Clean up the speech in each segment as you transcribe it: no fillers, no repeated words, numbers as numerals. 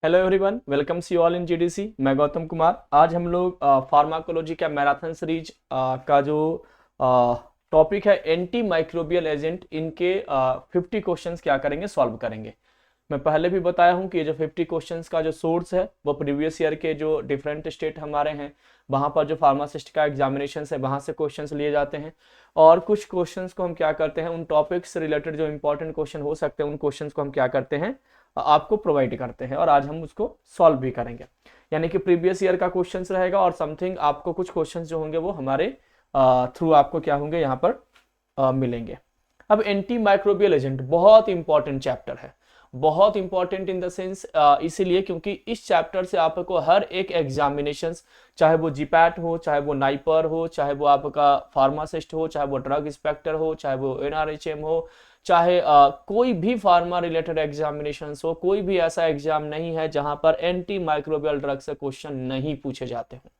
Hello everyone, welcome see all in GDC. मैं गौतम कुमार। आज हम लोग फार्माकोलॉजी का मैराथन सीरीज का जो टॉपिक है एंटी माइक्रोबियल एजेंट, इनके 50 क्वेश्चंस क्या करेंगे, सॉल्व करेंगे। मैं पहले भी बताया हूं कि ये जो 50 क्वेश्चंस का जो सोर्स है वो प्रीवियस ईयर के जो डिफरेंट स्टेट हमारे हैं वहां पर जो फार्मासिस्ट का एग्जामिनेशन है वहां से क्वेश्चंस लिए जाते हैं। और कुछ क्वेश्चंस को हम क्या करते हैं, उन टॉपिक्स से रिलेटेड जो इंपॉर्टेंट क्वेश्चन हो सकते हैं उन क्वेश्चंस को हम क्या करते हैं, आपको प्रोवाइड करते हैं। और आज हम उसको सॉल्व भी करेंगे, यानी कि प्रीवियस ईयर का क्वेश्चंस रहेगा और समथिंग आपको कुछ क्वेश्चंस जो होंगे वो हमारे थ्रू आपको क्या होंगे यहाँ पर मिलेंगे। अब एंटी माइक्रोबियल एजेंट बहुत इंपॉर्टेंट चैप्टर है, बहुत इंपॉर्टेंट इन द सेंस इसीलिए क्योंकि इस चैप्टर से आपको हर एक एग्जामिनेशन, चाहे वो जीपैट हो, चाहे वो नाइपर हो, चाहे वो आपका फार्मासिस्ट हो, चाहे वो ड्रग इंस्पेक्टर हो, चाहे वो एनआरएचएम हो, चाहे कोई भी फार्मा रिलेटेड एग्जामिनेशन हो, कोई भी ऐसा एग्जाम नहीं है जहां पर एंटी माइक्रोबियल ड्रग से क्वेश्चन नहीं पूछे जाते हैं।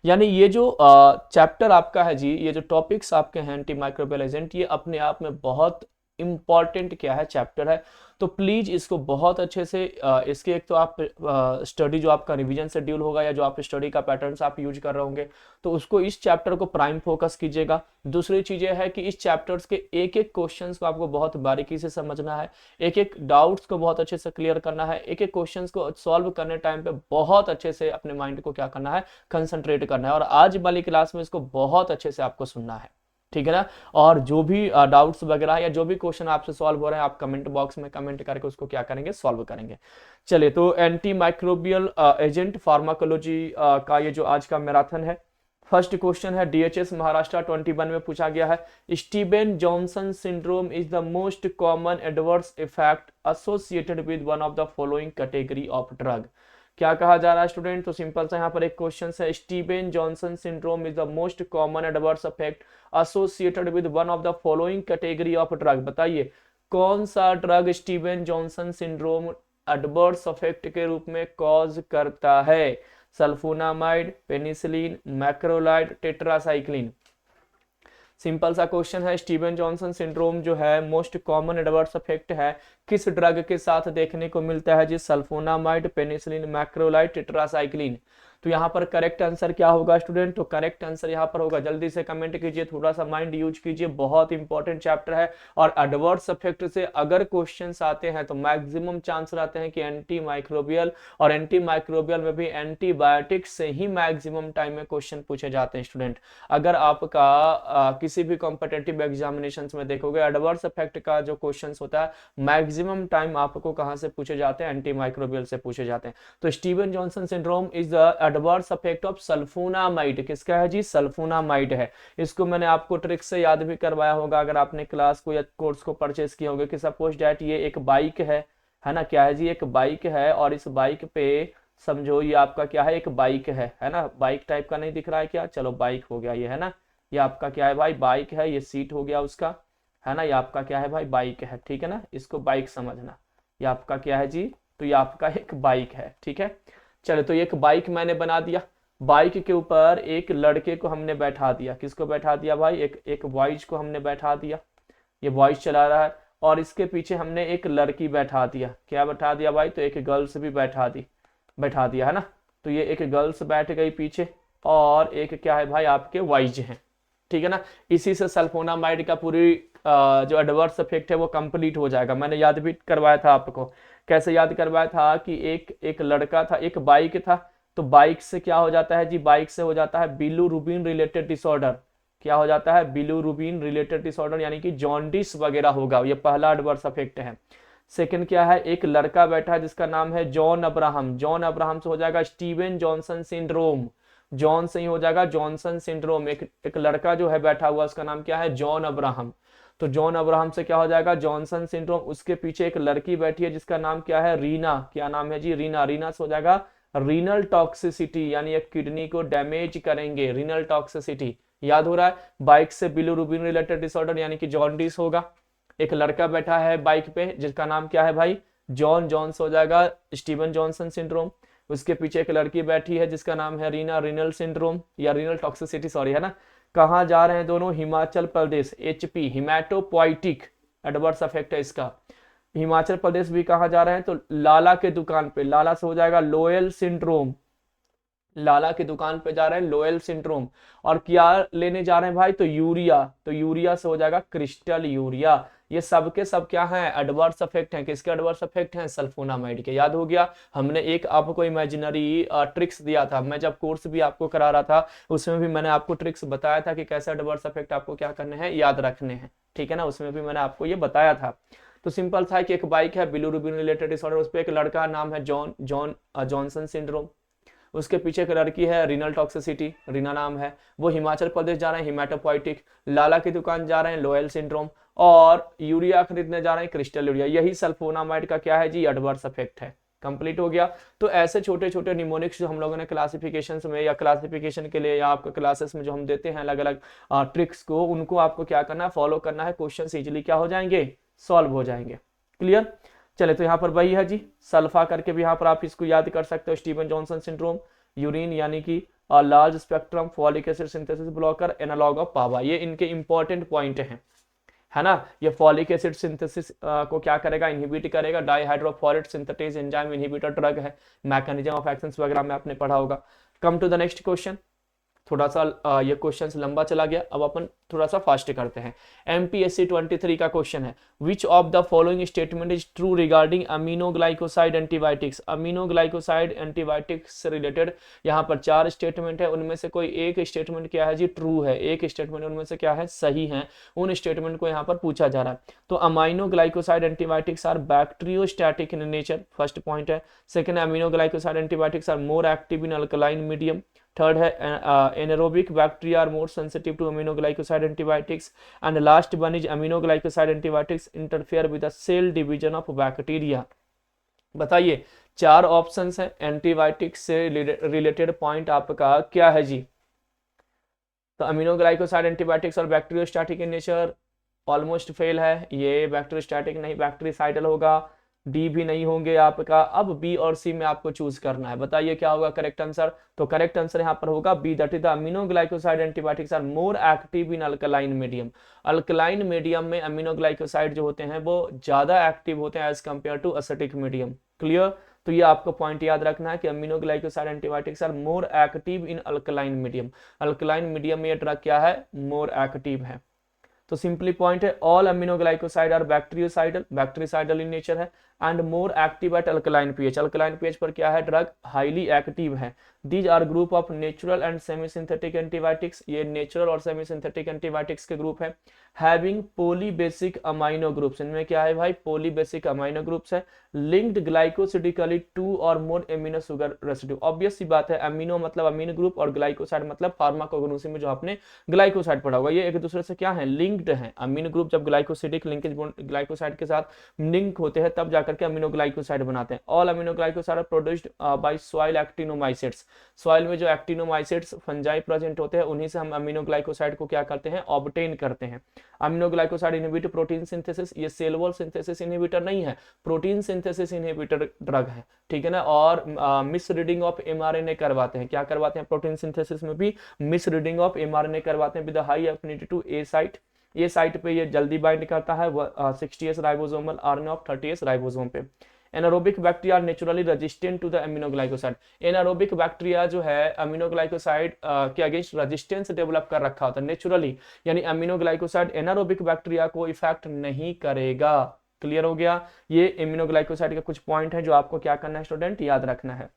यानी ये जो चैप्टर आपका है जी, ये जो टॉपिक्स आपके हैं एंटी माइक्रोबियल एजेंट, ये अपने आप में बहुत इंपॉर्टेंट क्या है, चैप्टर है। तो प्लीज इसको बहुत अच्छे से इसके एक तो आप स्टडी जो आपका रिवीजन शेड्यूल होगा या जो आप स्टडी का पैटर्न्स आप यूज कर रहे होंगे तो उसको इस चैप्टर को प्राइम फोकस कीजिएगा। दूसरी चीज ये है कि इस चैप्टर्स के एक एक क्वेश्चंस को आपको बहुत बारीकी से समझना है, एक एक डाउट्स को बहुत अच्छे से क्लियर करना है, एक एक क्वेश्चंस को सॉल्व करने टाइम पे बहुत अच्छे से अपने माइंड को क्या करना है, कंसंट्रेट करना है। और आज वाली क्लास में इसको बहुत अच्छे से आपको सुनना है, ठीक है ना। और जो भी डाउट्स वगैरह या जो भी क्वेश्चन आपसे सॉल्व हो रहे हैं आप कमेंट बॉक्स में कमेंट करके उसको क्या करेंगे, सॉल्व करेंगे। चलिए, तो एंटी माइक्रोबियल एजेंट फार्माकोलॉजी का ये जो आज का मैराथन है, फर्स्ट क्वेश्चन है डीएचएस महाराष्ट्र 21 में पूछा गया है, Steven Johnson syndrome is the most common adverse effect associated with one of the following category of drug. क्या कहा जा रहा है स्टूडेंट, तो सिंपल सा यहाँ पर एक क्वेश्चन है, Steven Johnson syndrome is the most common adverse effect associated with one of the following category of drug. बताइए कौन सा drug Steven Johnson syndrome adverse effect के रूप में कॉज करता है। Sulphonamide, penicillin, macrolide, tetracycline. Simple सा क्वेश्चन है, स्टीवन जॉनसन सिंड्रोम जो है मोस्ट कॉमन एडवर्स इफेक्ट है किस ड्रग के साथ देखने को मिलता है जी, सल्फोनामाइड, पेनिसिलिन, मैक्रोलाइड, टेट्रासाइक्लिन। तो यहाँ पर करेक्ट आंसर क्या होगा स्टूडेंट, तो करेक्ट आंसर यहाँ पर होगा, जल्दी से कमेंट कीजिए, थोड़ा सा माइंड यूज कीजिए, बहुत इंपॉर्टेंट चैप्टर है। और एडवर्स इफेक्ट से अगर क्वेश्चंस आते हैं तो मैक्सिमम चांस रहते हैं कि एंटी माइक्रोबियल, और एंटी माइक्रोबियल में भी एंटीबायोटिक से ही मैक्सिमम टाइम में क्वेश्चन पूछे जाते हैं स्टूडेंट। अगर आपका किसी भी कॉम्पिटेटिव एग्जामिनेशन में देखोगे एडवर्स इफेक्ट का जो क्वेश्चन होता है मैक्सिमम टाइम आपको कहां से पूछे जाते हैं, एंटी माइक्रोबियल से पूछे जाते हैं। तो Steven Johnson syndrome is the adverse effect of sulfonamide. किसका है जी, सल्फोनामाइड है। इसको मैंने आपको ट्रिक से याद भी करवाया होगा अगर आपने क्लास को या कोर्स को परचेस किया होगा कि सपोज डैट ये एक बाइक है ना, क्या है जी, एक बाइक है। और इस बाइक पे समझो ये आपका क्या है, एक बाइक है ना, बाइक टाइप का नहीं दिख रहा है क्या, चलो बाइक हो गया ये, है ना। ये आपका क्या है भाई, बाइक है, ये सीट हो गया उसका, है ना। ये आपका क्या है भाई, बाइक है, ठीक है ना, इसको बाइक समझना। ये आपका क्या है जी, तो ये आपका एक बाइक है, ठीक है। चलो, तो एक बाइक मैंने बना दिया, बाइक के ऊपर एक लड़के को हमने बैठा दिया। किसको बैठा दिया भाई, एक बॉयज को हमने बैठा दिया, ये बॉयज चला रहा है। और इसके पीछे हमने एक लड़की बैठा दिया, क्या बैठा दिया भाई, तो एक गर्ल्स भी बैठा दिया, है ना। तो ये एक गर्ल्स बैठ गई पीछे और एक क्या है भाई, आपके बॉयज हैं, ठीक है ना। इसी से सल्फोनामाइड का पूरी जो एडवर्स इफेक्ट है वो कंप्लीट हो जाएगा। मैंने याद भी करवाया था आपको, कैसे याद करवाया था कि एक लड़का था, एक बाइक था, तो बाइक से क्या हो जाता है जी, बाइक से हो जाता है बिलुरुबिन रिलेटेड डिसऑर्डर। क्या हो जाता है, बिलुरुबिन रिलेटेड डिसऑर्डर, यानी कि जॉन्डिस वगैरह होगा, ये पहला एडवर्स इफेक्ट है। सेकंड क्या है, एक लड़का बैठा है जिसका नाम है जॉन अब्राहम, जॉन अब्राहम से हो जाएगा स्टीवन जॉनसन सिंड्रोम, जॉन से ही हो जाएगा जॉनसन सिंड्रोम। एक लड़का जो है बैठा हुआ उसका नाम क्या है, जॉन अब्राहम, तो जॉन अब्राहम से क्या हो जाएगा, जॉनसन सिंड्रोम। उसके पीछे एक लड़की बैठी है जिसका नाम क्या है, रीना, क्या नाम है जी, रीना, रीना से हो जाएगा रीनल टॉक्सिसिटी, यानी एक किडनी को डैमेज करेंगे, रीनल टॉक्सिसिटी। याद हो रहा है, बाइक से बिलुरुबिन रिलेटेड डिसऑर्डर यानी कि जॉन्डिस होगा। एक लड़का बैठा है बाइक पे जिसका नाम क्या है भाई, जॉन, जॉन से हो जाएगा स्टीवन जॉनसन सिंड्रोम। उसके पीछे एक लड़की बैठी है जिसका नाम है रीना, रीनल सिंड्रोम या रीनल टॉक्सिसिटी, सॉरी, है ना। कहाँ जा रहे हैं दोनों, Himachal Pradesh, HP, haematopoietic adverse effect है इसका। हिमाचल प्रदेश भी कहाँ जा रहे हैं, तो लाला के दुकान पे, लाला से हो जाएगा लोयल सिंड्रोम, लाला की दुकान पे जा रहे हैं लोयल सिंड्रोम। और क्या लेने जा रहे हैं भाई, तो यूरिया, तो यूरिया से हो जाएगा क्रिस्टल यूरिया। ये सब के सब क्या हैं, एडवर्स इफेक्ट हैं। किसके एडवर्स इफेक्ट हैं, सल्फोनामाइड के। याद हो गया, हमने एक आपको इमेजिनरी ट्रिक्स दिया था, मैं जब कोर्स भी आपको करा रहा था उसमें भी मैंने आपको ट्रिक्स बताया था कि कैसे एडवर्स इफेक्ट आपको क्या करने हैं, याद रखने हैं, ठीक है ना, उसमें भी मैंने आपको ये बताया था। तो सिंपल था कि एक बाइक है बिलीरुबिन रिलेटेड डिसऑर्डर, उस पर एक लड़का नाम है जॉनसन सिंड्रोम, उसके पीछे एक लड़की है रीनल टॉक्सिसिटी, रीना नाम है, वो हिमाचल प्रदेश जा रहे हैं हिमेटोपोइटिक, लाला की दुकान जा रहे हैं लोयल सिंड्रोम, और यूरिया खरीदने जा रहे हैं क्रिस्टल यूरिया। यही सल्फोनामाइड का क्या है जी, एडवर्स इफेक्ट है। कंप्लीट हो गया। तो ऐसे छोटे छोटे निमोनिक्स जो हम लोगों ने क्लासिफिकेशन में या क्लासिफिकेशन के लिए या आपको क्लासेस में जो हम देते हैं अलग अलग ट्रिक्स को, उनको आपको क्या करना है, फॉलो करना है, क्वेश्चन इजिली क्या हो जाएंगे, सॉल्व हो जाएंगे। क्लियर। चले तो यहाँ पर वही है जी, सल्फा करके भी यहाँ पर आप इसको याद कर सकते हो, स्टीवन जॉनसन सिंड्रोम, यूरिन यानी कि large spectrum folic acid synthesis blocker, analogue of PABA, ये इनके इंपॉर्टेंट पॉइंट हैं, है ना। ये फॉलिक एसिड सिंथेसिस को क्या करेगा, इनहिबिट करेगा, dihydrofolate synthetase enzyme inhibitor drug है, मैकेनिज्म ऑफ एक्शंस वगैरह में आपने पढ़ा होगा। Come to the next question. थोड़ा सा ये क्वेश्चन लंबा चला गया, अब अपन थोड़ा सा फास्ट करते हैं। एमपीएससी 23 का क्वेश्चन है, which of the following statement is true regarding aminoglycoside antibiotics. Aminoglycoside antibiotics से रिलेटेड यहाँ पर 4 स्टेटमेंट है, उनमें से कोई एक स्टेटमेंट क्या है जी, ट्रू है, एक स्टेटमेंट उनमें से क्या है, सही है। उन स्टेटमेंट को यहाँ पर पूछा जा रहा है। तो aminoglycoside antibiotics are bacteriostatic in nature, first point है। Second, aminoglycoside antibiotics are more active in alkaline medium. Third है anaerobic bacteria are more sensitive to aminoglycoside antibiotics. And last one is aminoglycoside antibiotics interfere with the cell division of bacteria. बताइए 4 options हैं, antibiotics से related point आपका क्या है जी। तो aminoglycoside antibiotics और bacteriostatic in nature almost fail है, ये बैक्टीरियोस्टैटिक नहीं बैक्टीरिसाइडल होगा, डी भी नहीं होंगे आपका। अब बी और सी में आपको चूज करना है, बताइए क्या होगा करेक्ट आंसर। तो करेक्ट आंसर यहाँ पर होगा B, that is the aminoglycoside antibiotics are more active in alkaline medium. Alkaline medium में अमीनोग्लाइकोसाइड जो होते हैं वो ज्यादा एक्टिव होते हैं as compare to acidic medium. Clear. तो ये आपको पॉइंट याद रखना है कि aminoglycoside antibiotics are more active in alkaline medium. Alkaline medium में ये ड्रग क्या है, मोर एक्टिव है। तो सिंपली पॉइंट है all aminoglycoside are bactericidal, bactericidal in nature है, and more active at alkaline pH. Alkaline pH पर क्या है, ड्रग हाईली एक्टिव है। These are group of natural and semi synthetic antibiotics, ये natural और सेमी सिंथेटिक एंटीबायोटिक्स के group है। Having polybasic amino groups, इनमें क्या है भाई, पॉलीबेसिक अमाइनो ग्रुप्स है। लिंक्ड ग्लाइकोसिडिकली 2 और more amino sugar residue. Obvious सी बात है, अमीनो मतलब अमीनो ग्रुप और ग्लाइकोसाइड मतलब फार्माकोग्नोसी में जो आपने ग्लाइकोसाइड पढ़ा होगा, ये एक दूसरे से क्या है, लिंक्ड है। अमीनो ग्रुप जब ग्लाइकोसिडिक लिंकेज ग्लाइकोसाइड के साथ लिंक होते हैं तब जाकर के अमीनो ग्लाइकोसाइड बनाते हैं। All amino glycoside are produced by soil actinomycetes. Soil में जो एक्टिनोमाइसिट्स फंजाई प्रेजेंट होते हैं उन्हीं से हम अमीनो ग्लाइकोसाइड को क्या करते हैं, ऑब्टेन करते हैं। Amino glycoside inhibit protein synthesis, ये सेल वॉल सिंथेसिस इनहिबिटर नहीं है, प्रोटीन सिंथेसिस इनहिबिटर ड्रग है, ठीक है ना। और मिस रीडिंग ऑफ एमआरएनए करवाते हैं, क्या करवाते हैं, प्रोटीन सिंथेसिस में भी मिस रीडिंग ऑफ एमआरएनए करवाते हैं with high affinity to a site. ये साइट पे ये जल्दी बाइंड करता है 60s ribosomal RNA of 30s ribosome पे। Anaerobic bacteria naturally resistant to the aminoglycoside. Anaerobic bacteria जो है अमीनोग्लाइकोसाइड के अगेंस्ट रेजिस्टेंस डेवलप कर रखा होता है नेचुरली, यानी अमीनोग्लाइकोसाइड एनारोबिक बैक्टीरिया को इफेक्ट नहीं करेगा। क्लियर हो गया। ये अमीनोग्लाइकोसाइड के कुछ पॉइंट है जो आपको क्या करना है स्टूडेंट, याद रखना है।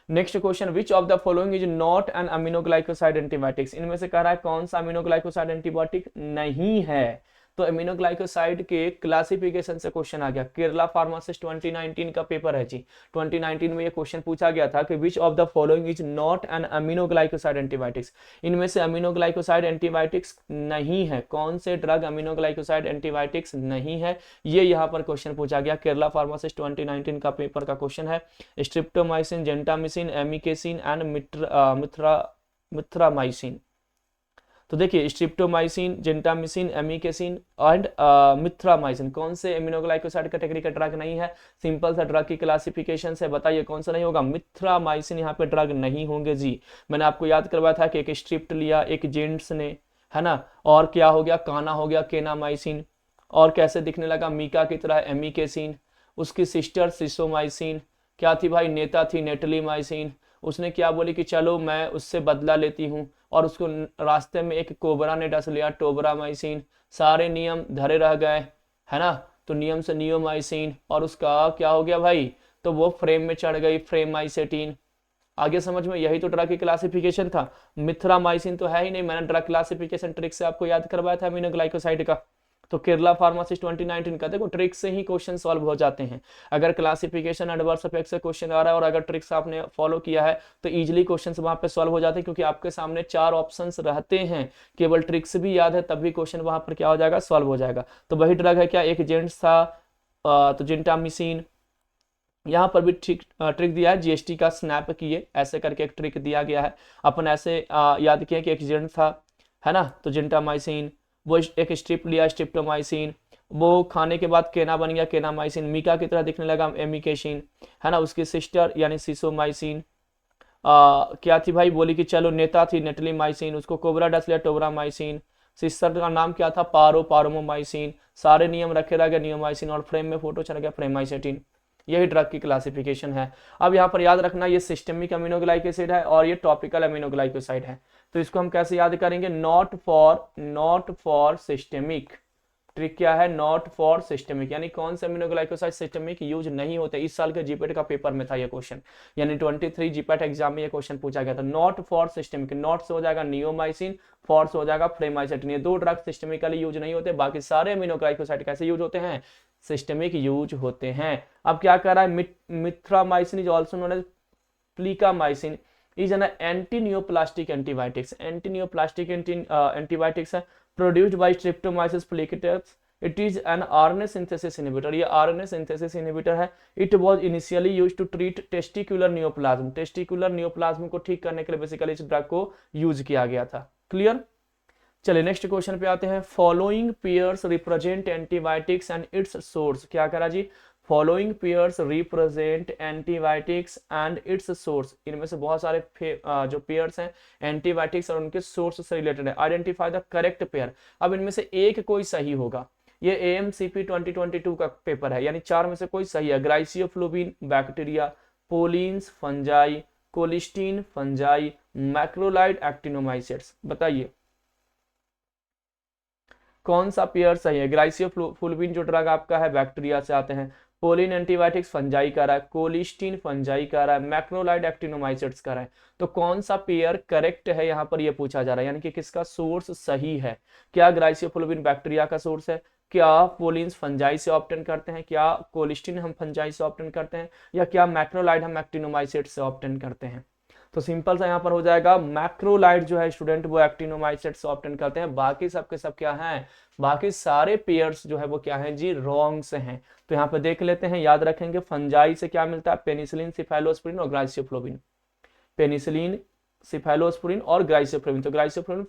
Next question, which of the following is not an aminoglycoside antibiotics. इनमें से कह रहा है कौन सा अमीनोग्लाइकोसाइड एंटीबायोटिक नहीं है। तो अमीनोग्लाइकोसाइड के क्लासिफिकेशन से क्वेश्चन आ गया, केरला फार्मासिस्ट 2019 का पेपर है जी। 2019 में ये क्वेश्चन पूछा गया था कि विच of the following is not an aminoglycoside antibiotics. इनमें से अमीनोग्लाइकोसाइड एंटीबायोटिक्स नहीं है, कौन से ड्रग अमीनोग्लाइकोसाइड एंटीबायोटिक्स नहीं है, ये यहाँ पर क्वेश्चन पूछा गया। केरला फार्मासिस्ट 2019 का पेपर का क्वेश्चन है। Streptomycin, gentamicin, amikacin and mithramycin. तो देखिए स्ट्रिप्टोमाइसिन, जेंटामिसिन, एमिकेसिन एंड मिथ्रामाइसिन कौन से अमीनोग्लाइकोसाइड कैटेगरी का ड्रग नहीं है। सिंपल सा ड्रग की क्लासिफिकेशन से बताइए कौन सा नहीं होगा, मिथ्रामाइसिन यहाँ पे ड्रग नहीं होंगे जी। मैंने आपको याद करवाया था कि एक स्ट्रिप्ट लिया एक जेंट्स ने, है ना, और क्या हो गया, काना हो गया केनामाइसिन, और कैसे दिखने लगा, मीका की तरह एमिकेसिन। उसकी सिस्टर सिसोमाइसिन क्या थी भाई, नेता थी नेटलीमाइसिन। उसने क्या बोली कि चलो मैं उससे बदला लेती हूँ, और उसको रास्ते में एक कोबरा ने डस लिया, टोबरामाइसिन। सारे नियम धरे रह गए, है ना, तो नियम से नियोमाइसिन, और उसका क्या हो गया भाई, तो वो फ्रेम में चढ़ गई, फ्रेमाइसेटिन। आगे समझ में, यही तो ड्रग की क्लासिफिकेशन था। मिथ्रामाइसिन तो है ही नहीं, मैंने ड्रग क्लासिफिकेशन ट्रिक से आपको याद करवाया था अमीनोग्लाइकोसाइड का। तो केरला फार्मासिस्ट 2019 का देखो, ट्रिक से ही क्वेश्चन सॉल्व हो जाते हैं। अगर क्लासिफिकेशन एडवर्स इफेक्ट से क्वेश्चन आ रहा है और अगर ट्रिक्स आपने फॉलो किया है तो इजीली क्वेश्चन वहां पे सॉल्व हो जाते हैं, क्योंकि आपके सामने 4 ऑप्शंस रहते हैं। केवल ट्रिक्स भी याद है तब भी क्वेश्चन वहां पर क्या हो जाएगा, सॉल्व हो जाएगा। तो वही ड्रग है क्या, एक जेंट्स था तो जिंटामिसिन। यहाँ पर भी ट्रिक दिया है, जीएसटी का स्नैप किए ऐसे करके एक ट्रिक दिया गया है। अपन ऐसे याद किए कि एक जेंट था, है ना, तो जिंटामाइसिन। वो एक स्ट्रिप लिया, स्ट्रिप्टोमाइसिन। वो खाने के बाद केना बन गया, केनामाइसिन। मीका की तरह दिखने लगा, एमिकेशिन, है ना। उसकी सिस्टर यानी सिसोमाइसिन क्या थी भाई, बोली कि चलो नेता थी नेटलीमाइसिन। उसको कोबरा डस लिया, टोबरामाइसिन। सिस्टर का नाम क्या था, पारोमोमाइसिन। सारे नियम रखे रह गए, नियोमाइसिन, और फ्रेम में फोटो चल गया, फ्रेमाइसेटिन। यही ड्रग की क्लासिफिकेशन है। अब यहाँ पर याद रखना, ये सिस्टेमिक अमीनोग्लाइकोसाइड है और ये टॉपिकल अमीनोग्लाइकोसाइड है। तो इसको हम कैसे याद करेंगे, नॉट फॉर सिस्टेमिक। ट्रिक क्या है, नॉट फॉर सिस्टेमिक, यानी कौन से अमीनोग्लाइकोसाइड सिस्टेमिक यूज नहीं होते। इस साल के जीपेट का पेपर में था ये क्वेश्चन, यानी 23 जीपेट एग्जाम में ये क्वेश्चन पूछा गया था। नॉट फॉर सिस्टेमिक, नॉट से हो जाएगा नियोमाइसिन, फॉर से हो जाएगा फ्रेमाइसेटिन। ये 2 ड्रग सिस्टेमिकली यूज नहीं होते, बाकी सारे अमीनोग्लाइकोसाइड कैसे यूज होते हैं, सिस्टेमिक यूज होते हैं। अब क्या कर रहा है, mithramycin is also known as plicamycin is an anti-neoplastic antibiotics. Anti-neoplastic antibiotics है produced by Streptomyces plicatus. It is an RNA synthesis inhibitor. ये RNA synthesis inhibitor है. It was initially used to treat testicular neoplasm. Testicular neoplasm को ठीक करने के लिए basically इस drug को यूज किया गया था। क्लियर। चलिए नेक्स्ट क्वेश्चन पे आते हैं। Following pairs represent antibiotics and its source. क्या करा जी, following pairs represent antibiotics and its source. इनमें से बहुत सारे जो पेयर्स हैं एंटीबायोटिक्स और उनके सोर्स से रिलेटेड है। Identify the correct pair. अब इनमें से एक कोई सही होगा। ये AMCP 2022 का पेपर है, यानी 4 में से कोई सही है। Griseofulvin bacteria, polyenes fungi, colistin fungi, macrolide actinomycetes. बताइए कौन सा पेयर सही है। ग्राइसियोफ्लोबिन जो ड्रग आपका है बैक्टीरिया से आते हैं, पोलिन एंटीबायोटिक्स फंजाई का रहा है, कोलिस्टीन फंजाई का रहा है, मैक्रोलाइड एक्टिनोमाइसेट्स का रहा है। तो कौन सा पेयर करेक्ट है यहाँ पर ये पूछा जा रहा है, यानी कि किसका सोर्स सही है। क्या ग्राइसियोफ्लोबिन बैक्टीरिया का सोर्स है, क्या पोलिन्स फंजाई से ऑप्टेन करते हैं, क्या कोलिस्टीन हम फंजाई से ऑप्टेन करते हैं, या क्या मैक्रोलाइड हम एक्टिनोमाइसेट्स से ऑप्टेन करते हैं। तो सिंपल सा यहाँ पर हो जाएगा, मैक्रोलाइड जो है स्टूडेंट वो एक्टिनोमाइसेट से ऑप्टेन करते हैं। बाकी सब के सब क्या हैं, बाकी सारे पेयर्स जो है वो क्या हैं जी, रॉन्ग से हैं। तो यहाँ पे देख लेते हैं, याद रखेंगे फंजाई से क्या मिलता है, पेनिसिलिन, सिफेलोस्पुरिन और ग्राइसियोफ्लोबिन। पेनिसिलिन, सिफेलोस्पुरिन और ग्राइसियोफ्लोबिन। तो ग्राइसियोफ्लोबिन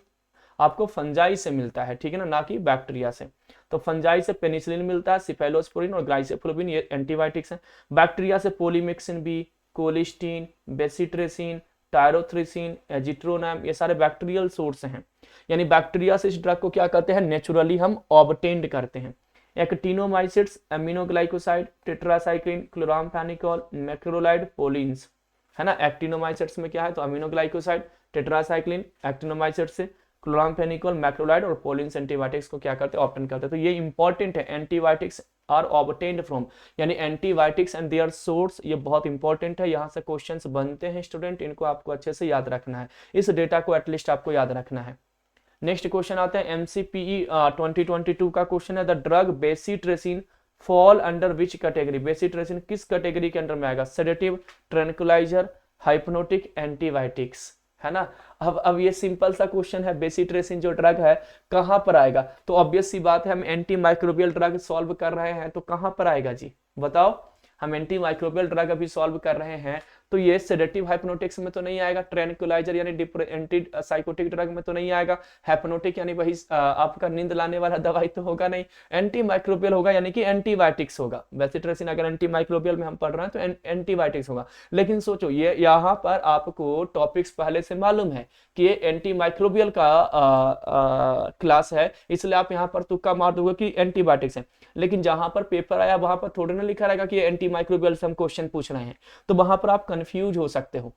आपको फंजाई से मिलता है, ठीक है ना कि बैक्टीरिया से। तो फंजाई से पेनिसिलिन मिलता है, सिफेलोस्पुरिन और ग्राइसियोफ्लोबिन ये एंटीबायोटिक्स हैं। बैक्टीरिया से पोलीमिक्सिन बी, कोलिस्टीन, बेसिट्रेसिन, टायरोथ्रिसिन, एजिट्रोनैम, ये सारे बैक्टीरियल सोर्स हैं। यानी बैक्टीरिया से इस ड्रग को क्या करते हैं, नेचुरली हम ऑब्टेन्ड करते हैं। Actinomycetes, aminoglycoside, tetracycline, chloramphenicol, macrolide, polyenes, है ना। एक्टिनोमाइसेट्स में क्या है, तो अमीनोग्लाइकोसाइड, टेट्रासाइक्लिन, एक्टिनोमाइसेट्स से क्लोरामफेनिकोल, मैक्रोलाइड और पोलिन्स एंटीबायोटिक्स को क्या करते हैं, ऑब्टेन करते हैं। तो ये इंपॉर्टेंट है, एंटीबायोटिक्स आर ऑब्टेन्ड फ्रॉम, यानी एंटीबायोटिक्स एंड देयर सोर्स, ये बहुत इंपॉर्टेंट है। यहाँ से क्वेश्चंस बनते हैं स्टूडेंट, इनको आपको अच्छे से याद रखना है, इस डेटा को एटलीस्ट आपको याद रखना है। नेक्स्ट क्वेश्चन आते हैं, MCPE 2022 का क्वेश्चन है, the drug bacitracin fall under which category. Bacitracin किस कैटेगरी के अंडर में आएगा, सेडेटिव, ट्रैंक्विलाइजर, हाइप्नोटिक, एंटीबायोटिक्स, है ना। अब ये सिंपल सा क्वेश्चन है, बेसिट्रेसिन जो ड्रग है कहां पर आएगा। तो ऑब्वियस सी बात है, हम एंटी माइक्रोबियल ड्रग सॉल्व कर रहे हैं तो कहां पर आएगा जी, बताओ। हम एंटी माइक्रोबियल ड्रग अभी सॉल्व कर रहे हैं तो ये सेडेटिव हाइप्नोटिक्स में तो नहीं आएगा, ट्रैंक्विलाइजर यानी एंटी साइकोटिक ड्रग में तो नहीं आएगा, हैप्नोटिक यानी वही आपका नींद लाने वाला दवाई तो होगा नहीं, एंटी माइक्रोबियल होगा यानी कि एंटीबायोटिक्स होगा। बेसिट्रेसिन अगर एंटी माइक्रोबियल में हम पढ़ रहे हैं तो एंटीबायोटिक्स होगा। लेकिन सोचो ये यहाँ पर आपको टॉपिक्स पहले से मालूम है कि ये एंटी माइक्रोबियल का क्लास है, इसलिए आप यहाँ पर तुक्का मार दोगे कि एंटीबायोटिक्स है। लेकिन जहां पर पेपर आया वहां पर थोड़ी ना लिखा रहेगा कि ये एंटी माइक्रोबियल से हम क्वेश्चन पूछ रहे हैं, तो वहां पर आप कंफ्यूज हो सकते हो।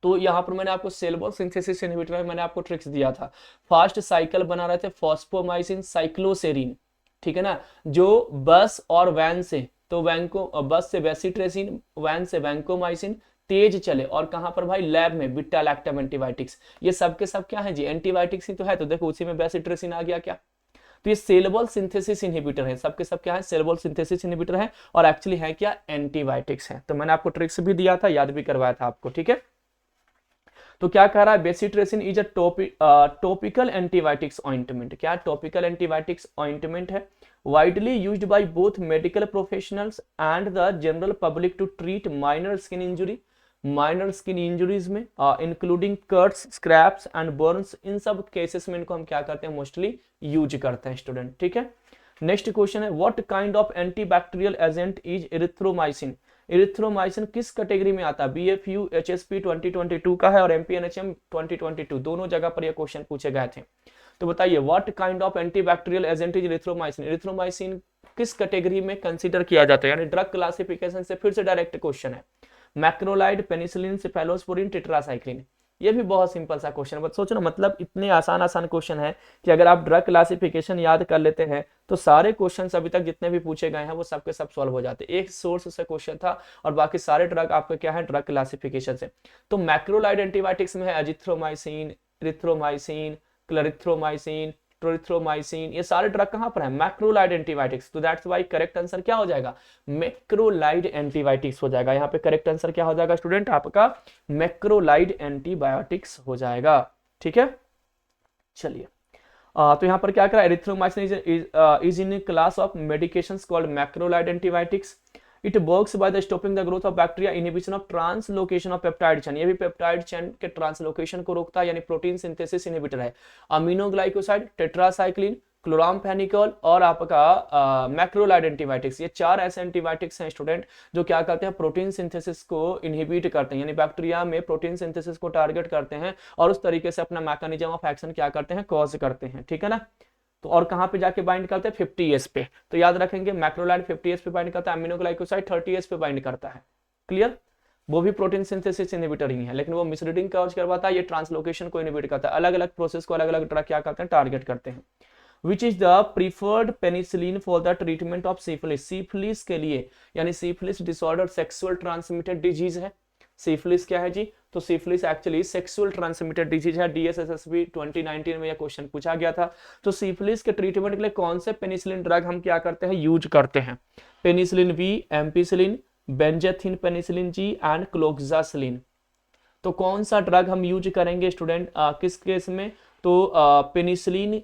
तो यहाँ पर मैंने आपको सेलुलोज सिंथेसिस इनहिबिटर में मैंने आपको ट्रिक्स दिया था। फास्ट साइकिल बना रहे थे फॉस्फोमाइसिन साइक्लोसेरिन, ठीक है ना, जो बस और वैन से, तो बस से बेसिट्रेसिन, वैन से वैंकोमाइसिन तेज चले, और कहां पर भाई लैब में बीटा लैक्टम एंटीबायोटिक्स। ये सब के सब क्या है जी, एंटीबायोटिक्स ही तो है। तो देखो उसी में बेसिट्रेसिन आ गया क्या, तो ये सेलुलोज सिंथेसिस इनहिबिटर है, सबके सब क्या है, सेलुलोज सिंथेसिस इनहिबिटर है, और एक्चुअली है क्या, एंटीबायोटिक्स है। तो मैंने आपको ट्रिक्स भी दिया था, याद भी करवाया था आपको, ठीक है। तो क्या कह रहा है, bacitracin is a topical antibiotics ointment. क्या टॉपिकल एंटीबायोटिक्स ऑइंटमेंट है, widely used by both medical professionals and the general public to treat minor skin injury, minor skin injuries में including cuts, scrapes and burns, इन सब cases में इनको हम क्या करते हैं, मोस्टली यूज करते हैं स्टूडेंट, ठीक है। नेक्स्ट क्वेश्चन है, what kind of antibacterial agent is erythromycin. Erythromycin किस कैटेगरी में आता है, बीएफयू एचएसपी 2022 का है और एमपीएनएचएम 2022, दोनों जगह पर ये क्वेश्चन पूछे गए थे। तो बताइए what kind of antibacterial agent is erythromycin. Erythromycin किस कैटेगरी में कंसीडर किया जाता है, यानी ड्रग क्लासिफिकेशन से फिर से डायरेक्ट क्वेश्चन है। Macrolide, penicillin, cephalosporin, tetracycline. ये भी बहुत सिंपल सा क्वेश्चन है, बट सोचो ना, मतलब इतने आसान क्वेश्चन है कि अगर आप ड्रग क्लासिफिकेशन याद कर लेते हैं तो सारे क्वेश्चन अभी तक जितने भी पूछे गए हैं वो सबके सब सॉल्व हो जाते। एक सोर्स से क्वेश्चन था और बाकी सारे ड्रग आपके क्या है, ड्रग क्लासिफिकेशन से। तो मैक्रोलाइड एंटीबायोटिक्स में है एजिथ्रोमाइसिन, इरिथ्रोमाइसिन, क्लरिथ्रोमाइसिन, टोरिथ्रोमाइसिन, ये सारे ड्रग कहां पर है, मैक्रोलाइड एंटीबायोटिक्स। तो दैट्स वाई करेक्ट आंसर क्या हो जाएगा, मैक्रोलाइड एंटीबायोटिक्स हो जाएगा। यहाँ पे करेक्ट आंसर क्या हो जाएगा स्टूडेंट, आपका मैक्रोलाइड एंटीबायोटिक्स हो जाएगा, ठीक है। चलिए तो यहाँ पर क्या करा, erythromycin is in class of medications called macrolide antibiotics. It works by the stopping the growth of bacteria, inhibition of translocation of peptide chain. ये भी पेप्टाइड चेन के ट्रांसलोकेशन को रोकता है, यानी प्रोटीन सिंथेसिस इनहिबिटर है। अमीनोग्लाइकोसाइड, टेट्रासाइक्लिन, क्लोरामफेनिकोल और आपका मैक्रोलाइड एंटीबायोटिक्स, ये चार ऐसे एंटीबायोटिक्स हैं स्टूडेंट जो क्या करते हैं, प्रोटीन सिंथेसिस को इनहिबिट करते हैं, यानी बैक्टीरिया में प्रोटीन सिंथेसिस को टारगेट करते हैं और उस तरीके से अपना मैकेनिज्म ऑफ एक्शन क्या करते हैं, कॉज करते हैं, ठीक है ना। तो और कहां पे जाके बाइंड करते हैं, 50S पे। तो याद रखेंगे मैक्रोलाइड 50S पे बाइंड करता है, अमीनोग्लाइकोसाइड 30S पे बाइंड करता है, क्लियर। वो भी प्रोटीन सिंथेसिस इनहिबिटर ही है, लेकिन वो मिसरीडिंग कॉज करवाता है, ये ट्रांसलोकेशन को इनहिबिट करता है। अलग अलग प्रोसेस को अलग अलग ड्रग क्या करते हैं, टारगेट करते हैं। Which is the preferred penicillin for the treatment of syphilis. Syphilis के लिए, यानी syphilis disorder sexual transmitted disease है। सिफिलिस क्या है जी, तो syphilis actually sexual transmitted disease है। डीएसएसएसबी 2019 में यह क्वेश्चन पूछा गया था। तो सिफिलिस के ट्रीटमेंट के लिए कौन से पेनिसिलिन ड्रग हम क्या करते हैं, यूज करते हैं, penicillin we, ampicillin, benzathine penicillin ji and cloxacillin. तो कौन सा ड्रग हम यूज करेंगे स्टूडेंट किस केस में, तो पेनिसिलिन,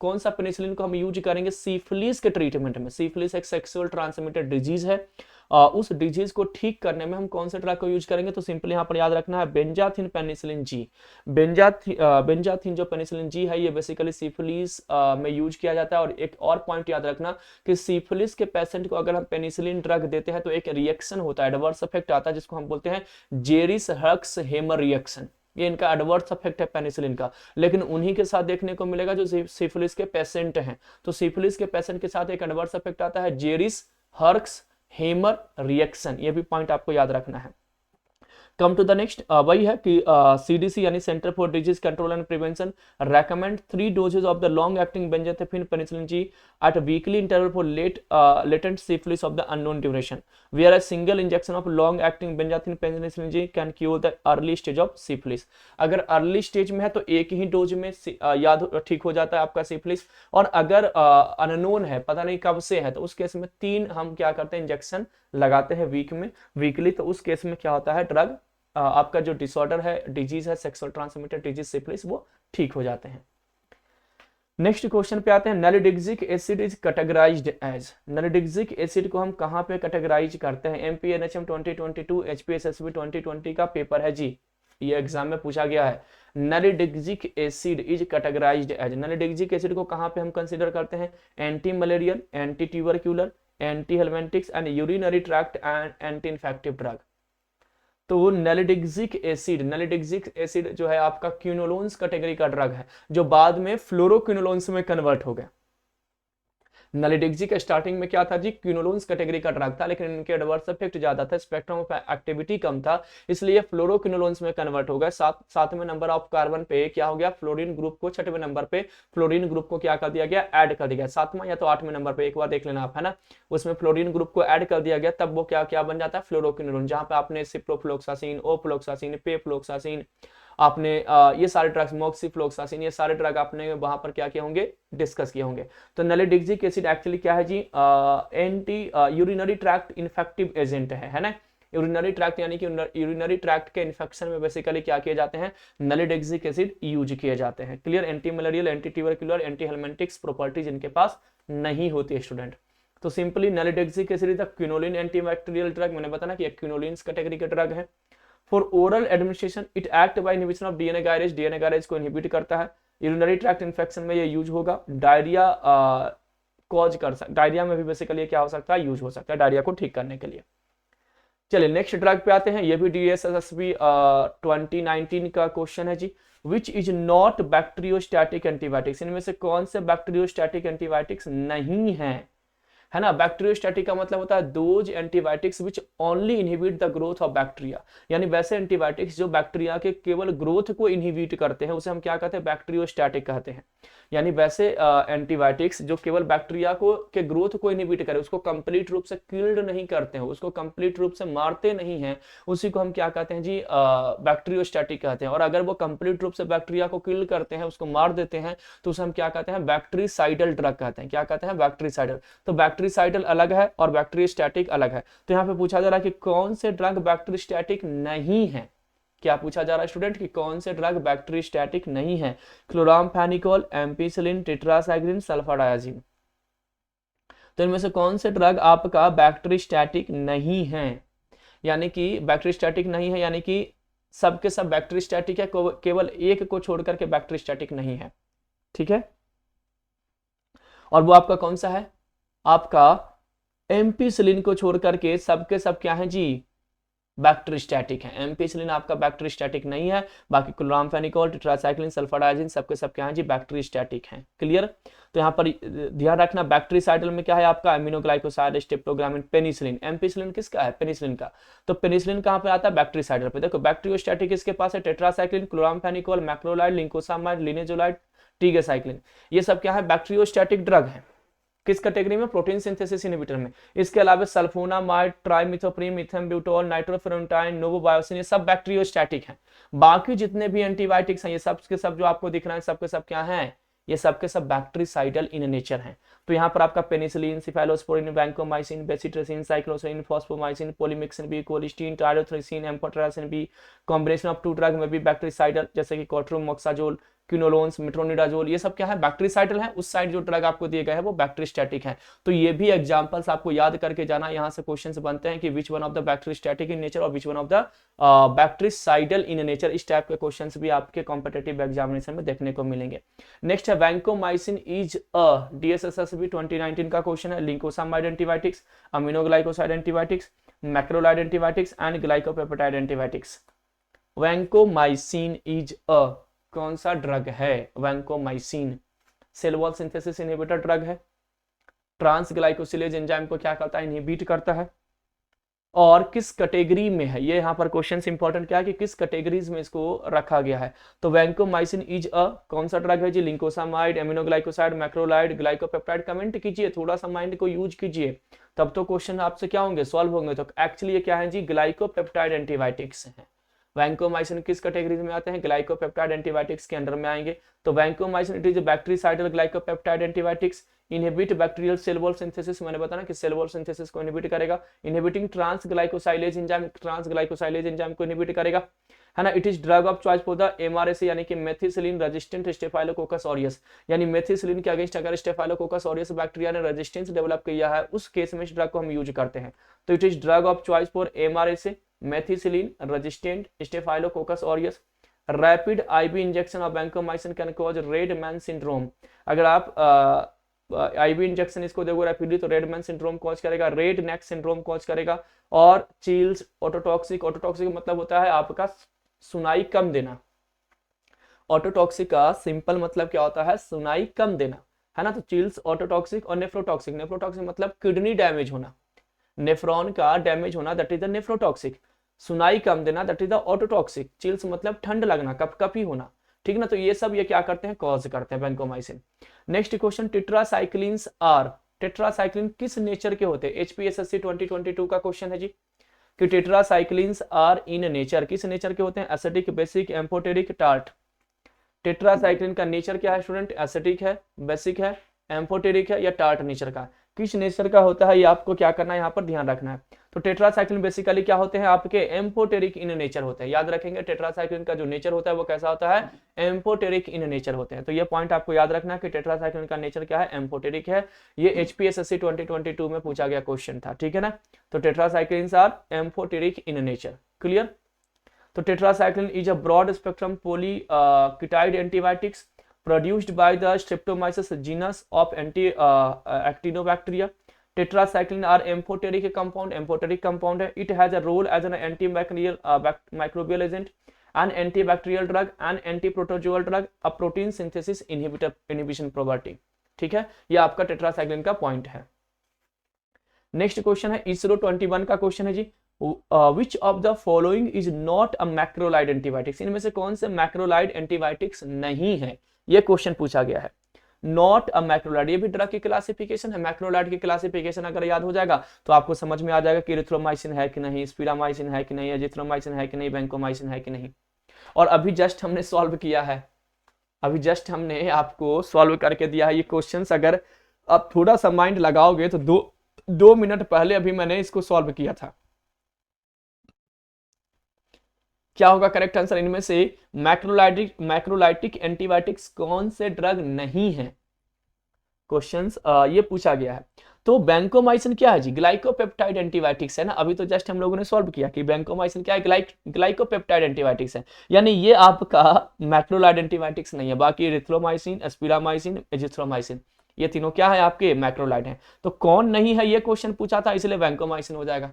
कौन सा पेनिसिलिन को हम यूज करेंगे सिफिलिस के ट्रीटमेंट में। सिफिलिस एक सेक्सुअल ट्रांसमिटेड डिजीज है, उस डिजीज को ठीक करने में हम कौन से ड्रग को यूज करेंगे, तो सिंपल यहाँ पर याद रखना है बेंजाथिन पेनिसिलिन जी। बेंजाथिन जो पेनिसिलिन जी है ये बेसिकली सिफिलिस में यूज किया जाता है। और एक और पॉइंट याद रखना कि सिफिलिस के पेशेंट को अगर हम पेनिसिलिन ड्रग देते हैं तो एक रिएक्शन होता है, एडवर्स इफेक्ट आता है, जिसको हम बोलते हैं जेरिस हर्क्स हेमर रिएक्शन। ये इनका एडवर्स इफेक्ट है पेनिसिलिन का, लेकिन उन्हीं के साथ देखने को मिलेगा जो सिफिलिस के पेशेंट हैं। तो सिफिलिस के पेशेंट के साथ एक एडवर्स इफेक्ट आता है जेरिस हर्क्स हेमर रिएक्शन, ये भी पॉइंट आपको याद रखना है। कम टू द नेक्स्ट, वही है कि सीडीसी यानी centre for disease control and prevention recommend 3 doses of the long acting benzathine penicillin G at weekly interval for latent syphilis of the unknown duration, where a single injection of long acting benzathine penicillin G can cure the early stage of syphilis। अगर early stage में है तो एक ही dose में याद ठीक हो जाता है आपका सिफिलिस, और अगर अननोन है, पता नहीं कब से है, तो उस केस में 3 हम क्या करते हैं, इंजेक्शन लगाते हैं वीकली। तो उस केस में क्या होता है, ड्रग आपका जो डिसऑर्डर है, डिजीज है, सेक्सुअल ट्रांसमिटेड डिजीज सिफिलिस, वो ठीक हो जाते हैं। नेक्स्ट क्वेश्चन पे आते हैं, nalidixic acid is categorized as, nalidixic acid को हम कहां पे कैटेगराइज करते हैं? एमपीएनएचएम 2022 एचपीएसएसबी 2020 का पेपर है जी, ये एग्जाम में पूछा गया है। Nalidixic acid is categorized as, nalidixic acid को कहां पे हम कंसीडर करते हैं? Anti malarial, anti tubercular, anti helmintics and urinary tract and anti infective drug. तो वो नलिडिक्सिक एसिड जो है आपका क्विनोलोन्स कैटेगरी का ड्रग है, जो बाद में फ्लोरोक्विनोलोन्स में कन्वर्ट हो गया। नलिडिक्सिक स्टार्टिंग में क्या था जी? क्विनोलोन्स कैटेगरी का ड्रग था, लेकिन इनके एडवर्स इफेक्ट ज्यादा था, स्पेक्ट्रम ऑफ एक्टिविटी कम था, इसलिए फ्लोरोक्विनोलोन्स में कन्वर्ट हो गया। सातवें नंबर ऑफ कार्बन पे क्या हो गया? फ्लोरीन ग्रुप को, छठवें नंबर पे फ्लोरीन ग्रुप को क्या कर दिया गया? ऐड कर दिया गया। सातवां या तो आठवें नंबर पे, एक बार देख लेना आप, है ना, उसमें फ्लोरीन ग्रुप को ऐड कर दिया गया, तब वो क्या क्या बन जाता है? फ्लोरोक्विनोलोन, जहां पे आपने सिप्रोफ्लोक्सासिन, ओफ्लोक्सासिन, पेफ्लोक्सासिन, आपने ये सारे ड्रग्स, मोक्सीफ्लोक्सासिन, ये सारे ड्रग आपने वहां पर क्या किए होंगे? डिस्कस किए होंगे। तो नलिडिक्सिक एसिड एक्चुअली क्या है जी? Anti urinary tract infective agent है ना। यूरिनरी ट्रैक्ट यानी कि यूरिनरी ट्रैक्ट के इन्फेक्शन में बेसिकली क्या किए जाते हैं? नलिडिक्सिक एसिड यूज किए जाते हैं। Clear? Anti malarial, anti tubercular, anti helmintics properties इनके पास नहीं होती है स्टूडेंट। तो simply nalidixic acid is the quinoline antibacterial drug, मैंने बताया ना कि क्विनोलिन्स कैटेगरी का ड्रग है। For oral administration it act by inhibition of DNA gyrase, DNA gyrase को इनहिबिट करता है। यूरिनरी ट्रैक्ट इन्फेक्शन में ये यूज होगा। डायरिया कॉज कर सकता, डायरिया में भी बेसिकली क्या हो सकता है? यूज हो सकता है डायरिया को ठीक करने के लिए। चलिए नेक्स्ट ड्रग पे आते हैं, ये भी डीएसएसबी 2019 का क्वेश्चन है जी। Which is not bacteriostatic antibiotics, इनमें से कौन से बैक्टीरियोस्टैटिक एंटीबायोटिक्स नहीं है ना। बैक्टीरियोस्टैटिक का मतलब होता है those antibiotics which only inhibit the growth of bacteria, यानी वैसे एंटीबायोटिक्स जो बैक्टीरिया के केवल ग्रोथ को इनहिबिट करते हैं, उसे हम क्या कहते हैं? बैक्टीरियोस्टैटिक कहते हैं। यानी वैसे एंटीबायोटिक्स जो केवल बैक्टीरिया को के ग्रोथ को इनहिबिट करे, उसको कंप्लीट रूप से किल्ड नहीं करते हैं, उसको कंप्लीट रूप से मारते नहीं हैं, उसी को हम क्या कहते हैं जी? बैक्टीरियोस्टैटिक कहते हैं। और अगर वो कंप्लीट रूप से बैक्टीरिया को किल करते हैं, उसको मार देते हैं, तो उसे हम क्या कहते हैं? बैक्टीरिसाइडल ड्रग कहते हैं। क्या कहते हैं? बैक्टीरिसाइडल। तो बैक्टीरिसाइडल अलग है और बैक्टीरियोस्टैटिक अलग है। तो यहाँ पे पूछा जा रहा है कि कौन से ड्रग बैक्टीरियोस्टैटिक नहीं है? क्या पूछा जा रहा है स्टूडेंट कि कौन से ड्रग बैक्टीरियोस्टैटिक नहीं है? Chloramphenicol, ampicillin, tetracycline, sulphadiazine. तो इनमें से कौन से ड्रग आपका बैक्टीरियोस्टैटिक नहीं है? यानी कि बैक्टीरियोस्टैटिक नहीं है, यानी कि सबके सब बैक्टीरियोस्टैटिक है, केवल एक को छोड़ करके बैक्टीरियोस्टैटिक नहीं है। ठीक है, और वो आपका कौन सा है? आपका एम्पिसिलिन को छोड़ करके सबके सब क्या है जी? बैक्टीरियोस्टैटिक है। एम्पिसिलिन आपका बैक्टीरियोस्टैटिक नहीं है, बाकी क्लोरामफेनिकोल, टेट्रासाइक्लिन, सल्फाडायाजिन सबके सब क्या है जी? बैक्टीरियोस्टैटिक हैं। क्लियर? तो यहाँ पर ध्यान रखना, बैक्टीरिसाइडल में क्या है आपका? Aminoglycoside, स्ट्रेप्टोग्रामिन, penicillin. एम्पिसिलिन किसका है? पेनिसिलिन का। तो पेनिसिलिन कहाँ पे आता है? बैक्टीरिसाइडल पे। देखो बैक्टीरियोस्टैटिक इसके पास है टेट्रासाइक्लिन, क्लोरामफेनिकोल, मैक्रोलाइड, लिंकोसामाइड, लिनेजोलाइड, टीगेसाइक्लिन, ये सब क्या है? बैक्टीरियोस्टैटिक ड्रग है। किस कैटेगरी में? प्रोटीन सिंथेसिस इनहिबिटर में। इसके अलावा सल्फोनामाइड, ट्राइमिथोप्रीन, मिथेम्ब्यूटोल, नाइट्रोफेरोंटाइन, नोवोबायोसिन, ये सब बैक्टीरियोस्टैटिक हैं। बाकी जितने भी एंटीबायोटिक्स हैं, ये सब के सब जो आपको दिख रहा है, सबके सब क्या हैं? ये सबके सब बैक्टीरिसाइडल इन नेचर हैं। तो यहाँ पर आपका penicillin, cephalosporin, vancomycin, bacitracin, cycloserine, fosfomycin, polymyxin B, colistin, tyrothricin, amphotericin B, combination of two drug में भी बैक्टीरिसाइडल, जैसे कि कोट्रोमोक्साजोल, क्विनोलोन्स, मेट्रोनिडाजोल, ये सब क्या है? बैक्टीरिसाइडल है। उस साइड जो ड्रग आपको दिए गए हैं वो बैक्टीरियोस्टैटिक है। तो ये भी एग्जांपल्स आपको याद करके जाना, यहाँ से क्वेश्चंस बनते हैं कि which one of the bacteriostatic in nature और which one of the bactericidal in nature. इस टाइप के क्वेश्चंस भी आपके कॉम्पिटिटिव एग्जामिनेशन में देखने को मिलेंगे। नेक्स्ट है वैंकोमाइसिन इज अ, डीएसएसएसबी 2019 का क्वेश्चन है। Lincosamide antibiotics, aminoglycoside antibiotics, macrolide antibiotics and glycopeptide antibiotics. Vancomycin is a कौन सा ड्रग है? Vancomycin cell wall synthesis inhibitor drug है। ट्रांसग्लाइकोसिलेज एंजाइम को क्या करता है? इनहिबिट करता है। और किस कैटेगरी में है? ये यहाँ पर क्वेश्चन इंपॉर्टेंट क्या है कि किस कैटेगरीज में इसको रखा गया है। तो वैंकोमाइसिन इज अ कौन सा ड्रग है जी? लिंकोसामाइड, एमिनोग्लाइकोसाइड, मैक्रोलाइड, ग्लाइकोपेप्टाइड। कमेंट कीजिए, थोड़ा सा माइंड को यूज कीजिए, तब तो क्वेश्चन आपसे क्या होंगे? सॉल्व होंगे। तो एक्चुअली ये क्या है जी? ग्लाइकोपेप्टाइड एंटीबायोटिक्स है। वैंकोमाइसिन किस कैटेगरी में आते हैं? ग्लाइकोपेप्टाइड एंटीबायोटिक्स के अंडर में आएंगे। तो vancomycin it is bactericidal glycopeptide antibiotics, inhibit bacterial cell wall synthesis. मैंने बताया कि सेल वॉल सिंथेसिस को इनहिबिट करेगा। Inhibiting transglycosylase enzyme, transglycosylase enzyme को इनहिबिट करेगा। है ना। It is drug of choice for the MRSA यानी कि मेथिसिलिन रेजिस्टेंट स्टेफाइलोकोकस ऑरियस, यानी मेथिसिलिन के अगेंस्ट अगर स्टेफाइलोकोकस ऑरियस बैक्टीरिया ने रेजिस्टेंस डेवलप किया है उस केस में इस ड्रग को हम यूज करते हैं। तो it is drug of choice for MRSA methicillin resistant staphylococcus aureus. Rapid IV injection of vancomycin can cause red man syndrome. अगर आप आईवी इंजेक्शन इसको दोगे रैपिडली तो रेड मैन सिंड्रोम कॉज करेगा, रेड नेक सिंड्रोम कॉज करेगा, और चील्स, ototoxic. Ototoxic मतलब होता है आपका सुनाई कम देना। ऑटोटॉक्सिक का सिंपल मतलब क्या होता है, सुनाई कम देना, है ना। तो चिल्स, ऑटोटॉक्सिक और नेफ्रोटॉक्सिक। नेफ्रोटॉक्सिक मतलब किडनी डैमेज होना, नेफ्रॉन का डैमेज होना, दैट इज द नेफ्रोटॉक्सिक। सुनाई कम देना, that is the ototoxic. Chills मतलब ठंड लगना, कपकपी होना, ठीक ना। तो ये सब ये क्या करते हैं, कॉज करते हैं vancomycin. Next question, tetracyclines are, tetracycline किस नेचर के होते हैं? एचपीएसएससी 2022 का क्वेश्चन है जी कि टेट्रासाइक्लिन्स आर इन नेचर, किस नेचर के होते हैं? Acidic, basic, amphoteric, tart. Tetracycline का नेचर क्या है स्टूडेंट? एसिडिक है, बेसिक है, एम्फोटेरिक है या टार्ट नेचर का? किस नेचर का होता है ये आपको क्या करना है, यहाँ पर ध्यान रखना है। तो टेट्रासाइक्लिन बेसिकली क्या होते हैं आपके? एम्फोटेरिक इन नेचर होते हैं। याद रखेंगे टेट्रासाइक्लिन का जो नेचर होता है वो कैसा होता है? एम्फोटेरिक इन नेचर होते हैं। तो ये पॉइंट आपको याद रखना है कि टेट्रासाइक्लिन का नेचर क्या है? एम्फोटेरिक है। ये एचपीएसएससी 2022 में पूछा गया क्वेश्चन था, ठीक है ना। तो tetracyclines are amphoteric in nature, clear. तो tetracycline is a broad spectrum polyketide antibiotics produced by the Streptomyces genus of actinobacteria. Tetracycline are amphoteric compound, amphoteric compound है. It has a role as an antimicrobial microbial agent, an antibacterial drug, an antiprotozoal drug, a protein synthesis inhibition property. ठीक है, ये आपका tetracycline का point है। Next question है इसरो 21 का question है जी, which of the following is not a macrolide antibiotics? इनमें से कौन से मैक्रोलाइड एंटीबायोटिक्स नहीं है? ये क्वेश्चन पूछा गया है। नॉट अ मैक्रोलाइड, ये भी ड्रग की क्लासिफिकेशन है। मैक्रोलाइड की क्लासिफिकेशन अगर याद हो जाएगा तो आपको समझ में आ जाएगा कि इरिथ्रोमाइसिन है कि नहीं, स्पिरामाइसिन है कि नहीं, एजिथ्रोमाइसिन है कि नहीं, वैंकोमाइसिन है कि नहीं। और अभी जस्ट हमने सॉल्व किया है, अभी जस्ट हमने आपको सॉल्व करके दिया है ये क्वेश्चंस। अगर आप थोड़ा सा माइंड लगाओगे तो दो मिनट पहले अभी मैंने इसको सॉल्व किया था। क्या होगा करेक्ट आंसर? इनमें से मैक्रोलाइटिक एंटीबायोटिक्स कौन से ड्रग नहीं है? क्वेश्चंस ये पूछा गया है। तो वैंकोमाइसिन क्या है जी? ग्लाइकोपेप्टाइड एंटीबायोटिक्स है ना। अभी तो जस्ट हम लोगों ने सॉल्व किया कि वैंकोमाइसिन क्या है? ग्लाइकोपेप्टाइड एंटीबायोटिक्स है, यानी ये आपका मैक्रोलाइड एंटीबायोटिक्स नहीं है। बाकी इरिथ्रोमाइसिन, एस्पिरामाइसिन, एजिथ्रोमाइसिन ये तीनों क्या है आपके? मैक्रोलाइड हैं। तो कौन नहीं है ये क्वेश्चन पूछा था, इसलिए वैंकोमाइसिन हो जाएगा,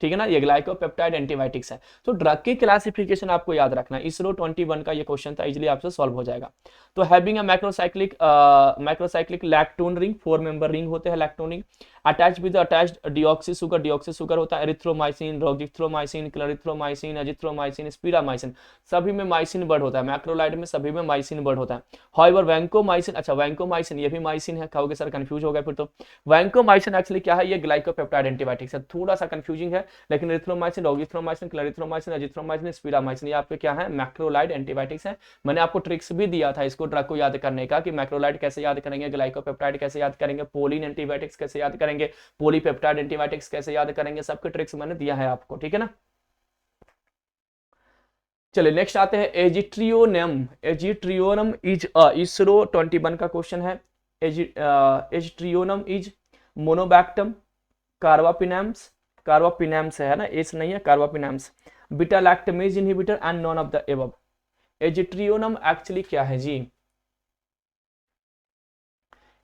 ठीक है ना। ये ग्लाइकोपेप्टाइड एंटीबायोटिक्स है। तो ड्रग की क्लासिफिकेशन आपको याद रखना है। इसरो 21 का ये क्वेश्चन था, इजीली आपसे सॉल्व हो जाएगा। तो having a macrocyclic lactone ring, 4 member ring होते हैं lactone ring, attach with attached deoxy sugar होता है। एरिथ्रोमाइसिन, रोजिथ्रोमाइसिन, क्लोरिथ्रोमाइसिन, एजिथ्रोमाइसिन, स्पिरामाइसिन, सभी में माइसिन वर्ड होता है। मैक्रोलाइड में सभी में माइसिन वर्ड होता है। हाउएवर वैंकोमाइसिन, अच्छा वैंकोमाइसिन ये भी माइसिन है, कहोगे सर कंफ्यूज हो गया फिर तो। वैंकोमाइसिन एक्चुअली क्या है? ये ग्लाइकोपेप्टाइड एंटीबायोटिक्स है, थोड़ा सा कंफ्यूजिंग है, लेकिन एरिथ्रोमाइसिन, रोजिथ्रोमाइसिन, क्लोरिथ्रोमाइसिन, एजिथ्रोमाइसिन, स्पिरामाइसिन ये आपके क्या है? मैक्रोलाइड एंटीबायोटिक्स है। मैंने आपको ट्रिक्स भी दिया था इसको ड्रग को याद करने का कि मैक्रोलाइड कैसे याद करेंगे, ग्लाइकोपेप्टाइड कैसे याद करेंगे, पोलिन एंटीबायोटिक्स कैसे याद करेंगे, पॉलीपेप्टाइड एंटीबायोटिक्स कैसे याद करेंगे, सबके ट्रिक्स मैंने दिया है आपको, ठीक है ना। चलिए नेक्स्ट आते हैं एजिट्रियोनम। एजिट्रियोनम इज इसरो 21 का क्वेश्चन है। एजिट्रियोनम इज मोनोबैक्टम, कार्बापिनैम्स है ना, एस नहीं है, carbapenems, beta lactamase inhibitor and none of the above. Aztreonam actually क्या है जी?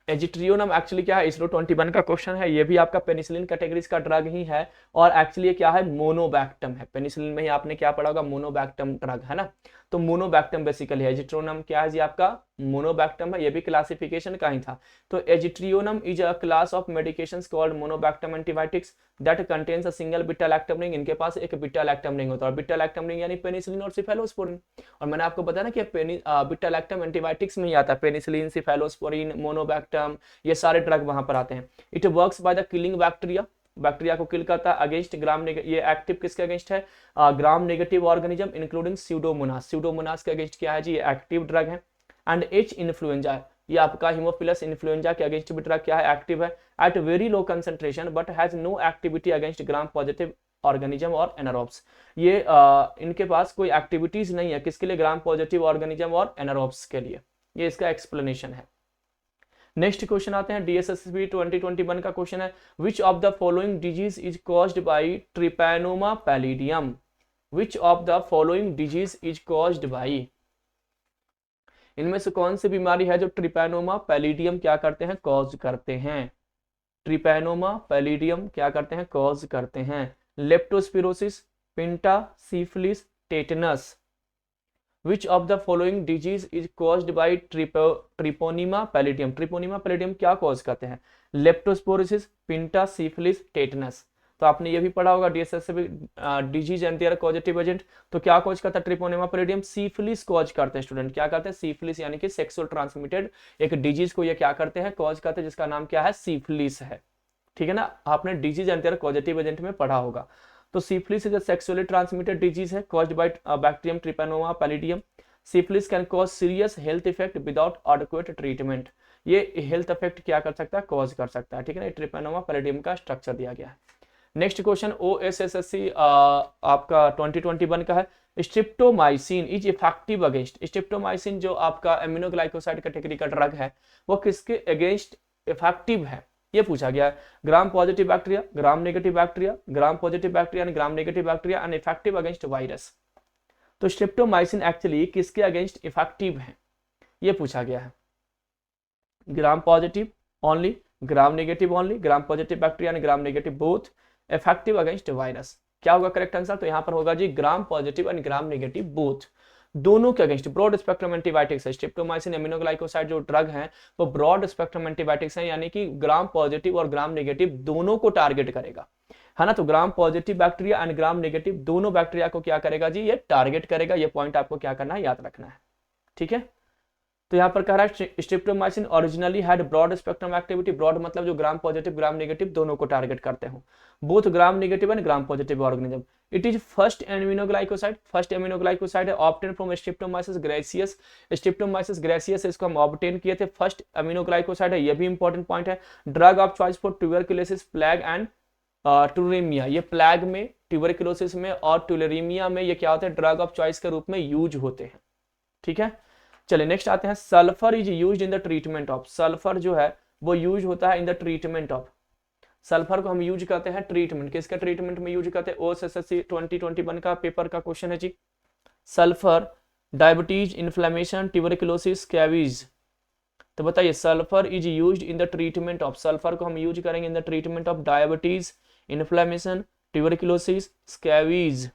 एजिट्रियोनम एक्चुअली क्या है? इसरो 21 का क्वेश्चन है। ये भी आपका पेनिसिलिन कैटेगरीज का ड्रग ही है, और एक्चुअली क्या है? मोनोबैक्टम है। पेनिसिलिन में ही आपने क्या पढ़ा होगा? मोनोबैक्टम ड्रग है ना। तो मोनोबैक्टम बेसिकली है। एजिट्रियोनम क्या है जी? आपका मोनोबैक्टम है, ये भी क्लासिफिकेशन का ही था। तो aztreonam is a class of medications called monobactam antibiotics that contains a single beta lactam ring. इनके पास एक बीटा लैक्टम रिंग होता है, और बीटा लैक्टम रिंग यानी पेनिसिलिन और सिफेलोस्पोरिन। और मैंने आपको बताया ना कि बीटा लैक्टम एंटीबायोटिक्स में ही आता है, पेनिसिलिन, सिफेलोस्पोरिन, मोनोबैक्टम, ये सारे ड्रग वहां पर आते हैं। It works by the killing bacteria, bacteria को किल करता है अगेंस्ट ग्राम ये एक्टिव किसके अगेंस्ट है? Gram negative organism including pseudomonas. Pseudomonas के अगेंस्ट क्या है जी? ये एक्टिव ड्रग है। एंड एच इन्फ्लुएंजा, ये आपका हीमोफिलस इन्फ्लुएंजा के अगेंस्ट भी ड्रग क्या है? एक्टिव है at very low concentration but has no activity against gram positive organism और एनारोब्स। ये इनके पास कोई एक्टिविटीज नहीं है, किसके लिए? ग्राम पॉजिटिव ऑर्गेनिज्म और एनारोब्स के लिए। ये इसका एक्सप्लेनेशन है। नेक्स्ट क्वेश्चन आते हैं, DSSB 2021 का क्वेश्चन है, which of the following disease is caused by treponema pallidum? Which of the following disease is caused by, इनमें से कौन सी बीमारी है जो ट्रिपैनोमा पैलिडियम क्या करते हैं? कॉज करते हैं। ट्रिपैनोमा पैलिडियम क्या करते हैं? कॉज करते हैं। Leptospirosis, pinta, syphilis, tetanus. Which of the following disease is caused by treponema pallidum? Treponema pallidum क्या कॉज करते हैं? Leptospirosis, pinta, syphilis, tetanus. तो आपने ये भी पढ़ा होगा DSSB disease and their causative agent. तो क्या कॉज करता है ट्रिपोनिमा पैलिडियम? सिफिलिस कॉज करते हैं स्टूडेंट। क्या करते हैं? सिफिलिस, यानी कि सेक्सुअल ट्रांसमिटेड एक डिजीज को ये क्या करते हैं? कॉज करते हैं, जिसका नाम क्या है? सिफिलिस है। ठीक है ना, आपने disease and their causative agent में पढ़ा होगा। तो syphilis is a sexually transmitted disease है caused by bacterium treponema pallidum. Syphilis can cause serious health effect without adequate treatment. ये हेल्थ इफेक्ट क्या कर सकता है? कॉज कर सकता है। ठीक है ना, ट्रिपैनोमा पैलिडियम का स्ट्रक्चर दिया गया है। नेक्स्ट क्वेश्चन OSSC आपका 2021 का है, streptomycin is effective against. Streptomycin जो आपका एमिनोग्लाइकोसाइड कैटेगरी का ड्रग है, वो किसके अगेंस्ट इफेक्टिव है? ये पूछा गया है। Gram positive bacteria, gram negative bacteria, gram positive bacteria and gram negative bacteria and effective against virus. तो स्ट्रिप्टोमाइसिन एक्चुअली किसके अगेंस्ट इफेक्टिव है? ये पूछा गया है। Gram positive only, gram negative only, gram positive bacteria and gram negative both, effective against virus. क्या होगा correct answer? तो यहां पर होगा जी gram positive and gram negative both, दोनों के अगेंस्ट। ब्रॉड स्पेक्ट्रम एंटीबायोटिक्स है। स्ट्रिप्टोमाइसिन एमिनोग्लाइकोसाइड जो ड्रग है वो ब्रॉड स्पेक्ट्रम एंटीबायोटिक्स है, यानी कि ग्राम पॉजिटिव और ग्राम नेगेटिव दोनों को टारगेट करेगा, है ना। तो ग्राम positive bacteria and gram negative दोनों बैक्टीरिया को क्या करेगा जी? ये टारगेट करेगा। ये पॉइंट आपको क्या करना है? याद रखना है। ठीक है, तो यहाँ पर कह रहा है streptomycin originally had broad spectrum activity. Broad मतलब जो ग्राम पॉजिटिव ग्राम नेगेटिव दोनों को टारगेट करते हो, both gram negative and gram positive organism. It is first aminoglycoside, first aminoglycoside है obtain from streptomyces griseus. Streptomyces griseus इसको हम obtain किए थे, फर्स्ट एमिनोग्लाइकोसाइड है। ये भी इंपॉर्टेंट पॉइंट है। Drug of choice for tuberculosis, plague and tularaemia. ये प्लेग में, ट्यूबरकुलोसिस में और टुलेरिमिया में ये क्या होते हैं? ड्रग ऑफ चॉइस के रूप में यूज होते हैं। ठीक है, चलिए नेक्स्ट आते हैं। Sulphur is used in the treatment of. Sulphur जो है वो यूज होता है इन द ट्रीटमेंट ऑफ। सल्फर को हम यूज करते हैं ट्रीटमेंट, किसका ट्रीटमेंट में यूज करते हैं? OSSC 2021 का पेपर का क्वेश्चन है जी। Sulphur diabetes, inflammation, tuberculosis, scabies. तो बताइए sulphur is used in the treatment of. Sulphur को हम यूज करेंगे in the treatment of diabetes, inflammation, tuberculosis, scabies.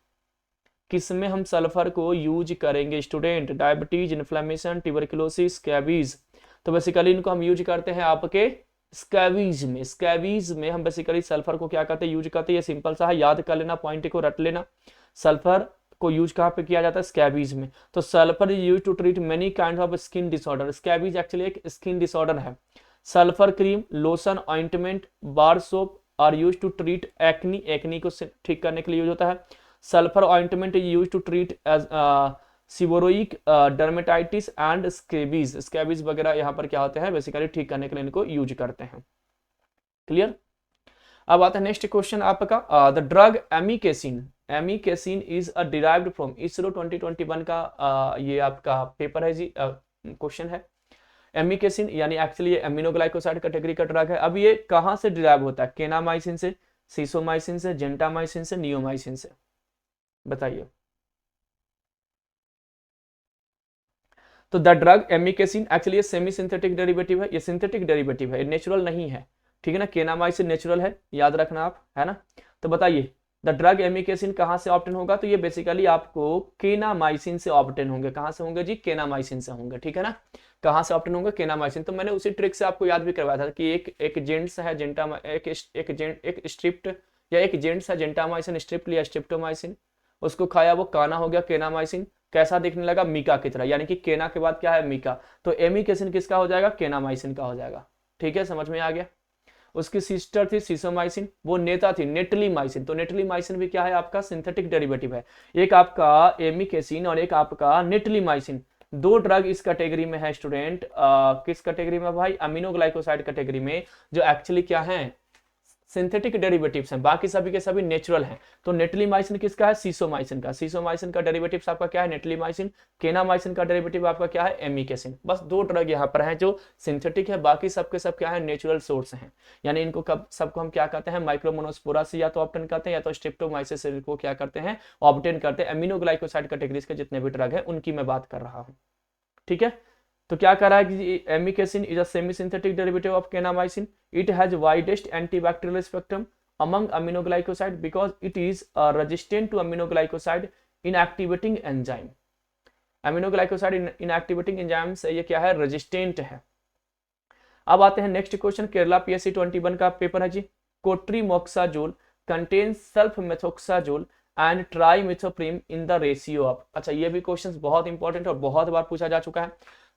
किसमें हम सल्फर को यूज करेंगे student? Diabetes, inflammation, tuberculosis, scabies. तो बेसिकली इनको हम यूज करते हैं आपके स्कैबीज में। स्कैबीज में हम बेसिकली सल्फर को क्या करते हैं? यूज करते हैं। ये सिंपल सा है, याद कर लेना, पॉइंट को रट लेना। सल्फर को यूज कहाँ पे किया जाता है? स्कैबीज में। तो sulphur is use to treat many kind of skin disorder. Scabies actually एक स्किन डिसऑर्डर है। Sulphur cream, lotion, ointment, bar soap are use to treat acne. Acne को ठीक करने के लिए यूज होता है। Sulphur ointment is use to treat as seborrhoeic dermatitis and scabies. Scabies वगैरह यहाँ पर क्या होते हैं? बेसिकली ठीक करने के लिए इनको यूज करते हैं। क्लियर। अब आता है नेक्स्ट क्वेश्चन आपका, the drug amikacin. Amikacin is a derived from. ISRO 2021 का ये आपका पेपर है जी, क्वेश्चन है। एमिकेसिन यानी एक्चुअली एमिनोग्लाइकोसाइड कैटेगरी का ड्रग है। अब ये कहाँ से डिराइव होता है? केनामाइसिन से, सीसोमाइसिन से, जेंटामाइसिन से, नियोमाइसिन से। बताइए। तो the drug amikacin actually semi synthetic derivative है। ये सिंथेटिक डेरिवेटिव है, ये नेचुरल नहीं है। ठीक है ना, केनामाइसिन नेचुरल है, याद रखना आप, है ना। तो बताइए द ड्रग एमिकेसिन कहाँ से ऑब्टेन होगा? तो ये बेसिकली आपको केनामाइसिन से ऑब्टेन होंगे। कहाँ से होंगे जी? केनामाइसिन से होंगे। ठीक है ना, कहाँ से ऑब्टेन होंगे? केनामाइसिन। तो मैंने उसी ट्रिक से आपको याद भी करवाया था कि एक जेंट्स है जेंटा, एक स्ट्रिप्ट या एक जेंट्स है जेंटामाइसिन, स्ट्रिप्ट लिया स्ट्रिप्टोमाइसिन, उसको खाया, वो काना हो गया केनामाइसिन। कैसा दिखने लगा? मीका की तरह, यानी कि केना के बाद क्या है? मीका। तो एमिकेसिन किसका हो जाएगा? केनामाइसिन का हो जाएगा। ठीक है, समझ में आ गया। उसकी सिस्टर थी सीसोमाइसिन, वो नेता थी नेटलीमाइसिन। तो नेटलीमाइसिन भी क्या है? आपका सिंथेटिक डेरिवेटिव है। एक आपका एमिकेसिन और एक आपका नेटलीमाइसिन, दो ड्रग इस कैटेगरी में है स्टूडेंट। किस कैटेगरी में भाई? अमीनोग्लाइकोसाइड कैटेगरी में, जो एक्चुअली क्या है? सिंथेटिक डेरिवेटिव्स हैं, बाकी सभी के सभी नेचुरल हैं। तो नेट्रिलिमाइसिन किसका है? सीसोमाइसिन का। सीसोमाइसिन का डेरिवेटिव्स आपका क्या है? नेट्रिलिमाइसिन। केनामाइसिन का डेरिवेटिव आपका क्या है? एमिकेसिन। बस 2 ड्रग यहाँ पर हैं जो सिंथेटिक है, बाकी सबके सब क्या है? नेचुरल सोर्स हैं। यानी इनको कब सबको हम क्या कहते हैं? माइक्रोमोनोस्पोरा से या तो ऑब्टेन करते हैं या तो स्ट्रेप्टोमाइसिस से इनको क्या करते हैं? ऑब्टेन करते हैं। एमिनोग्लाइकोसाइड कैटेगरीज के जितने भी ड्रग हैं उनकी मैं बात कर रहा हूँ, ठीक है। तो क्या कह रहा है कि amikacin is a semi synthetic derivative of kanamycin, it has widest antibacterial spectrum among aminoglycoside because it is resistant to aminoglycoside inactivating enzyme। aminoglycoside inactivating enzyme से ये क्या है? रेजिस्टेंट है। अब आते हैं नेक्स्ट क्वेश्चन, केरला पीएससी 21 का पेपर है जी। Cotrimoxazole contains sulphamethoxazole and trimethoprim in the ratio of. अच्छा, ये भी क्वेश्चन बहुत इंपॉर्टेंट और बहुत बार पूछा जा चुका है।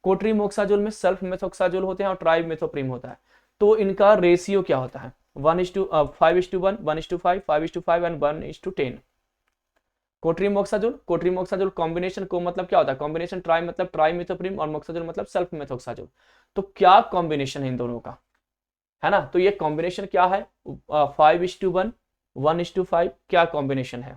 कोट्रीमोक्साजोल में सल्फ मेथोक्साजोल होते हैं और ट्राइमिथोप्रिम होता है, तो इनका रेशियो क्या होता है? 5:1, 1:5, 5:5 एंड 1:10। कोट्रीमोक्साजोल कॉम्बिनेशन को मतलब क्या होता है? कॉम्बिनेशन ट्राई मतलब ट्राइमिथोप्रिम और मोक्साजोल मतलब सल्फ मेथोक्साजोल। तो क्या कॉम्बिनेशन है इन दोनों का, है ना? तो ये कॉम्बिनेशन क्या है? 5:1, 1:5 क्या कॉम्बिनेशन है?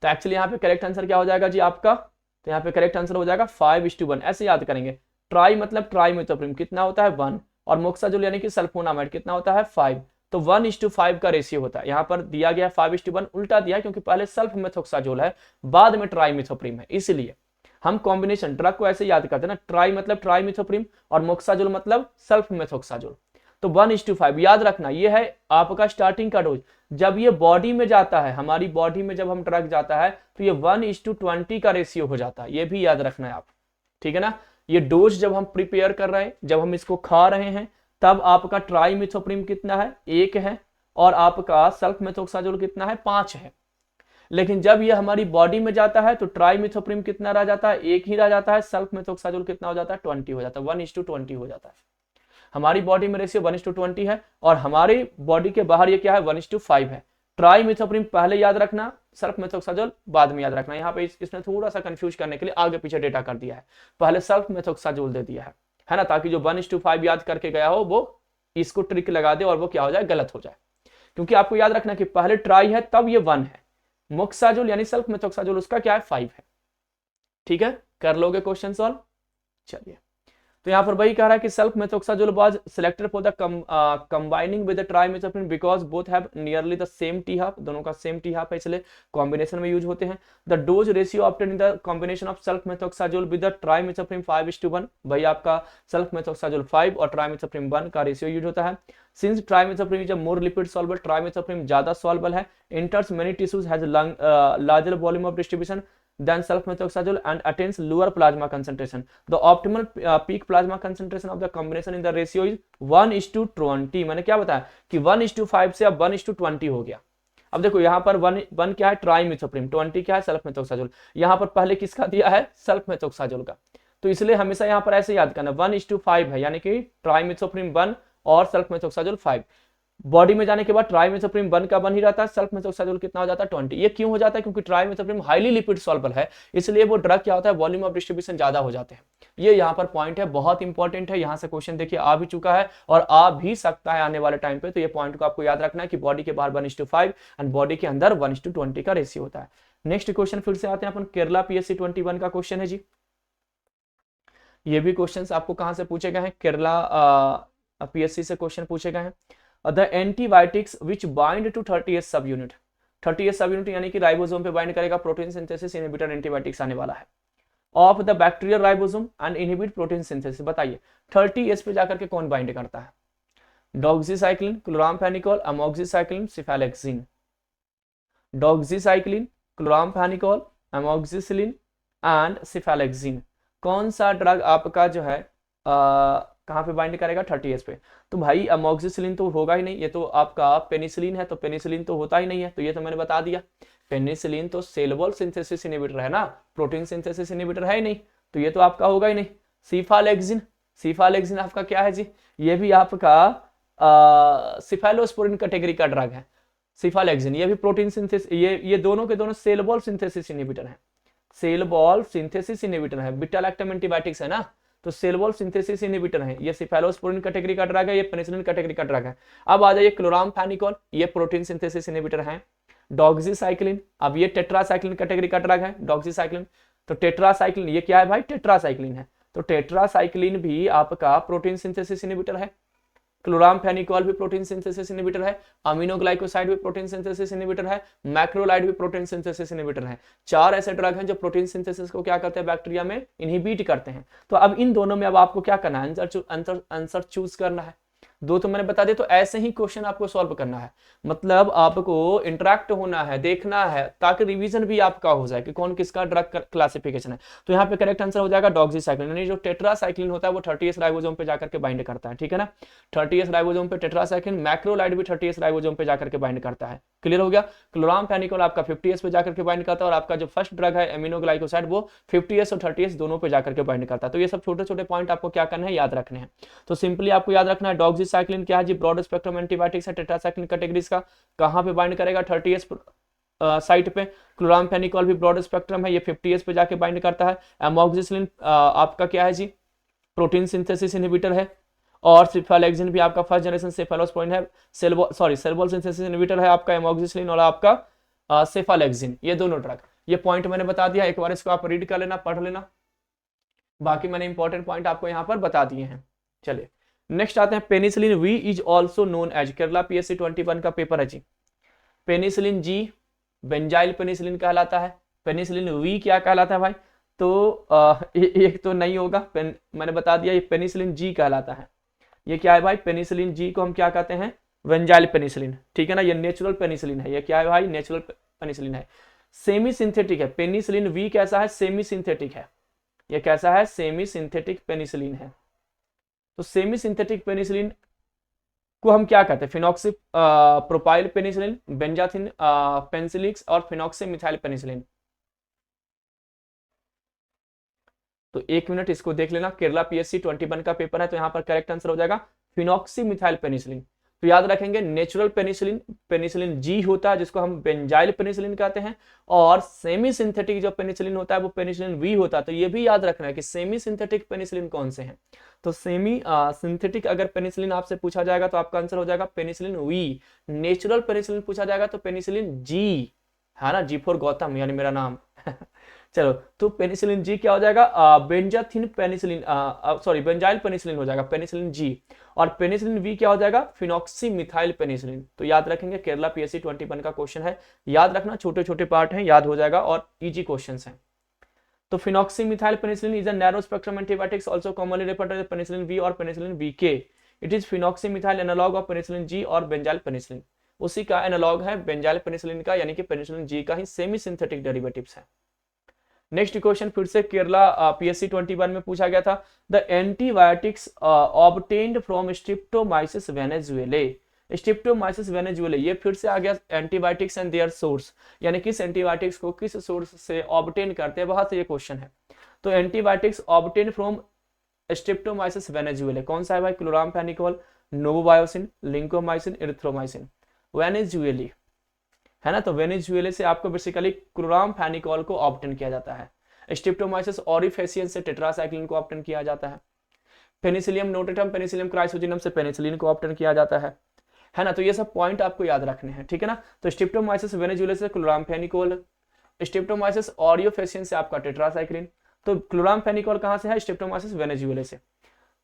तो एक्चुअली यहाँ पे करेक्ट आंसर क्या हो जाएगा जी आपका? तो यहाँ पे करेक्ट आंसर हो जाएगा 5:1। ऐसे याद करेंगे। ट्राई मतलब ट्राइमिथोप्रिम कितना होता है? 1, और मोक्साजोल यानी कि सल्फोनामाइड कितना होता है? 5। तो 1:5 का रेशियो होता है। यहाँ पर दिया गया 5:1, उल्टा दिया क्योंकि पहले सल्फ मेथोक्साजोल है, बाद में ट्राइमिथोप्रिम है, इसलिए हम कॉम्बिनेशन ड्रग को ऐसे याद करते हैं ना, ट्राई मतलब ट्राइमिथोप्रिम और मोक्साजोल मतलब सल्फ मेथोक्साजोल। तो 1:5 याद रखना, ये है आपका स्टार्टिंग का डोज। जब ये बॉडी में जाता है, हमारी बॉडी में जब हम ड्रग जाता है तो ये 1:20 का रेशियो हो जाता है, ये भी याद रखना है आप, ठीक है ना। ये डोज जब हम प्रिपेयर कर रहे हैं, जब हम इसको खा रहे हैं, तब आपका ट्राइमिथोप्रिम कितना है? 1 है, और आपका सल्फ मेथोक्साजोल कितना है? 5 है। लेकिन जब ये हमारी बॉडी में जाता है तो ट्राइमिथोप्रिम कितना रह जाता है? 1 ही रह जाता है। सल्फ मेथोक्साजोल कितना हो जाता है? 20 हो जाता है, 1:20 हो जाता है। हमारी बॉडी में रेशियो 1:20 है, और हमारी बॉडी के बाहर ये क्या है? 1:5 है। ट्राइमिथोप्रिम पहले याद रखना, सल्फ मेथोक्साजोल बाद में याद रखना। यहाँ पे इसने थोड़ा सा कंफ्यूज करने के लिए आगे पीछे डेटा कर दिया है, पहले सल्फ मेथोक्साजोल दे दिया है ना, ताकि जो 1:5 याद करके गया हो वो इसको ट्रिक लगा दे और वो क्या हो जाए? गलत हो जाए। क्योंकि आपको याद रखना कि पहले ट्राई है तब ये 1 है, मोक्साजोल यानी सल्फ मेथोक्साजोल उसका क्या है? 5 है, ठीक है। कर लोगे क्वेश्चन सॉल्व? चलिए, तो यहाँ पर वही कह रहा है कि sulphamethoxazole was selected for the combining with the trimethoprim because both have nearly the same T half, दोनों का सेम टी हाफ है, इसलिए कॉम्बिनेशन में यूज होते हैं। The dose ratio obtain in the combination of sulphamethoxazole with the trimethoprim 5:1, भाई आपका sulph मेथोक्साजोल 5 और ट्राइमिथोप्रिम 1 का रेशियो यूज होता है। Since trimethoprim is a more lipid soluble, trimethoprim ज्यादा सॉल्युबल है, enters many tissues, has larger volume of distribution than sulf-methoxazole and attains lower plasma concentration. The optimal peak plasma concentration of the combination in the ratio is 1:20। मैंने क्या बताया कि 1:5 से अब 1:20 हो गया। अब देखो यहाँ पर 1 क्या है? ट्राइमिथोप्रिम, 20 क्या है? सल्फ मेथोक्साजोल। यहाँ पर पहले किसका दिया है? सल्फ मेथोक्साजोल का। तो इसलिए हमेशा यहाँ पर ऐसे याद करना 1:5 है, यानी कि ट्राइमिथोप्रिम 1 और सल्फ मेथोक्साजोल 5। बॉडी में जाने के बाद ट्राइमिथोप्रिम 1 का 1 ही रहता है, सल्फ मेथोक्साजोल कितना हो जाता है? 20। ये क्यों हो जाता है? क्योंकि ट्राइमिथोप्रिम हाईली लिपिड सॉल्युबल है, इसलिए वो ड्रग क्या होता है? वॉल्यूम ऑफ डिस्ट्रीब्यूशन ज्यादा हो जाते हैं। ये यहाँ पर पॉइंट है, बहुत इंपॉर्टेंट है। यहाँ से क्वेश्चन देखिए आ भी चुका है और आ भी सकता है आने वाले टाइम पे, तो ये पॉइंट को आपको याद रखना है कि बॉडी के बाहर 1:5 एंड बॉडी के अंदर 1:20 का रेशियो होता है। नेक्स्ट क्वेश्चन फिर से आते हैं अपन, केरला पीएससी 21 का क्वेश्चन है जी। ये भी क्वेश्चन आपको कहां से पूछे गए हैं? केरला पीएससी से क्वेश्चन पूछे गए हैं। The antibiotics which bind to 30S subunit, 30S subunit यानी कि राइबोसोम पे बाइंड करेगा, प्रोटीन सिंथेसिस इनहिबिटर एंटीबायोटिक्स आने वाला है। Of the bacterial ribosome and inhibit protein synthesis. बताइए 30S पे जाकर के कौन बाइंड करता है? Doxycycline, chloramphenicol, amoxicycline, cephalexin. Doxycycline, chloramphenicol, amoxicillin and cephalexin. कौन सा ड्रग आपका जो है कहाँ पे बाइंड करेगा? 30S पे। तो भाई अमोक्सिसिलिन तो होगा ही नहीं, ये तो आपका पेनिसिलिन है, तो पेनिसिलिन तो होता ही नहीं है, तो ये तो मैंने बता दिया। पेनिसिलिन तो सेल वॉल सिंथेसिस इनहिबिटर है ना, प्रोटीन सिंथेसिस इनहिबिटर है ही नहीं, तो ये तो आपका होगा ही नहीं। सिफालेक्सिन, सिफालेक्सिन आपका क्या है जी? ये भी आपका सिफेलोस्पोरिन कैटेगरी का ड्रग है। सिफालेक्सिन ये भी प्रोटीन सिंथेसिस, ये दोनों के दोनों सेल वॉल सिंथेसिस इनहिबिटर है, सेल वॉल सिंथेसिस इनहिबिटर है। बीटा लैक्टम एंटीबायोटिक्स है ना, तो सेल वॉल सिंथेसिस इनहिबिटर है, ये सिफेलोस्पोरिन कैटेगरी का ड्रग है, ये पेनिसिलिन कैटेगरी का ड्रग है। अब आ जाइए क्लोरामफेनिकोल, ये प्रोटीन सिंथेसिस इनहिबिटर है। डॉक्सीसाइक्लिन, अब ये टेट्रासाइक्लिन कैटेगरी का ड्रग है डॉक्सीसाइक्लिन। तो टेट्रासाइक्लिन ये क्या है भाई, टेट्रासाइक्लिन है। तो टेट्रासाइक्लिन भी आपका प्रोटीन सिंथेसिस इनहिबिटर है। क्लोरामफेनिकोल भी प्रोटीन सिंथेसिस इनहिबिटर है। अमीनोग्लाइकोसाइड भी प्रोटीन सिंथेसिस इनहिबिटर है। मैक्रोलाइड भी प्रोटीन सिंथेसिस इनहिबिटर है। 4 ऐसे ड्रग हैं जो प्रोटीन सिंथेसिस को क्या करते हैं, बैक्टीरिया में इनहिबिट करते हैं। तो अब इन दोनों में अब आपको क्या करना है, आंसर चूज करना है। दो तो मैंने बता दिया, तो ऐसे ही क्वेश्चन आपको सॉल्व करना है, मतलब आपको इंटरेक्ट होना है, देखना है, ताकि रिवीजन भी आपका हो जाए कि कौन किसका ड्रग क्लासिफिकेशन है। तो यहाँ पे करेक्ट आंसर हो जाएगा डॉक्सीसाइक्लिन, यानी जो टेट्रासाइक्लिन होता है वो 30s राइबोसोम पे जाकर के बाइंड करता है, ठीक है ना। 30s राइबोसोम पे टेट्रासाइक्लिन, मैक्रोलाइड भी 30s राइबोसोम पे जाकर के बाइंड करता है। क्लियर हो गया। क्लोरामफेनिकोल आपका 50s पे जाकर के बाइंड करता है, और आपका जो फर्स्ट ड्रग है एमिनोग्लाइकोसाइड वो 50s और 30s दोनों पे जाकर के बाइंड करता है। तो ये सब छोटे छोटे पॉइंट आपको क्या करना है, याद रखने हैं। तो सिंपली आपको याद रखना है डॉक्सीसाइक्लिन क्या है जी, ब्रॉड स्पेक्ट्रम एंटीबायोटिक्स है टेट्रासाइक्लिन कैटेगरीज का। कहां पे बाइंड करेगा, 30s साइट पे। क्लोरामफेनिकोल भी ब्रॉड स्पेक्ट्रम है, ये 50s पे जाके बाइंड करता है। एमोक्सिसिलिन आपका क्या है जी, प्रोटीन सिंथेसिस इनहिबिटर है। और सिफेलेक्सिन भी आपका फर्स्ट जनरेशन सेफेलोस्पोरिन है, सेल वॉल सिंथेसिस इनहिबिटर है आपका एमोक्सिसिलिन, और आपका सेफेलेक्सिन, ये दोनों ड्रग। ये पॉइंट मैंने बता दिया, एक बार इसको आप रीड कर लेना, पढ़ लेना। बाकी मैंने इंपॉर्टेंट पॉइंट आपको यहाँ पर बता दिए हैं। चलिए नेक्स्ट आते हैं, penicillin V is also known as, Kerala PSC 21 का पेपर है जी। पेनिसिलिन जी बेंजाइल पेनिसिलिन कहलाता है, पेनिसिलिन वी क्या कहलाता है भाई, तो एक तो नहीं होगा, मैंने बता दिया, ये पेनिसिलिन जी कहलाता है। ये क्या है भाई, पेनिसिलिन जी को हम क्या कहते हैं, वेंजाइल पेनिसिलिन, ठीक है ना। ये नेचुरल पेनिसिलिन है, ये क्या है भाई, नेचुरल पेनिसिलिन है। सेमी सिंथेटिक है पेनिसिलिन वी, कैसा है, सेमी सिंथेटिक है। ये कैसा है, सेमी सिंथेटिक पेनिसिलिन है। तो सेमी सिंथेटिक पेनिसिलिन को हम क्या कहते हैं, फिनॉक्सी प्रोपाइल पेनिसिलिन, बेंजाथिन पेनिसिलिक्स और फिनॉक्सी मिथाइल पेनिसिलिन। तो एक मिनट इसको देख लेना, केरला PSC 21 का पेपर है, तो यहां पर करेक्ट आंसर हो जाएगा फिनॉक्सी मिथाइल पेनिसिलिन। तो याद रखेंगे नेचुरल पेनिसिलिन, पेनिसिलिन जी होता है जिसको हम बेंजाइल पेनिसिलिन कहते हैं, और सेमी सिंथेटिक जो पेनिसिलिन होता है वो पेनिसिलिन वी होता है। तो ये भी याद रखना है कि सेमी सिंथेटिक पेनिसिलिन कौन से हैं। तो सेमी सिंथेटिक अगर पेनिसिलिन आपसे पूछा जाएगा तो आपका आंसर हो जाएगा पेनिसिलिन वी। नेचुरल पेनिसिलिन पूछा जाएगा तो पेनिसिलिन जी, है ना, जी फॉर गौतम यानी मेरा नाम चलो, तो पेनिसिलिन जी क्या हो जाएगा, benzathine penicillin, sorry benzyl penicillin हो जाएगा पेनिसिलिन जी। और पेनिसिलिन वी क्या हो जाएगा, फिनॉक्सी मिथाइल पेनिसिलिन। तो याद रखेंगे, केरला PSC 21 का क्वेश्चन है, याद रखना, छोटे छोटे पार्ट हैं, याद हो जाएगा और इजी क्वेश्चंस हैं। तो phenoxy methyl penicillin is a narrow spectrum antibiotics also commonly referred as penicillin V और penicillin VK. It is phenoxy methyl analogue of penicillin G और बेंजाइल पेनिसिलिन, उसी का एनालॉग है बेंजाइल पेनिसिलिन का, यानी कि पेनिसिलिन जी का ही semi synthetic derivatives है। नेक्स्ट क्वेश्चन फिर से केरला PSC 21 में पूछा गया था, द एंटीबायोटिक्स ऑब्टेन्ड फ्रॉम स्ट्रिप्टोमाइसिस वेनेजुएले। स्ट्रिप्टोमाइसिस वेनेजुएले, ये फिर से आ गया एंटीबायोटिक्स एंड देयर सोर्स, यानी किस एंटीबायोटिक्स को किस सोर्स से ऑब्टेन करते हैं, वहां से ये क्वेश्चन है। तो एंटीबायोटिक्स ऑब्टेन फ्रॉम स्ट्रिप्टोमाइसिस वेनेजुएले कौन सा है भाई, क्लोरामफेनिकोल, नोवोबायोसिन, लिंकोमाइसिन, एरिथ्रोमाइसिन। वेनेजुएली है ना, तो वेनेजुएले से आपको बेसिकली क्लोरामफेनिकोल को ऑब्टेन किया जाता है। स्ट्रिप्टोमाइसिस ऑरिफेसियन से टेट्रासाइक्लिन को ऑब्टेन किया जाता है। पेनिसिलियम नोटेटम, पेनिसिलियम क्राइसोजिनम से पेनिसिलिन को ऑब्टेन किया जाता है ना। तो ये सब पॉइंट आपको याद रखने हैं, ठीक है ना। तो स्ट्रिप्टोमाइसिस वेनेजुएले से क्लोरामफेनिकोल, स्ट्रिप्टोमाइसिस ऑरिफेसियन से आपका टेट्रासाइक्लिन। तो क्लोरामफेनिकोल कहां से है, स्ट्रिप्टोमाइसिस वेनेजुएले से।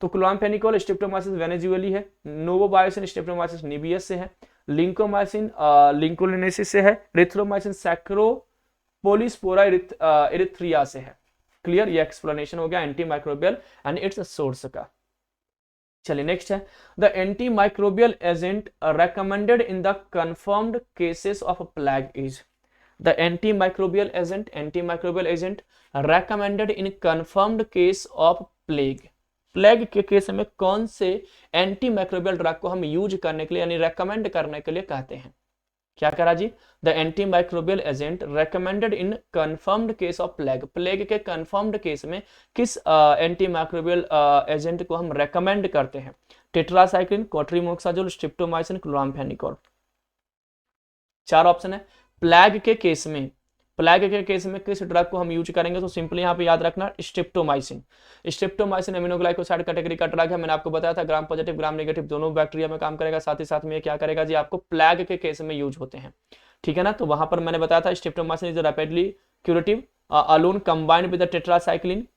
तो क्लोरामफेनिकोल स्ट्रिप्टोमाइसिस वेनेजुएली है। नोवोबायोसिन स्ट्रिप्टोमाइसिस निबियस से है। लिंकोमाइसिन लिंकोलिनेसिस से है। एरिथ्रोमाइसिन सैक्रोपोलिस्पोरा एरिथ्रिया से है। क्लियर, ये एक्सप्लेनेशन हो गया anti microbial and its source का। चलिए नेक्स्ट है, the antimicrobial agent recommended in the confirmed cases of plague is. The antimicrobial agent recommended in confirmed case of plague. Plague के case में कौन से anti microbial drug को हम use करने के लिए यानी रेकमेंड करने के लिए कहते हैं, क्या करा जी, the antimicrobial agent recommended in confirmed case of plague. Plague के कंफर्म्ड केस में किस एंटी माइक्रोबियल एजेंट को हम रेकमेंड करते हैं, टेट्रासाइक्लिन, क्वाट्रीमोक्साजोल, स्ट्रिप्टोमाइसिन, क्लोरामफेनिकोल। 4 ऑप्शन है। प्लेग के केस में प्लेग के केस में किस ड्रग को हम यूज करेंगे, तो सिंपली यहाँ पे याद रखना स्ट्रिप्टोमाइसिन। स्ट्रिप्टोमाइसिन एमिनोग्लाइकोसाइड कैटेगरी का ड्रग है, मैंने आपको बताया था ग्राम पॉजिटिव ग्राम नेगेटिव दोनों बैक्टीरिया में काम करेगा, साथ ही साथ में क्या करेगा जी, आपको प्लेग के केस में यूज होते हैं, ठीक है ना। तो वहां पर मैंने बताया था streptomycin is rapidly curative alone combined with the tetracycline.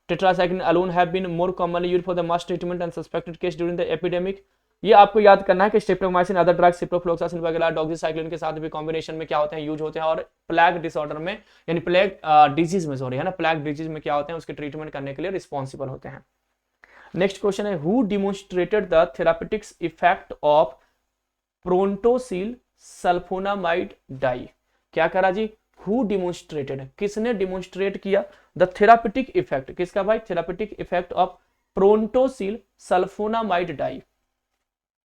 Tetracycline alone have been more commonly used for the mass treatment and suspected case during the epidemic। ये आपको याद करना है कि स्ट्रिप्टोमाइसिन अदर ड्रग्स सिप्रोफ्लोक्सासिन वगैरह डॉक्सीसाइक्लिन के साथ भी कॉम्बिनेशन में क्या होते हैं, यूज होते हैं, और प्लेग डिसऑर्डर में यानी प्लेग डिजीज में सॉरी है ना, प्लेग डिजीज में क्या होते हैं, उसके ट्रीटमेंट करने के लिए रिस्पॉन्सिबल होते हैं। नेक्स्ट क्वेश्चन है who demonstrated the therapeutics effect of prontosil sulphonamide dye. क्या करा जी, हु डिमोन्स्ट्रेटेड, किसने डिमोन्स्ट्रेट किया द थेरापेटिक इफेक्ट, किसका भाई, therapeutic effect of prontosil sulphonamide dye.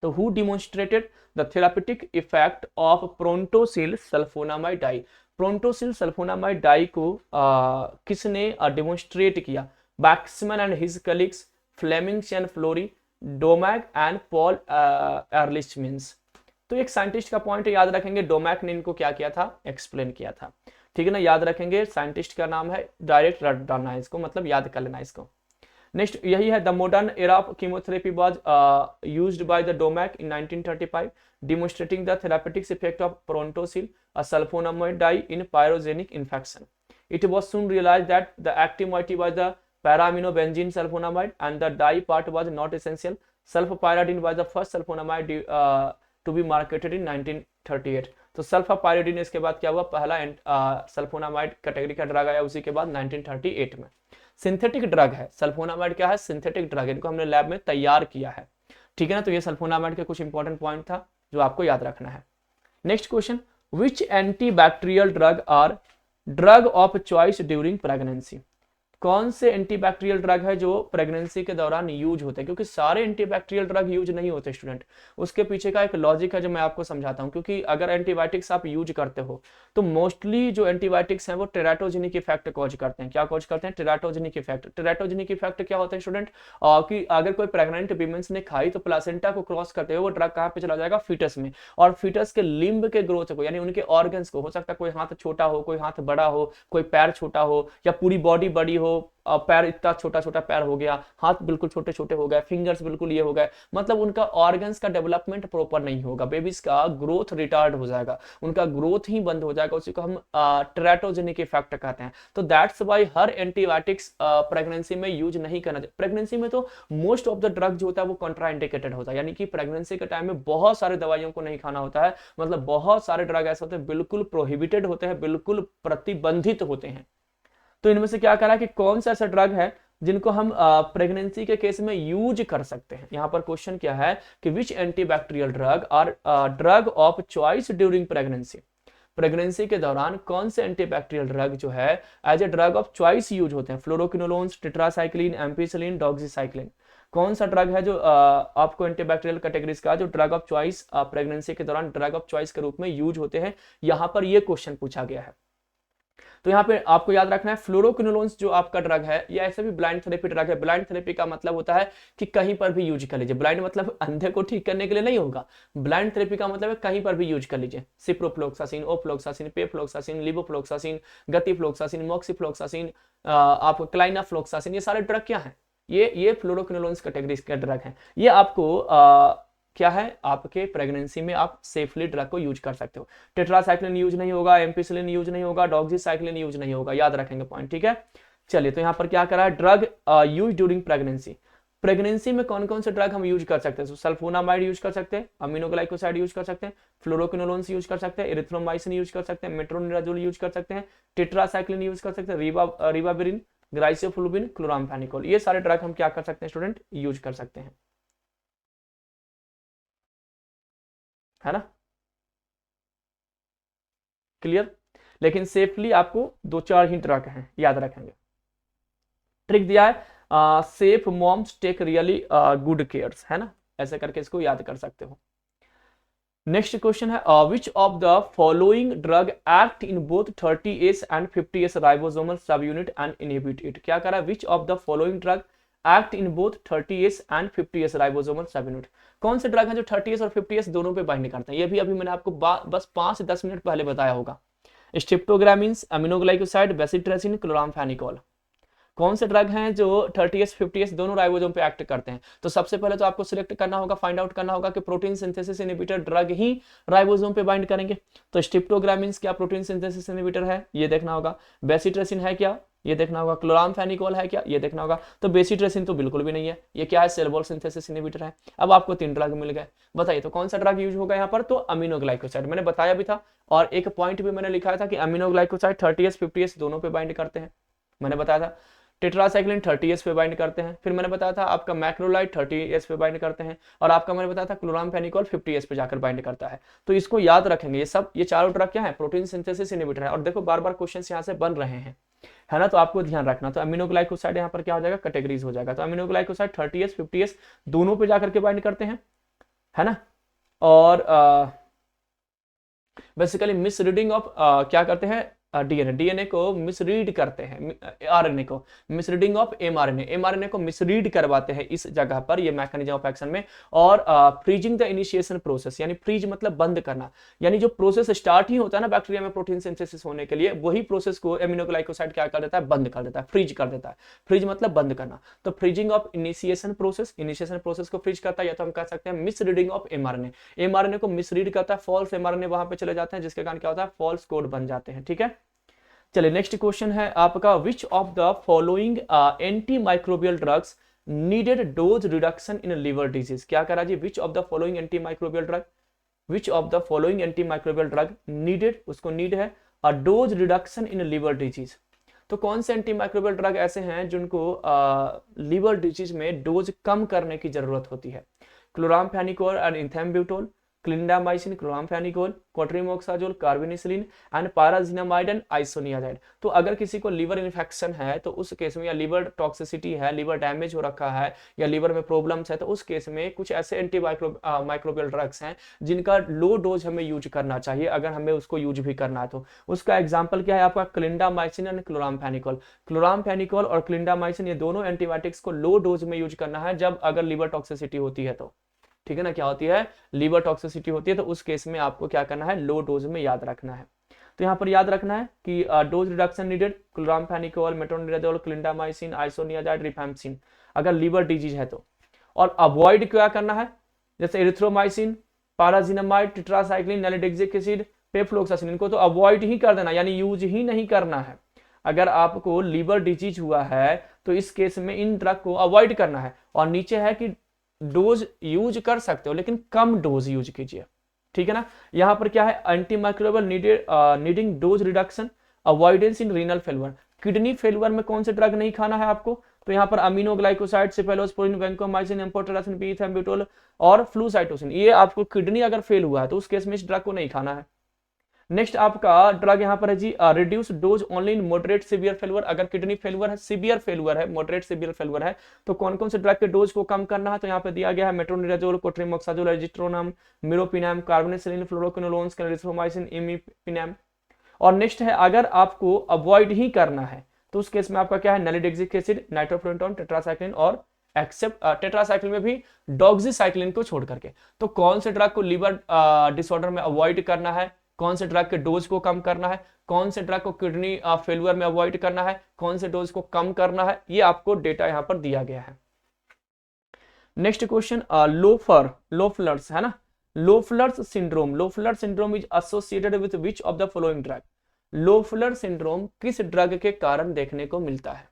तो who demonstrated the therapeutic effect of prontosil sulphonamide dye. Prontosil sulphonamide dye को किसने डिमोन्स्ट्रेट किया, Waksman and his colleagues, Flemings and Florey, Domagk and Paul Ehrlich. तो एक scientist का point याद रखेंगे, डोमैक ने इनको क्या किया था, एक्सप्लेन किया था, ठीक है ना, याद रखेंगे। साइंटिस्ट का नाम है, डायरेक्ट रट डालना है इसको, मतलब याद कर लेना इसको। नेक्स्ट यही है the modern era of chemotherapy was used by the Domagk in 1935 demonstrating the therapeutic effect of prontosil, a sulfonamide dye in pyrogenic infection. It was soon realized that the active moiety was the para-aminobenzene sulfonamide and the dye part was not essential. Sulfapyridine was the first sulfonamide to be marketed in 1938. तो सल्फापायरिडीन इसके बाद क्या हुआ, पहला sulphonamide category का drug आया उसी के बाद 1938 में। सिंथेटिक ड्रग है सल्फोनामाइड, क्या है, सिंथेटिक ड्रग, इनको हमने लैब में तैयार किया है, ठीक है ना। तो ये सल्फोनामाइड के कुछ इंपॉर्टेंट पॉइंट था जो आपको याद रखना है। Next question, which antibacterial drug are drug of choice during pregnancy. कौन से एंटीबैक्टीरियल ड्रग है जो प्रेगनेंसी के दौरान यूज होते हैं, क्योंकि सारे एंटीबैक्टीरियल ड्रग यूज नहीं होते स्टूडेंट, उसके पीछे का एक लॉजिक है जो मैं आपको समझाता हूं। क्योंकि अगर एंटीबायोटिक्स आप यूज करते हो तो मोस्टली जो एंटीबायोटिक्स हैं वो टेराटोजेनिक इफेक्ट कॉज करते हैं। क्या कॉज करते हैं, टेराटोजेनिक इफेक्ट। टेराटोजेनिक इफेक्ट क्या होता है स्टूडेंट, कि अगर कोई प्रेग्नेंट वीमेंस ने खाई तो प्लासेंटा को क्रॉस करते हुए वो ड्रग कहाँ पे चला जाएगा, फीटस में, और फीटस के लिम्ब के ग्रोथ को यानी उनके ऑर्गन्स को, हो सकता है कोई हाथ छोटा हो, कोई हाथ बड़ा हो, कोई पैर छोटा हो, या पूरी बॉडी बड़ी हो, पैर इतना छोटा छोटा पैर हो गया, हाथ बिल्कुल छोटे छोटे हो गए, फिंगर्स बिल्कुल ये हो गए, मतलब उनका ऑर्गन्स का डेवलपमेंट प्रॉपर नहीं होगा, बेबीज का ग्रोथ रिटार्ड हो जाएगा, उनका ग्रोथ ही बंद हो जाएगा, उसी को हम टेराटोजेनिक इफेक्ट कहते हैं। तो that's why her antibiotics pregnancy में यूज नहीं करना चाहिए। प्रेगनेंसी में तो मोस्ट ऑफ द ड्रग जो होता है वो कॉन्ट्राइंडिकेटेड होता है, यानी कि प्रेगनेंसी के टाइम में बहुत सारे दवाइयों को नहीं खाना होता है, मतलब बहुत सारे ड्रग ऐसे होते हैं बिल्कुल प्रोहिबिटेड होते हैं, बिल्कुल प्रतिबंधित होते हैं। तो इनमें से क्या करा कि कौन सा ऐसा ड्रग है जिनको हम प्रेगनेंसी के केस में यूज कर सकते हैं। यहां पर क्वेश्चन क्या है कि which antibacterial drug are drug of choice during pregnancy. Pregnancy के दौरान कौन से एंटीबैक्टीरियल ड्रग जो है as a drug of choice use होते हैं। Fluoroquinolones, tetracycline, ampicillin, doxycycline. कौन सा ड्रग है जो आपको एंटीबैक्टीरियल कैटेगरीज का जो ड्रग ऑफ चॉइस प्रेगनेंसी के दौरान ड्रग ऑफ चॉइस के रूप में यूज होते हैं, यहां पर यह क्वेश्चन पूछा गया है। तो यहाँ पे आपको याद रखना है फ्लोरोक्विनोलोन्स जो आपका ड्रग है या ऐसे भी ब्लाइंड थेरेपी ड्रग है। ब्लाइंड थेरेपी का मतलब होता है कि कहीं पर भी यूज कर लीजिए। ब्लाइंड मतलब अंधे को ठीक करने के लिए नहीं होगा, ब्लाइंड थेरेपी का मतलब है कहीं पर भी यूज कर लीजिए। सिप्रोफ्लोक्सासिन, ओफ्लोक्सासिन, पेफ्लोक्सासिन, लिवोफ्लोक्सासिन, गतिफ्लोक्सासिन, मॉक्सीफ्लोक्सासिन, आपको क्लाइनाफ्लोक्सासिन, ये सारे ड्रग क्या है, ये फ्लोरोक्विनोलोन्स कैटेगरी के ड्रग हैं। ये आपको क्या है, आपके प्रेगनेंसी में आप सेफली ड्रग को यूज कर सकते हो। टेट्रासाइक्लिन यूज नहीं होगा, एम्पिसिलिन यूज नहीं होगा, डॉक्सीसाइक्लिन यूज नहीं होगा, याद रखेंगे पॉइंट, ठीक है। चलिए तो यहाँ पर क्या करा है, drug use during pregnancy. Pregnancy में कौन कौन से ड्रग हम यूज कर सकते हैं, सल्फोनामाइड यूज कर सकते हैं, अमीनोग्लाइकोसाइड यूज कर सकते हैं, फ्लोरोक्विनोलोन्स यूज कर सकते हैं, एरिथ्रोमाइसिन यूज कर सकते हैं, मेट्रोनिडाजोल यूज कर सकते हैं, टेट्रासाइक्लिन यूज कर सकते हैं, रिबाविरिन, ग्लाइसोफुलुबिन, क्लोरामफेनिकोल, ये सारे ड्रग हम क्या कर सकते हैं स्टूडेंट, यूज कर सकते हैं, है ना, क्लियर। लेकिन सेफली आपको 2-4 ही ड्रग हैं, याद रखेंगे। ट्रिक दिया है safe moms take really good cares, है ना, ऐसे करके इसको याद कर सकते हो। नेक्स्ट क्वेश्चन है which of the following drug act in both 30S and 50S ribosomal सब यूनिट एंड इनहिबिट इट। क्या करा, विच of the following drug act in both 30S and 50S ribosomal सब यूनिट। कौन से ड्रग हैं जो 30S और 50S दोनों पे बाइंड करते हैं। ये भी अभी मैंने आपको बस 5 से 10 मिनट पहले बताया होगा। स्ट्रिप्टोग्रामिन्स, अमीनोग्लाइकोसाइड, बेसिट्रेसिन, क्लोरामफेनिकोल। कौन से ड्रग हैं जो 30S 50S दोनों राइबोसोम पे एक्ट करते हैं? तो सबसे पहले तो आपको सिलेक्ट करना होगा, फाइंड आउट करना होगा कि प्रोटीन सिंथेसिस इनहिबिटर ड्रग ही राइबोसोम पे बाइंड करेंगे। तो स्ट्रिप्टोग्रामिन्स क्या प्रोटीन सिंथेसिस इनहिबिटर है, ये देखना होगा। बेसिट्रेसिन है क्या, ये देखना होगा। क्लोरामफेनिकोल है क्या, ये देखना होगा। तो बेसिट्रेसिन तो बिल्कुल भी नहीं है, ये क्या है, सेल वॉल सिंथेसिस इनहिबिटर है। अब आपको 3 ड्रग मिल गए, बताइए तो कौन सा ड्रग यूज होगा यहाँ पर? तो अमीनोग्लाइकोसाइड, मैंने बताया भी था और एक पॉइंट भी मैंने लिखा था कि अमीनोग्लाइकोसाइड 30S 50S दोनों पे बाइंड करते हैं, मैंने बताया था। टेट्रासाइक्लिन 30S पे बाइंड करते हैं, फिर मैंने बताया था आपका मैक्रोलाइड 30S पे बाइंड करते हैं, और आपका मैंने बताया था क्लोरामफेनिकोल 50S पे जाकर बाइंड करता है। तो इसको याद रखेंगे, ये चारों ड्रग क्या है, प्रोटीन सिंथेसिस इनहिबिटर है। और देखो बार बार क्वेश्चन यहाँ से बन रहे हैं, है ना, तो आपको ध्यान रखना। तो अमीनोग्लाइकोसाइड यहाँ पर क्या हो जाएगा, कैटेगरीज हो जाएगा। तो अमीनोग्लाइकोसाइड 30S 50S दोनों पे जाकर के बाइंड करते हैं, है ना। और बेसिकली मिस रीडिंग ऑफ क्या करते हैं, डीएनए को मिसरीड करते हैं, आरएनए को मिसरीडिंग ऑफ एमआरएनए को मिसरीड करवाते हैं इस जगह पर, ये मैकेनिज्म ऑफ एक्शन में। और फ्रीजिंग द इनिशिएशन प्रोसेस, यानी फ्रीज मतलब बंद करना, यानी जो प्रोसेस स्टार्ट ही होता है ना बैक्टीरिया में प्रोटीन सिंथेसिस होने के लिए, वही प्रोसेस को एमिनोग्लाइकोसाइड क्या कर देता है, बंद कर देता है, फ्रीज कर देता है। फ्रीज मतलब बंद करना। तो फ्रीजिंग ऑफ इनिशिएशन प्रोसेस को फ्रीज करता है, या तो हम कह सकते हैं मिसरीडिंग ऑफ एमआरएनए को मिसरीड करता है, फॉल्स एमआरएनए वहां पे चले जाते हैं, जिसके कारण क्या होता है, फॉल्स कोड बन जाते हैं। ठीक है, चलिए नेक्स्ट क्वेश्चन है आपका, which of the following antimicrobial drugs needed dose reduction in liver disease. क्या करा जी, which of the following anti microbial drug, which of the following anti microbial drug needed, उसको नीड है a dose reduction in liver disease. तो कौन से anti microbial drug ऐसे हैं जिनको लिवर डिजीज में डोज कम करने की जरूरत होती है? Chloramphenicol and ethambutol, clindamycin, chloramphenicol, cotrimoxazole, carbenicillin and pyrazinamide and isoniazid. तो अगर किसी को लिवर इन्फेक्शन है तो उस केस में, या लिवर टॉक्सिसिटी है, लिवर डैमेज हो रखा है, या लिवर में प्रॉब्लम्स है, तो उस केस में कुछ ऐसे एंटी माइक्रोबियल ड्रग्स हैं जिनका लो डोज हमें यूज करना चाहिए, अगर हमें उसको यूज भी करना है तो। उसका एग्जाम्पल क्या है आपका, क्लिंडामाइसिन एंड क्लोरामफेनिकोल। क्लोरामफेनिकोल और क्लिंडामाइसिन ये दोनों एंटीबायोटिक्स को लो डोज में यूज करना है जब अगर लिवर टॉक्सिसिटी होती है तो, ठीक है ना, क्या होती है, लिवर टॉक्सिसिटी होती है, तो उस केस में आपको क्या करना है, लो डोज में याद रखना है। तो यहाँ पर याद रखना है कि dose reduction needed chloramphenicol, metronidazole, clindamycin, isoniazid, rifampicin अगर लिवर डिजीज है तो। और अवॉइड क्या करना है, जैसे एरिथ्रोमाइसिन, पाराजिनामाइड, टेट्रासाइक्लिन, नैलिडिक्सिक एसिड, पेफ्लोक्सासिन, इनको तो अवॉइड ही कर देना, यानी यूज ही नहीं करना है। अगर आपको लिवर डिजीज हुआ है तो इस केस में इन ड्रग को अवॉइड करना है। और नीचे है कि डोज यूज कर सकते हो लेकिन कम डोज यूज कीजिए, ठीक है ना। यहां पर क्या है, antimicrobial needing dose reduction, avoidance in renal failure. Kidney failure में कौन से ड्रग नहीं खाना है आपको, तो यहाँ पर अमीनोग्लाइकोसाइड, सिफेलोस्पोरिन, वैंकोमाइसिन, एम्फोटेरासिन, पीथेम्ब्यूटोल और फ्लूसाइटोसिन, ये आपको किडनी अगर फेल हुआ है तो उस केस में इस ड्रग को नहीं खाना है। नेक्स्ट आपका ड्रग यहाँ पर है जी, reduce dose only in moderate severe failure. अगर किडनी फेल्यूर है, सीवियर फेल्यूर है, मॉडरेट सीवियर फेल्यूर है, तो कौन कौन से ड्रग के डोज को कम करना है, तो यहाँ पे दिया गया है मेट्रोनिडाजोल, कोट्रिमोक्साजोल, एजिट्रोनम, मिरोपिनम, कार्बोनिसिलिन, फ्लोरोक्विनोलोन्स, क्लोरिथ्रोमाइसिन, इमिपिनम। और नेक्स्ट है, अगर आपको अवॉइड ही करना है तो उस केस में आपका क्या है, नैलिडिक्सिक एसिड, नाइट्रोफेंटोन, टेट्रासाइक्लिन और एक्सेप्ट टेट्रासाइक्लिन में भी डॉक्सीसाइक्लिन को छोड़ करके। तो कौन से ड्रग को लिवर डिसऑर्डर में अवॉइड करना है, कौन से ड्रग के डोज को कम करना है, कौन से ड्रग को किडनी फेल्यूर में अवॉइड करना है, कौन से डोज को कम करना है, ये आपको डेटा यहां पर दिया गया है। नेक्स्ट क्वेश्चन, लोफलर्स है ना, Loeffler's syndrome is associated with which of the following drug. Loeffler syndrome किस ड्रग के कारण देखने को मिलता है?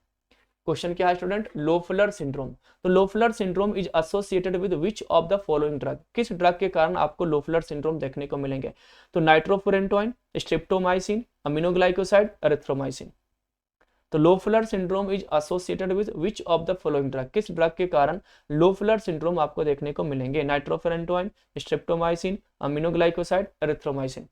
क्वेश्चन क्या है स्टूडेंट, लोफलर सिंड्रोम। तो Loeffler syndrome is associated with which of the following drug, किस ड्रग के कारण आपको लोफलर सिंड्रोम देखने को मिलेंगे? तो नाइट्रोफुरेंटोइन, स्ट्रिप्टोमाइसिन, अमीनोग्लाइकोसाइड, एरिथ्रोमाइसिन। तो Loeffler syndrome is associated with which of the following drug, किस ड्रग के कारण लोफलर सिंड्रोम आपको देखने को मिलेंगे? नाइट्रोफुरेंटोइन, स्ट्रिप्टोमाइसिन, अमीनोग्लाइकोसाइड, एरिथ्रोमाइसिन।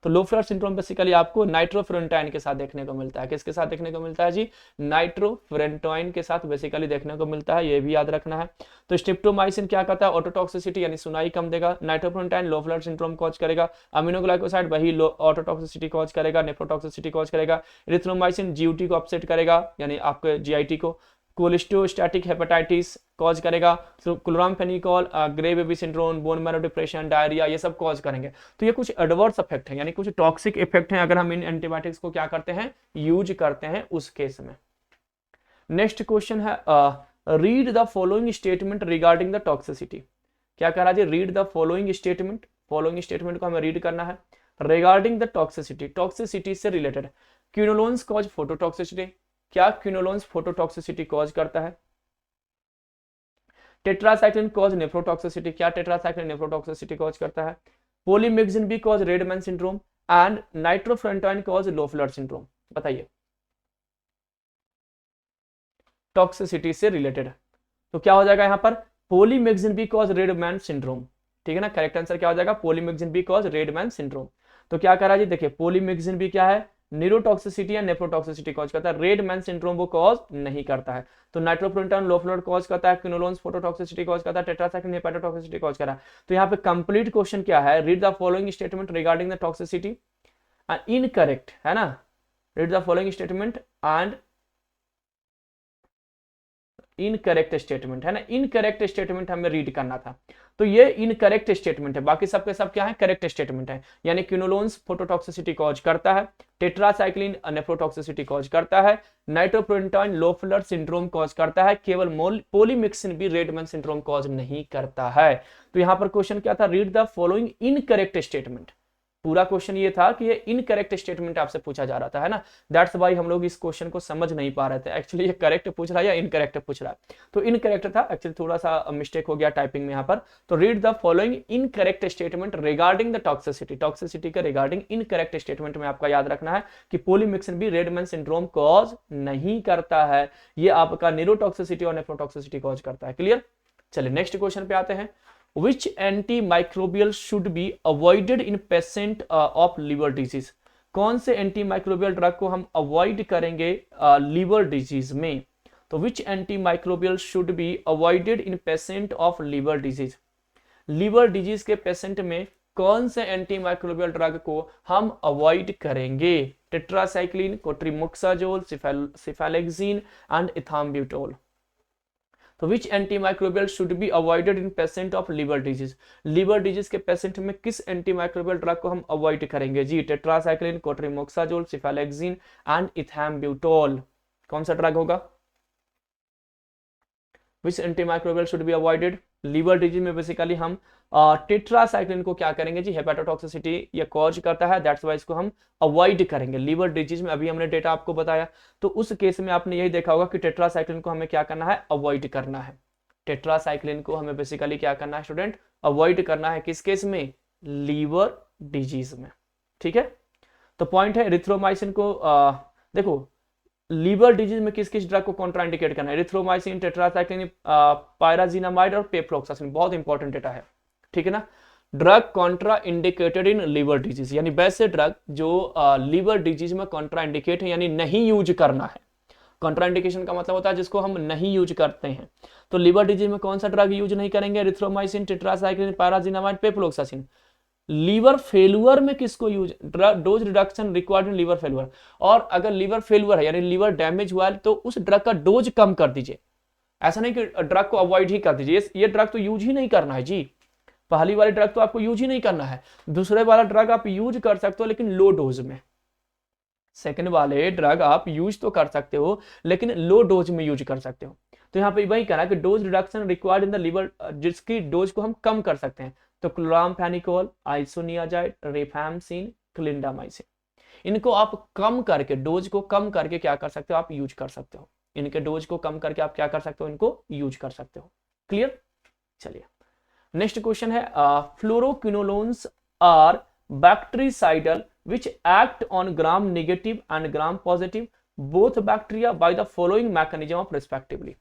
तो लोफलर सिंड्रोम बेसिकली आपको नाइट्रोफुरेंटाइन के साथ देखने को मिलता है। किसके साथ देखने को मिलता है जी? नाइट्रोफुरेंटाइन के साथ बेसिकली देखने को मिलता है, ये भी याद रखना है। तो स्ट्रिप्टोमाइसिन क्या करता है, ऑटोटॉक्सिसिटी यानी सुनाई कम देगा। नाइट्रोफुरेंटाइन लोफलर सिंड्रोम कॉज करेगा। अमीनोग्लाइकोसाइड वही ऑटोटॉक्सिसिटी कॉज करेगा, नेफ्रोटॉक्सिसिटी कॉज करेगा। एरिथ्रोमाइसिन जीयूटी को अपसेट करेगा यानी आपके जीआईटी को। कोलिस्टोस्टैटिक हेपेटाइटिस कॉज करेगा, chloramphenicol grey baby syndrome, bone marrow depression, diarrhoea, ये सब कॉज करेंगे। तो ये कुछ एडवर्स इफेक्ट है, यानी कुछ टॉक्सिक इफेक्ट हैं अगर हम इन एंटीबायोटिक्स को क्या करते हैं, यूज करते हैं उस केस में। नेक्स्ट क्वेश्चन है read the following statement regarding the toxicity. क्या कह रहा है जी, read the following statement, following statement को हमें रीड करना है रिगार्डिंग द टॉक्सिसिटी, टॉक्सिसिटी से रिलेटेड। क्विनोलोन्स कॉज फोटोटॉक्सिसिटी, क्या क्विनोलोन्स फोटोटॉक्सिसिटी कॉज करता है। टेट्रासाइक्लिन कॉज नेफ्रोटॉक्सिसिटी, क्या टेट्रासाइक्लिन नेफ्रोटॉक्सिसिटी कॉज करता है। Polymyxin B cause red man syndrome and nitrofurantoin cause Loeffler syndrome. बताइए टॉक्सिसिटी से रिलेटेड, तो क्या हो जाएगा यहाँ पर, polymyxin B cause red man syndrome, ठीक है ना। करेक्ट आंसर क्या हो जाएगा, polymyxin B cause red man syndrome. तो क्या करा जी, देखिए पोलीमिक्सिन बी क्या है, न्यूरोटॉक्सिसिटी या नेफ्रोटॉक्सिसिटी कॉज करता है, रेडमैन सिंड्रोम वो कॉज नहीं करता है। तो नाइट्रोफ्रेंटाइन लोफलर कॉज करता है, क्विनोलोन्स फोटोटॉक्सिसिटी कॉज करता है, टेट्रासाइक्लिन हेपेटोटॉक्सिसिटी कॉज करा है। तो यहाँ पे कंप्लीट क्वेश्चन क्या है, read the following statement regarding the toxicity and incorrect, है ना, read the following statement and incorrect statement, है ना, इनकरेक्ट स्टेटमेंट हमें रीड करना था। तो ये इनकरेक्ट स्टेटमेंट है, बाकी सबके सब क्या है, करेक्ट स्टेटमेंट है। यानी क्विनोलोन्स फोटोटॉक्सिसिटी कॉज करता है, टेट्रासाइक्लिन नेफ्रोटॉक्सिसिटी कॉज करता है, नाइट्रोफ्रेंटाइन लोफलर सिंड्रोम कॉज करता है, केवल पोलीमिक्सिन भी रेडमैन सिंड्रोम कॉज नहीं करता है। तो यहां पर क्वेश्चन क्या था, read the following incorrect statement. पूरा क्वेश्चन ये था कि ये इनकरेक्ट स्टेटमेंट आपसे पूछा जा रहा था, है ना। दैट्स वाई हम लोग इस क्वेश्चन को समझ नहीं पा रहे थे, एक्चुअली ये करेक्ट पूछ रहा है या इनकरेक्ट पूछ रहा है। तो इनकरेक्ट था, एक्चुअली थोड़ा सा मिस्टेक हो गया टाइपिंग में यहाँ पर। तो read the following incorrect statement regarding the toxicity, toxicity के रिगार्डिंग इनकरेक्ट स्टेटमेंट में आपका याद रखना है कि पोलीमिक्सिन भी रेडमैन सिंड्रोम कॉज नहीं करता है, ये आपका न्यूरोटॉक्सिसिटी और नेफ्रोटॉक्सिसिटी कॉज करता है। क्लियर। चलिए नेक्स्ट क्वेश्चन पे आते हैं। Which antimicrobial should be avoided in patient of liver disease? कौन से एंटीमाइक्रोबियल ड्रग को हम अवॉइड करेंगे लीवर डिजीज में। तो which antimicrobial should be avoided in patient of liver disease, liver disease के पेशेंट में कौन से एंटीमाइक्रोबियल ड्रग को हम अवॉइड करेंगे। Tetracycline, cotrimoxazole, cephalexin and ethambutol. तो which antimicrobial should be avoided in patient of liver disease, liver disease के patient में किस एंटीमाइक्रोबियल ड्रग को हम अवॉइड करेंगे जी। Tetracycline, cotrimoxazole, cephalexin and इथाम्ब्यूटोल। कौन सा ड्रग होगा, which antimicrobial should be avoided. Liver disease में बेसिकली हम टेट्रासाइक्लिन को क्या करेंगे जी, हेपेटोटॉक्सिसिटी ये कॉज करता है, दैट्स वाई इसको हम अवॉइड करेंगे लीवर डिजीज में। अभी हमने डेटा आपको बताया, तो उस केस में आपने यही देखा होगा कि टेट्रासाइक्लिन को हमें क्या करना है, अवॉइड करना है। टेट्रासाइक्लिन को हमें बेसिकली क्या करना है स्टूडेंट, अवॉइड करना है, किस केस में, लीवर डिजीज में। ठीक है, तो पॉइंट है एरिथ्रोमाइसिन को देखो लीवर डिजीज में किस किस ड्रग को कॉन्ट्राइंडिकेट करना है, एरिथ्रोमाइसिन, टेट्रासाइक्लिन, पायराजिनामाइड और पेप्रोक्सासिन, बहुत इंपॉर्टेंट डेटा है। ठीक है ना, drug Contra indicated in liver disease, यानी वैसे ड्रग जो लीवर डिजीज में कॉन्ट्रा इंडिकेट है, यानी नहीं यूज करना है। कॉन्ट्रा इंडिकेशन का मतलब होता है जिसको हम नहीं यूज करते हैं। तो लिवर डिजीज में कौन सा ड्रग यूज नहीं करेंगे, erythromycin, tetracycline, pyrazinamide, pefloxacin. Liver failure में किसको use, dose reduction required in liver failure, और अगर लीवर फेलुअर है यानी लीवर डैमेज हुआ है तो उस ड्रग का डोज कम कर दीजिए। ऐसा नहीं कि ड्रग को अवॉइड ही कर दीजिए, ये ड्रग तो यूज ही नहीं करना है जी। पहली वाली ड्रग तो आपको यूज ही नहीं करना है, दूसरे वाला ड्रग आप यूज कर सकते हो लेकिन लो डोज में। सेकंड वाले ड्रग आप यूज तो कर सकते हो लेकिन लो डोज में यूज कर सकते हो। तो यहाँ पे वही कहना कि dose reduction required in the liver, जिसकी डोज को हम कम कर सकते हैं। तो क्लोरामफेनिकोल, आइसोनियाजाइड, रिफैम्सिन, क्लिंडामाइसिन, इनको आप कम करके, डोज को कम करके क्या कर सकते हो, आप यूज कर सकते हो। इनके डोज को कम करके आप क्या कर सकते हो, इनको यूज कर सकते हो। क्लियर। चलिए नेक्स्ट क्वेश्चन है, fluoroquinolones are bactericidal which act on gram negative and gram positive both bacteria by the following mechanism of respectively.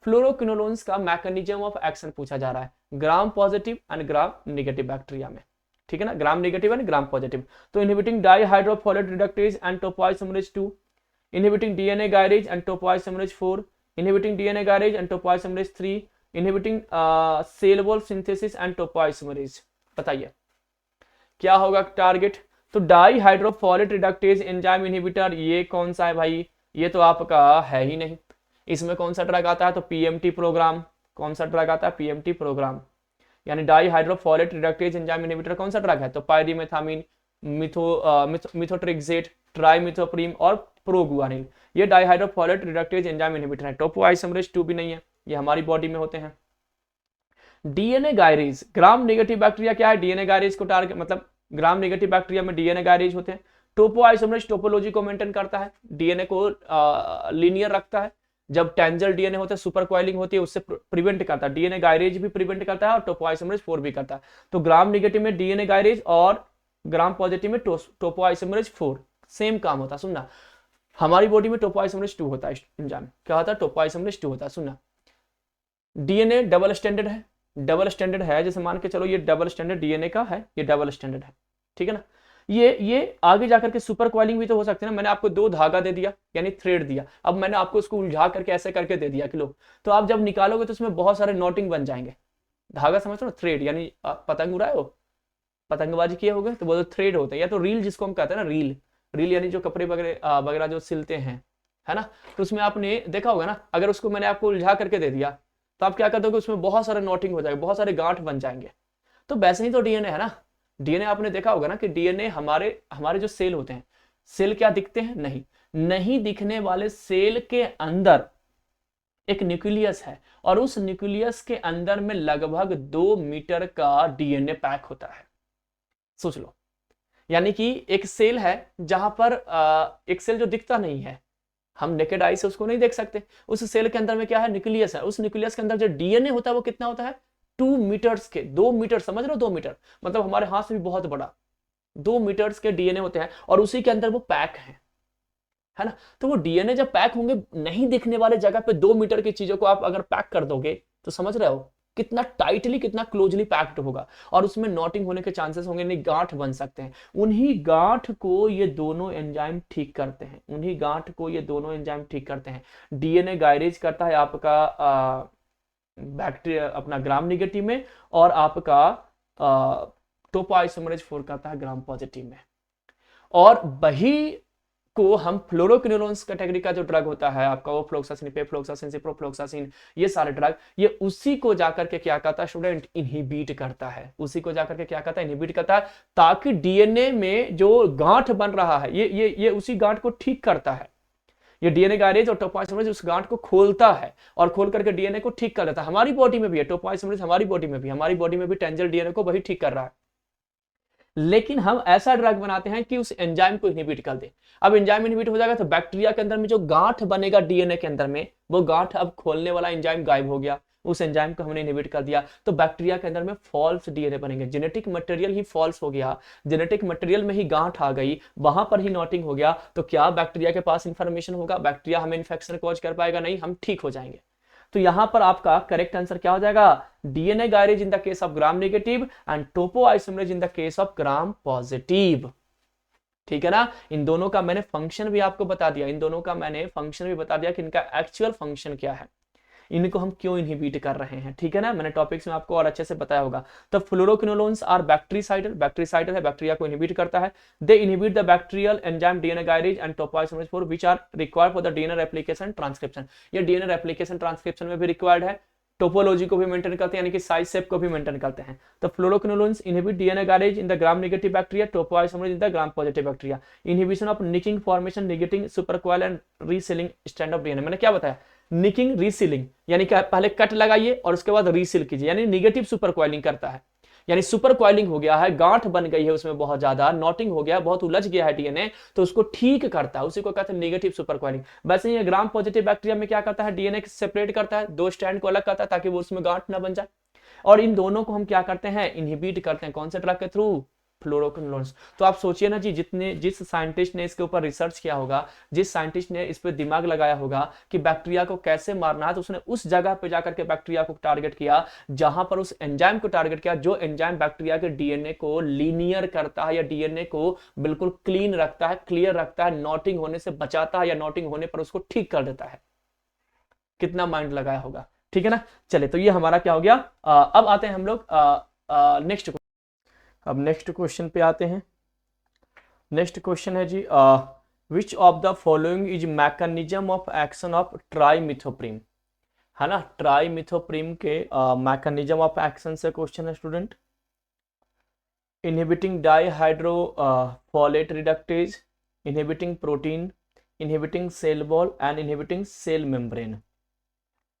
Fluoroquinolones का मैकेनिज्म ऑफ एक्शन पूछा जा रहा है gram positive and gram negative bacteria में। ठीक है ना, gram negative and gram positive. तो inhibiting dihydrofolate reductase and topoisomerase 2, inhibiting DNA gyrase and topoisomerase 4, inhibiting DNA gyrase and topoisomerase 3, inhibiting cell wall synthesis and topoisomerase. बताइए क्या होगा target. तो डाइहाइड्रोफोलेट reductase enzyme inhibitor, ये कौन सा है भाई, ये तो आपका है ही नहीं। इसमें कौन सा ड्रग आता है, तो पीएमटी प्रोग्राम। कौन सा ड्रग आता है, पीएमटी प्रोग्राम, यानी डाई हाइड्रोफोलेट रिडक्टेज एंजाइम इनहिबिटर कौन सा ड्रग है, तो पायरीमेथामीन, मिथोट्रिक्सेट, ट्राइमिथोप्रीम और प्रोगुआनिल, ये डाई हाइड्रोफोलेट रिडक्टेज एंजाइम इनहिबिटर है। टोपोआइसोमरेज 2 भी नहीं है, ये हमारी बॉडी में होते हैं। डीएनए गायरेज, ग्राम नेगेटिव बैक्टीरिया क्या है, डीएनए गायरेज को टारगेट, मतलब ग्राम नेगेटिव बैक्टीरिया में डीएनए गायरेज होते हैं। टोपोआइसोमरेज टोपोलॉजी को मेंटेन करता है, डीएनए को लीनियर रखता है। जब टेंजल डीएनए होता है, सुपर कॉइलिंग होती है, उससे प्रिवेंट करता है। डीएनए गायरेज भी प्रिवेंट करता है और टोपोआइसोमरेज 4 भी करता है। तो ग्राम नेगेटिव में डीएनए गायरेज और ग्राम पॉजिटिव में टोपोआइसोमरेज 4 सेम काम होता है। सुनना, हमारी बॉडी में टोपोआइसोमरेज 2 होता है एंजाइम, क्या होता है, टोपोआइसोमरेज 2 होता है। सुनना, डीएनए डबल स्टैंडर्ड है, डबल स्टैंडर्ड है, जैसे मान के चलो ये डबल स्टैंडर्ड डीएनए का है, ये डबल स्टैंडर्ड है, ठीक है ना। ये आगे जाकर के सुपर कॉइलिंग भी तो हो सकते हैं ना। मैंने आपको 2 धागा दे दिया यानी थ्रेड दिया, अब मैंने आपको उसको उलझा करके ऐसे करके दे दिया कि लो, तो आप जब निकालोगे तो उसमें बहुत सारे नॉटिंग बन जाएंगे। धागा समझ लो ना, थ्रेड यानी पतंग उड़ाए हो, पतंगबाजी किए होगे तो वो थ्रेड होते हैं, या तो रील जिसको हम कहते हैं ना, रील, रील यानी जो कपड़े वगैरह वगैरह जो सिलते हैं, है ना। तो उसमें आपने देखा होगा ना, अगर उसको मैंने आपको उलझा करके दे दिया तो आप क्या कर दोगे, उसमें बहुत सारे नॉटिंग हो जाएगा, बहुत सारे गांठ बन जाएंगे। तो वैसे ही तो डीएनए है ना, डीएनए आपने देखा होगा ना कि डीएनए हमारे जो सेल होते हैं, सेल क्या दिखते हैं, नहीं दिखने वाले सेल के अंदर एक न्यूक्लियस है, और उस न्यूक्लियस के अंदर में लगभग 2 मीटर का डीएनए पैक होता है। सोच लो, यानी कि एक सेल है जहां पर एक सेल जो दिखता नहीं है, हम नेकेड आई से उसको नहीं देख सकते, उस सेल के अंदर में क्या है, न्यूक्लियस है। उस न्यूक्लियस के अंदर जो डीएनए होता है वो कितना होता है, 2 मीटर्स के, 2 मीटर समझ लो, 2 मीटर मतलब हमारे हाथ से भी बहुत बड़ा, 2 मीटर्स के डीएनए होते हैं, और उसी के अंदर वो पैक है ना। तो वो डीएनए जब पैक होंगे नहीं दिखने वाले जगह पे 2 मीटर की चीजों को आप अगर पैक कर दोगे तो समझ रहे हो कितना टाइटली, कितना क्लोजली पैक्ड होगा, और उसमें नॉटिंग होने के चांसेस होंगे, नहीं गांठ बन सकते हैं। उन्हीं गांठ को ये दोनों एंजाइम ठीक करते हैं, उन्हीं गांठ को ये दोनों एंजाइम ठीक करते हैं। डीएनए गायरेज करता है आपका बैक्टीरिया अपना ग्राम नेगेटिव में, और आपका टोपोआइसोमरेज 4 करता है ग्राम पॉजिटिव में। और वही को हम फ्लोरोक्विनोलोन्स कैटेगरी का जो ड्रग होता है आपका, वो फ्लोक्सासिन, पेफ्लोक्सासिन, सिप्रोफ्लोक्सासिन, ये सारे ड्रग, ये उसी को जाकर के क्या करता है स्टूडेंट, इनहिबिट करता है। उसी को जाकर के क्या करता है, इनहिबिट करता है, ताकि डीएनए में जो गांठ बन रहा है ये उसी गांठ को ठीक करता है। ये डीएनए गायरेज और टोपोआइसोमरेज उस गांठ को खोलता है, और खोल करके डीएनए को ठीक कर देता है। हमारी बॉडी में भी है टोपोआइसोमरेज, हमारी बॉडी में भी टेंजल डीएनए को वही ठीक कर रहा है। लेकिन हम ऐसा ड्रग बनाते हैं कि उस एंजाइम को इनहिबिट कर दे। अब एंजाइम इनहिबिट हो जाएगा तो बैक्टीरिया के अंदर में जो गांठ बनेगा डीएनए के अंदर में, वो गांठ अब खोलने वाला एंजाइम गायब हो गया, उस एंजाइम को हमने इनहिबिट कर दिया, तो बैक्टीरिया के अंदर में फॉल्स डीएनए बनेंगे। जेनेटिक मटेरियल ही फॉल्स हो गया, जेनेटिक मटेरियल में ही गांठ आ गई, वहां पर ही नॉटिंग हो गया, तो क्या बैक्टीरिया के पास इंफॉर्मेशन होगा, बैक्टीरिया हमें इन्फेक्शन कॉज कर पाएगा, नहीं, हम ठीक हो जाएंगे। तो यहां पर आपका करेक्ट आंसर क्या हो जाएगा, DNA gyrase in the case of gram negative and topoisomerase in the case of gram positive. ठीक है ना। इन दोनों का मैंने फंक्शन भी आपको बता दिया, कि इनका एक्चुअल फंक्शन क्या है, इनको हम क्यों इनहिबिट कर रहे हैं। ठीक है ना, मैंने टॉपिक्स में आपको और अच्छे से बताया होगा। तो फ्लोरोक्विनोलोन्स आर बैक्टीरिसाइडल, बैक्टीरिसाइडल है, बैक्टीरिया को इनहिबिट करता है। They inhibit the bacterial enzyme DNA gyrase and topoisomerase 4 which are required for the DNA replication transcription. ये डीएनए रेप्लिकेशन ट्रांसक्रिप्शन में भी रिक्वायर्ड है, टोपोलॉजी को भी मेंटेन करते हैं, यानी कि साइज शेप को भी मेंटेन करते हैं। तो fluoroquinolones inhibit DNA gyrase in the gram negative bacteria, topoisomerase in the gram positive bacteria. Inhibition of nicking formation, negating supercoil and resealing strand of DNA. मैंने क्या बताया, निकिंग रीसीलिंग, यानी कि पहले कट लगाइए और उसके बाद रीसील कीजिए, यानी निगेटिव सुपर कॉइलिंग करता है, यानी सुपर कॉइलिंग हो गया है, गांठ बन गई है उसमें बहुत ज्यादा, नॉटिंग हो गया है, बहुत उलझ गया है डीएनए, तो उसको ठीक करता है, उसी को कहते हैं नेगेटिव सुपर कॉइलिंग। वैसे ही ग्राम पॉजिटिव बैक्टीरिया में क्या करता है, डीएनए सेपरेट करता है, 2 स्ट्रैंड को अलग करता है ताकि वो उसमें गांठ ना बन जाए, और इन दोनों को हम क्या करते हैं, इनहिबिट करते हैं। कौन से ड्रग के थ्रू, फ्लोरोक्विनोलोन्स। तो आप सोचिए ना जी, जिस साइंटिस्ट ने इसके ऊपर रिसर्च किया होगा, जिस साइंटिस्ट ने इस पे दिमाग लगाया होगा कि बैक्टीरिया को कैसे मारना है, तो उसने उस जगह पे जाकर के बैक्टीरिया को टारगेट किया जहां पर उस एंजाइम को टारगेट किया, जो एंजाइम बैक्टीरिया के डीएनए को लीनियर करता है, या डीएनए को बिल्कुल क्लीन रखता है, क्लियर रखता है, नॉटिंग होने से बचाता है, या नॉटिंग होने पर उसको ठीक कर देता है। कितना माइंड लगाया होगा। ठीक है ना। चले, तो ये हमारा क्या हो गया। अब आते हैं हम लोग नेक्स्ट। अब नेक्स्ट क्वेश्चन पे आते हैं। नेक्स्ट क्वेश्चन है जी, which of the following is mechanism of action of trimethoprim, है ना। ट्राइमिथोप्रिम के मैकेनिज्म ऑफ एक्शन से क्वेश्चन है student. Inhibiting dihydrofolate reductase, inhibiting protein, inhibiting cell wall and inhibiting cell membrane.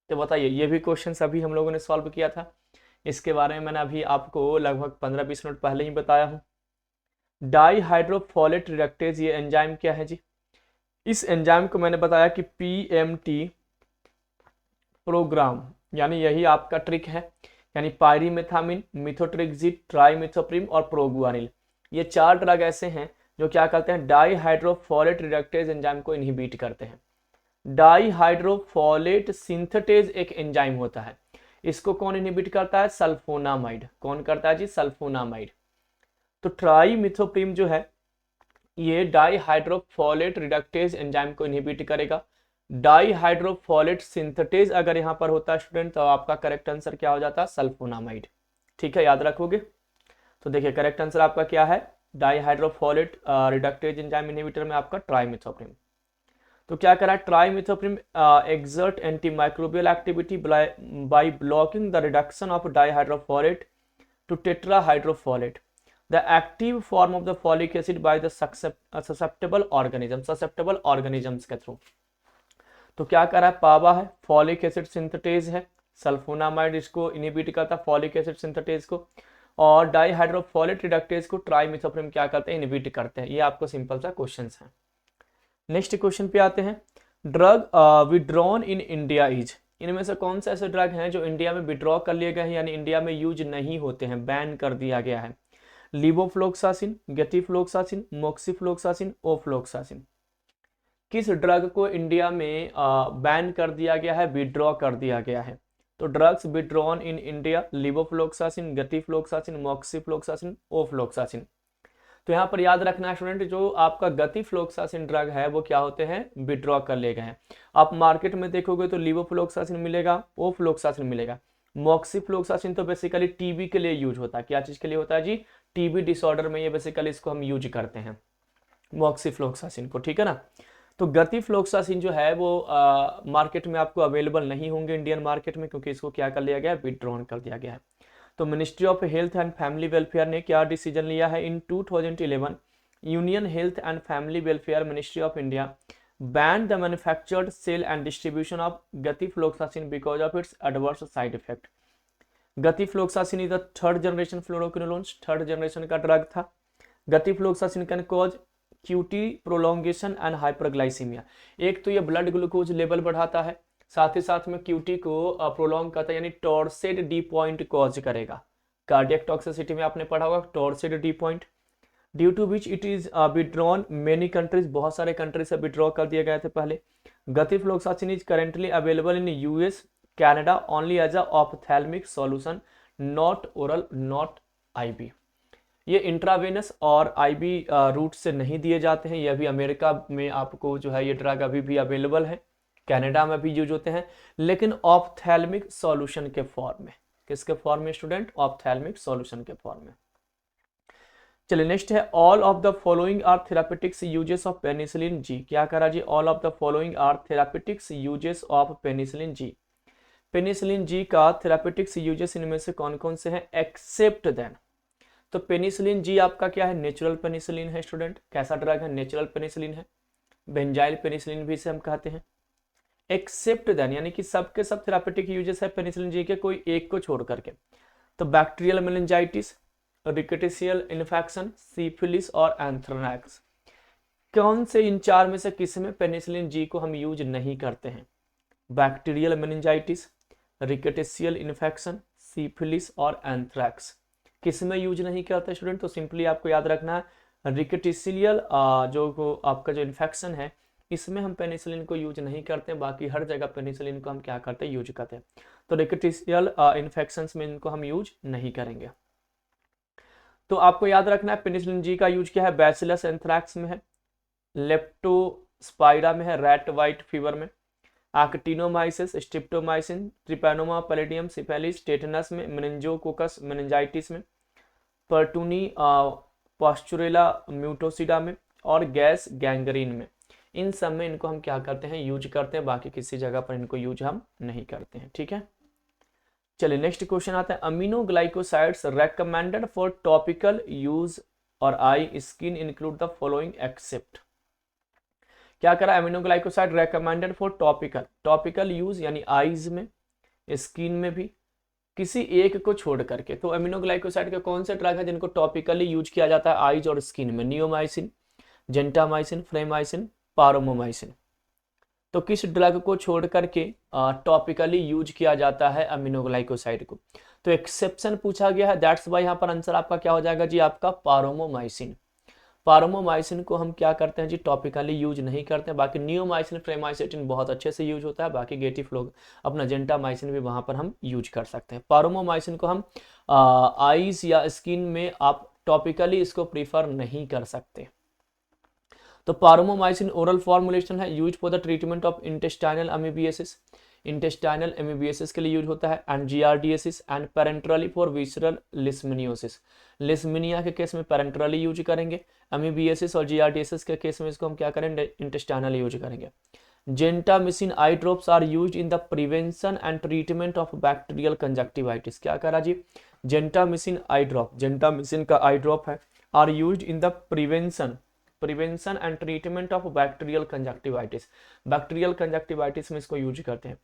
तो बताइए, ये भी क्वेश्चन अभी हम लोगों ने सॉल्व किया था, इसके बारे में मैंने अभी आपको लगभग 15-20 मिनट पहले ही बताया हूँ। डाईहाइड्रोफोलेट रिडक्टेज ये एंजाइम क्या है जी? इस एंजाइम को मैंने बताया कि पीएमटी प्रोग्राम, यानी यही आपका ट्रिक है, यानी पायरीमेथामिन, मिथोट्रिक्सिड, ट्राइमिथोप्रिम और प्रोगुआनिल, ये 4 ड्रग ऐसे हैं जो क्या करते हैं, डाईहाइड्रोफोलेट रिडक्टेज एंजाइम को इनहिबिट करते हैं। डाईहाइड्रोफोलेट सिंथेटेज एक एंजाइम होता है, इसको कौन इनहिबिट करता है, सल्फोनामाइड। कौन करता है जी, सल्फोनामाइड। तो ट्राइमिथोप्रिम जो है ये डाईहाइड्रोफोलेट रिडक्टेज एंजाइम को इनहिबिट करेगा। डाईहाइड्रोफोलेट सिंथेटेज अगर यहां पर होता है स्टूडेंट, तो आपका करेक्ट आंसर क्या हो जाता है, सल्फोनामाइड। ठीक है, याद रखोगे। तो देखिए करेक्ट आंसर आपका क्या है, डाईहाइड्रोफोलेट रिडक्टेज एंजाइम इनहिबिटर में आपका ट्राइमिथोप्रिम। तो क्या करा, trimethoprim exert antimicrobial activity by blocking the reduction of dihydrofolate to tetrahydrofolate, the active form of the folic acid by the susceptible organisms के थ्रू। तो क्या करा है, पावा है, फॉलिक एसिड सिंथेटेज है, सल्फोनामाइड इसको इनहिबिट करता है फॉलिक एसिड सिंथेटेज को, और डाईहाइड्रोफोलेट रिडक्टेज को ट्राइमिथोप्रिम क्या करते हैं, इनहिबिट करते हैं। ये आपको सिंपल सा क्वेश्चंस है। नेक्स्ट क्वेश्चन पे आते हैं। Drug withdrawn in India is, इनमें से कौन से ऐसे ड्रग हैं जो इंडिया में विड्रॉ कर लिए गए हैं, यानी इंडिया में यूज नहीं होते हैं, बैन कर दिया गया है। लिवोफ्लोक्सासिन, गेटिफ्लोक्सासिन, मोक्सिफ्लोक्सासिन, ओफ्लोक्सासिन। किस ड्रग को इंडिया में बैन कर दिया गया है, विड्रॉ कर दिया गया है? तो drugs withdrawn in India, levofloxacin, gatifloxacin, moxifloxacin, ofloxacin. तो यहाँ पर याद रखना है स्टूडेंट, जो आपका गेटिफ्लोक्सासिन ड्रग है वो क्या होते हैं, विड्रॉ कर लिए गए हैं। आप मार्केट में देखोगे तो लिवोफ्लोक्सासिन मिलेगा, ओफ्लोक्सासिन मिलेगा। मोक्सिफ्लोक्सासिन तो बेसिकली टीबी के लिए यूज होता है। क्या चीज के लिए होता है जी, टीबी डिसऑर्डर में ये बेसिकली इसको हम यूज करते हैं, मोक्सिफ्लोक्सासिन को। ठीक है ना। तो गेटिफ्लोक्सासिन जो है वो मार्केट में आपको अवेलेबल नहीं होंगे इंडियन मार्केट में, क्योंकि इसको क्या कर लिया गया है, विड्रॉन कर दिया गया है। तो ministry of health and family welfare ने क्या डिसीजन लिया है, in 2011 union health and family welfare ministry of India ban the manufactured sale and distribution of gatifloxacin because of its adverse side effect. Gatifloxacin is the 3rd generation fluoroquinolones, 3rd generation का drug था। Gatifloxacin can cause QT prolongation and hyperglycaemia. एक तो ये blood glucose level बढ़ाता है, साथ ही साथ में क्यूटी को प्रोलॉन्ग करता है, यानी टॉर्सेड डी पॉइंट कॉज करेगा। कार्डियक टॉक्सिसिटी में आपने पढ़ा होगा torsades de pointes, due to which it is withdrawn many countries, बहुत सारे कंट्री से विड्रॉ कर दिए गए थे पहले। Gatifloxacin is currently available in US, Canada only as a ophthalmic solution, not oral, not IV. ये इंट्रावेनस और आईबी रूट से नहीं दिए जाते हैं। ये अभी अमेरिका में आपको जो है ये ड्रग अभी भी अवेलेबल है, कनाडा में भी यूज होते हैं, लेकिन ऑप्थेल्मिक सॉल्यूशन के फॉर्म में। किसके फॉर्म में स्टूडेंट, ऑप्थेल्मिक सॉल्यूशन के फॉर्म में। चलिए नेक्स्ट है, all of the following are therapeutics uses of penicillin G. क्या करा जी, all of the following are therapeutics uses of penicillin G. Penicillin G का थेरापेटिक्स यूजेस इनमें से कौन कौन से हैं, एक्सेप्ट देन। तो पेनिसिलिन जी आपका क्या है, नेचुरल पेनिसिलिन है स्टूडेंट। कैसा ड्रग है, नेचुरल पेनिसिलिन है, बेंजाइल पेनिसिलिन भी इसे हम कहते हैं। एक्सेप्ट देन यानी कि सबके सब थेरापेटिक यूजेस है पेनिसिलिन जी के, कोई एक को छोड़ करके। तो बैक्टीरियल मेनिंजाइटिस, रिकेटिशियल इन्फेक्शन, सिफिलिस और एंथ्रेक्स। कौन से इन 4 में से किस में पेनिसिलिन जी को हम यूज नहीं करते हैं, बैक्टीरियल मेनिंजाइटिस, रिकेटिशियल इन्फेक्शन, सिफिलिस और एंथ्रेक्स। किस में यूज नहीं करते स्टूडेंट, तो सिंपली आपको याद रखना है रिकेटिशियल जो आपका जो इन्फेक्शन है इसमें हम पेनिसिलिन को यूज नहीं करते हैं, बाकी हर जगह पेनिसिलिन को हम क्या करते हैं, यूज करते हैं। तो रिकेटिशियल इन्फेक्शंस में इनको हम यूज नहीं करेंगे। तो आपको याद रखना है पेनिसिलिन जी का यूज क्या है, बैसिलस एंथ्रैक्स में है, लेप्टोस्पाइरा में है, रैट वाइट फीवर में, actinomyces, streptomycin, treponema pallidum, syphilis, tetanus में, मेनिंजोकोकस मेनिंजाइटिस में, पर्टूनी पास्चुरेला म्यूटोसिडा में और गैस गैंग्रीन में। इन सब में इनको हम क्या करते हैं, यूज करते हैं, बाकी किसी जगह पर इनको यूज हम नहीं करते हैं। ठीक है, चलिए नेक्स्ट क्वेश्चन आता है, aminoglycosides recommended for topical use और eye skin include the following except. क्या करा, aminoglycoside recommended for topical use यानी आईज में, स्किन में भी, किसी एक को छोड़ करके। तो अमीनोग्लाइकोसाइड के कौन से ड्रग है जिनको टॉपिकली यूज किया जाता है आईज और स्किन में? Neomycin, gentamicin, framycetin, paromomycin. तो किस ड्रग को छोड़ करके टॉपिकली यूज किया जाता है अमीनोग्लाइकोसाइड को? तो एक्सेप्शन पूछा गया है, दैट्स वाई यहाँ पर आंसर आपका क्या हो जाएगा जी, आपका पारोमोमाइसिन। पारोमोमाइसिन को हम क्या करते हैं जी, टॉपिकली यूज नहीं करते हैं। बाकी नियोमाइसिन, फ्लेमाइसिन बहुत अच्छे से यूज होता है। बाकी गेटिफ्लोग, अपना जेंटामाइसिन भी वहां पर हम यूज कर सकते हैं। पारोमोमाइसिन को हम आईज या स्किन में आप टॉपिकली इसको प्रीफर नहीं कर सकते। तो पारोमोमाइसिन ओरल फॉर्मुलेशन है, use for the treatment of intestinal amoebiasis, intestinal amoebiasis के लिए यूज होता है, एंड जीआरडीएसिस, एंड पेरेंट्रली फॉर विसरल लिस्मनियोसिस। लिस्मनिया के केस में पेरेंट्रली यूज करेंगे, अमीबियासिस और जीआरडीएसिस के केस में इसको हम क्या करेंगे, इंटेस्टाइनल यूज करेंगे। Gentamicin eye drops are used in the prevention and treatment of bacterial conjunctivitis. क्या करा जी, जेंटामिसिन आई ड्रॉप, जेंटामिसिन का आई ड्रॉप है, are used in the prevention and treatment of bacterial conjunctivitis. Bacterial conjunctivitis में इसको use करते हैं।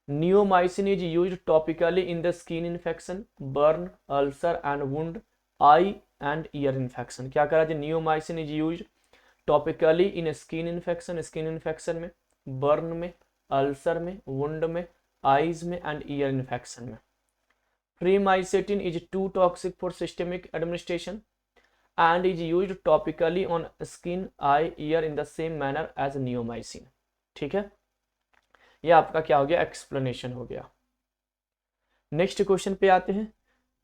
Neomycin is used topically in the skin infection, burn, ulcer and wound, eye and ear infection. क्या करा जी, neomycin is used topically in skin infection, skin infection में, burn में, ulcer में, वुंड में, आईज में एंड ईयर इन्फेक्शन में। Framycetin is too toxic for systemic administration and is used topically on skin, eye, ear in the same manner as neomycin। ठीक है, ये आपका क्या हो गया, एक्सप्लेनेशन हो गया। नेक्स्ट क्वेश्चन पे आते हैं,